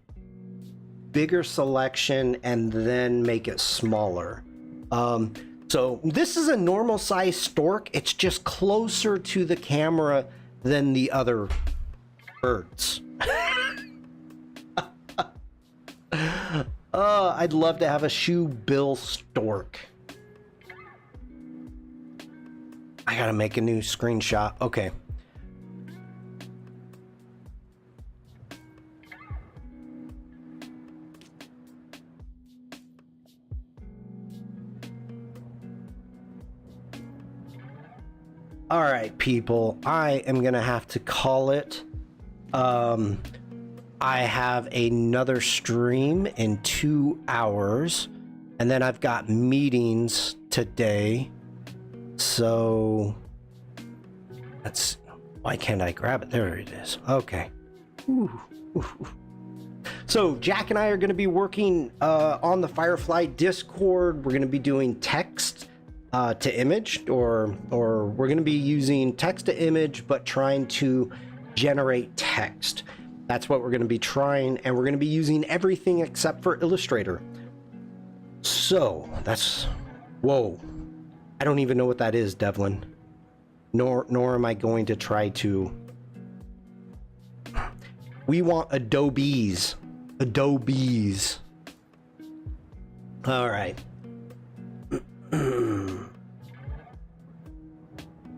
bigger selection and then make it smaller. So this is a normal size stork. It's just closer to the camera than the other birds. I'd love to have a shoe bill stork. I gotta make a new screenshot. Okay. All right, people, I am gonna have to call it. I have another stream in 2 hours, and then I've got meetings today. So that's why can't I grab it? There it is. Okay. Ooh. So Jack and I are going to be working on the Firefly Discord. We're going to be doing text to image, or we're going to be using text to image, but trying to generate text. That's what we're going to be trying, and we're going to be using everything except for Illustrator. So that's, whoa, I don't even know what that is, Devlin. Nor am I going to try to. We want Adobe's. All right.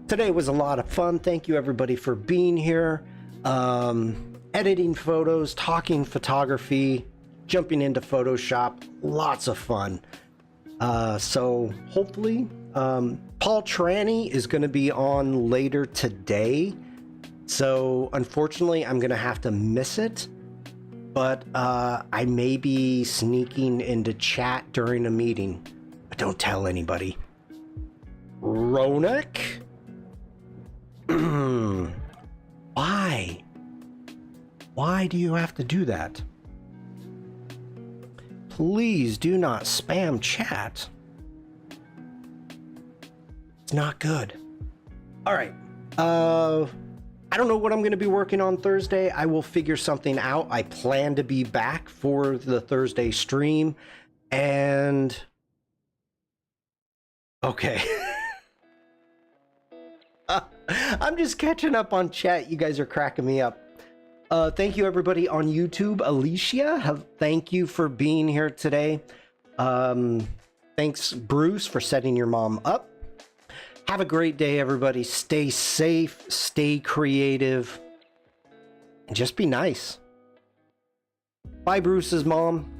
Today was a lot of fun. Thank you everybody for being here. Editing photos, talking photography, jumping into Photoshop, lots of fun. So hopefully, Paul Tranny is going to be on later today. So unfortunately, I'm going to have to miss it. But I may be sneaking into chat during a meeting. But don't tell anybody. Ronak? Why? Why do you have to do that? Please do not spam chat. It's not good. All right. I don't know what I'm going to be working on Thursday. I will figure something out. I plan to be back for the Thursday stream. And okay. I'm just catching up on chat. You guys are cracking me up. Thank you everybody on YouTube. Alicia, thank you for being here today. Thanks Bruce for setting your mom up. Have a great day everybody. Stay safe, stay creative, and just be nice. Bye Bruce's mom.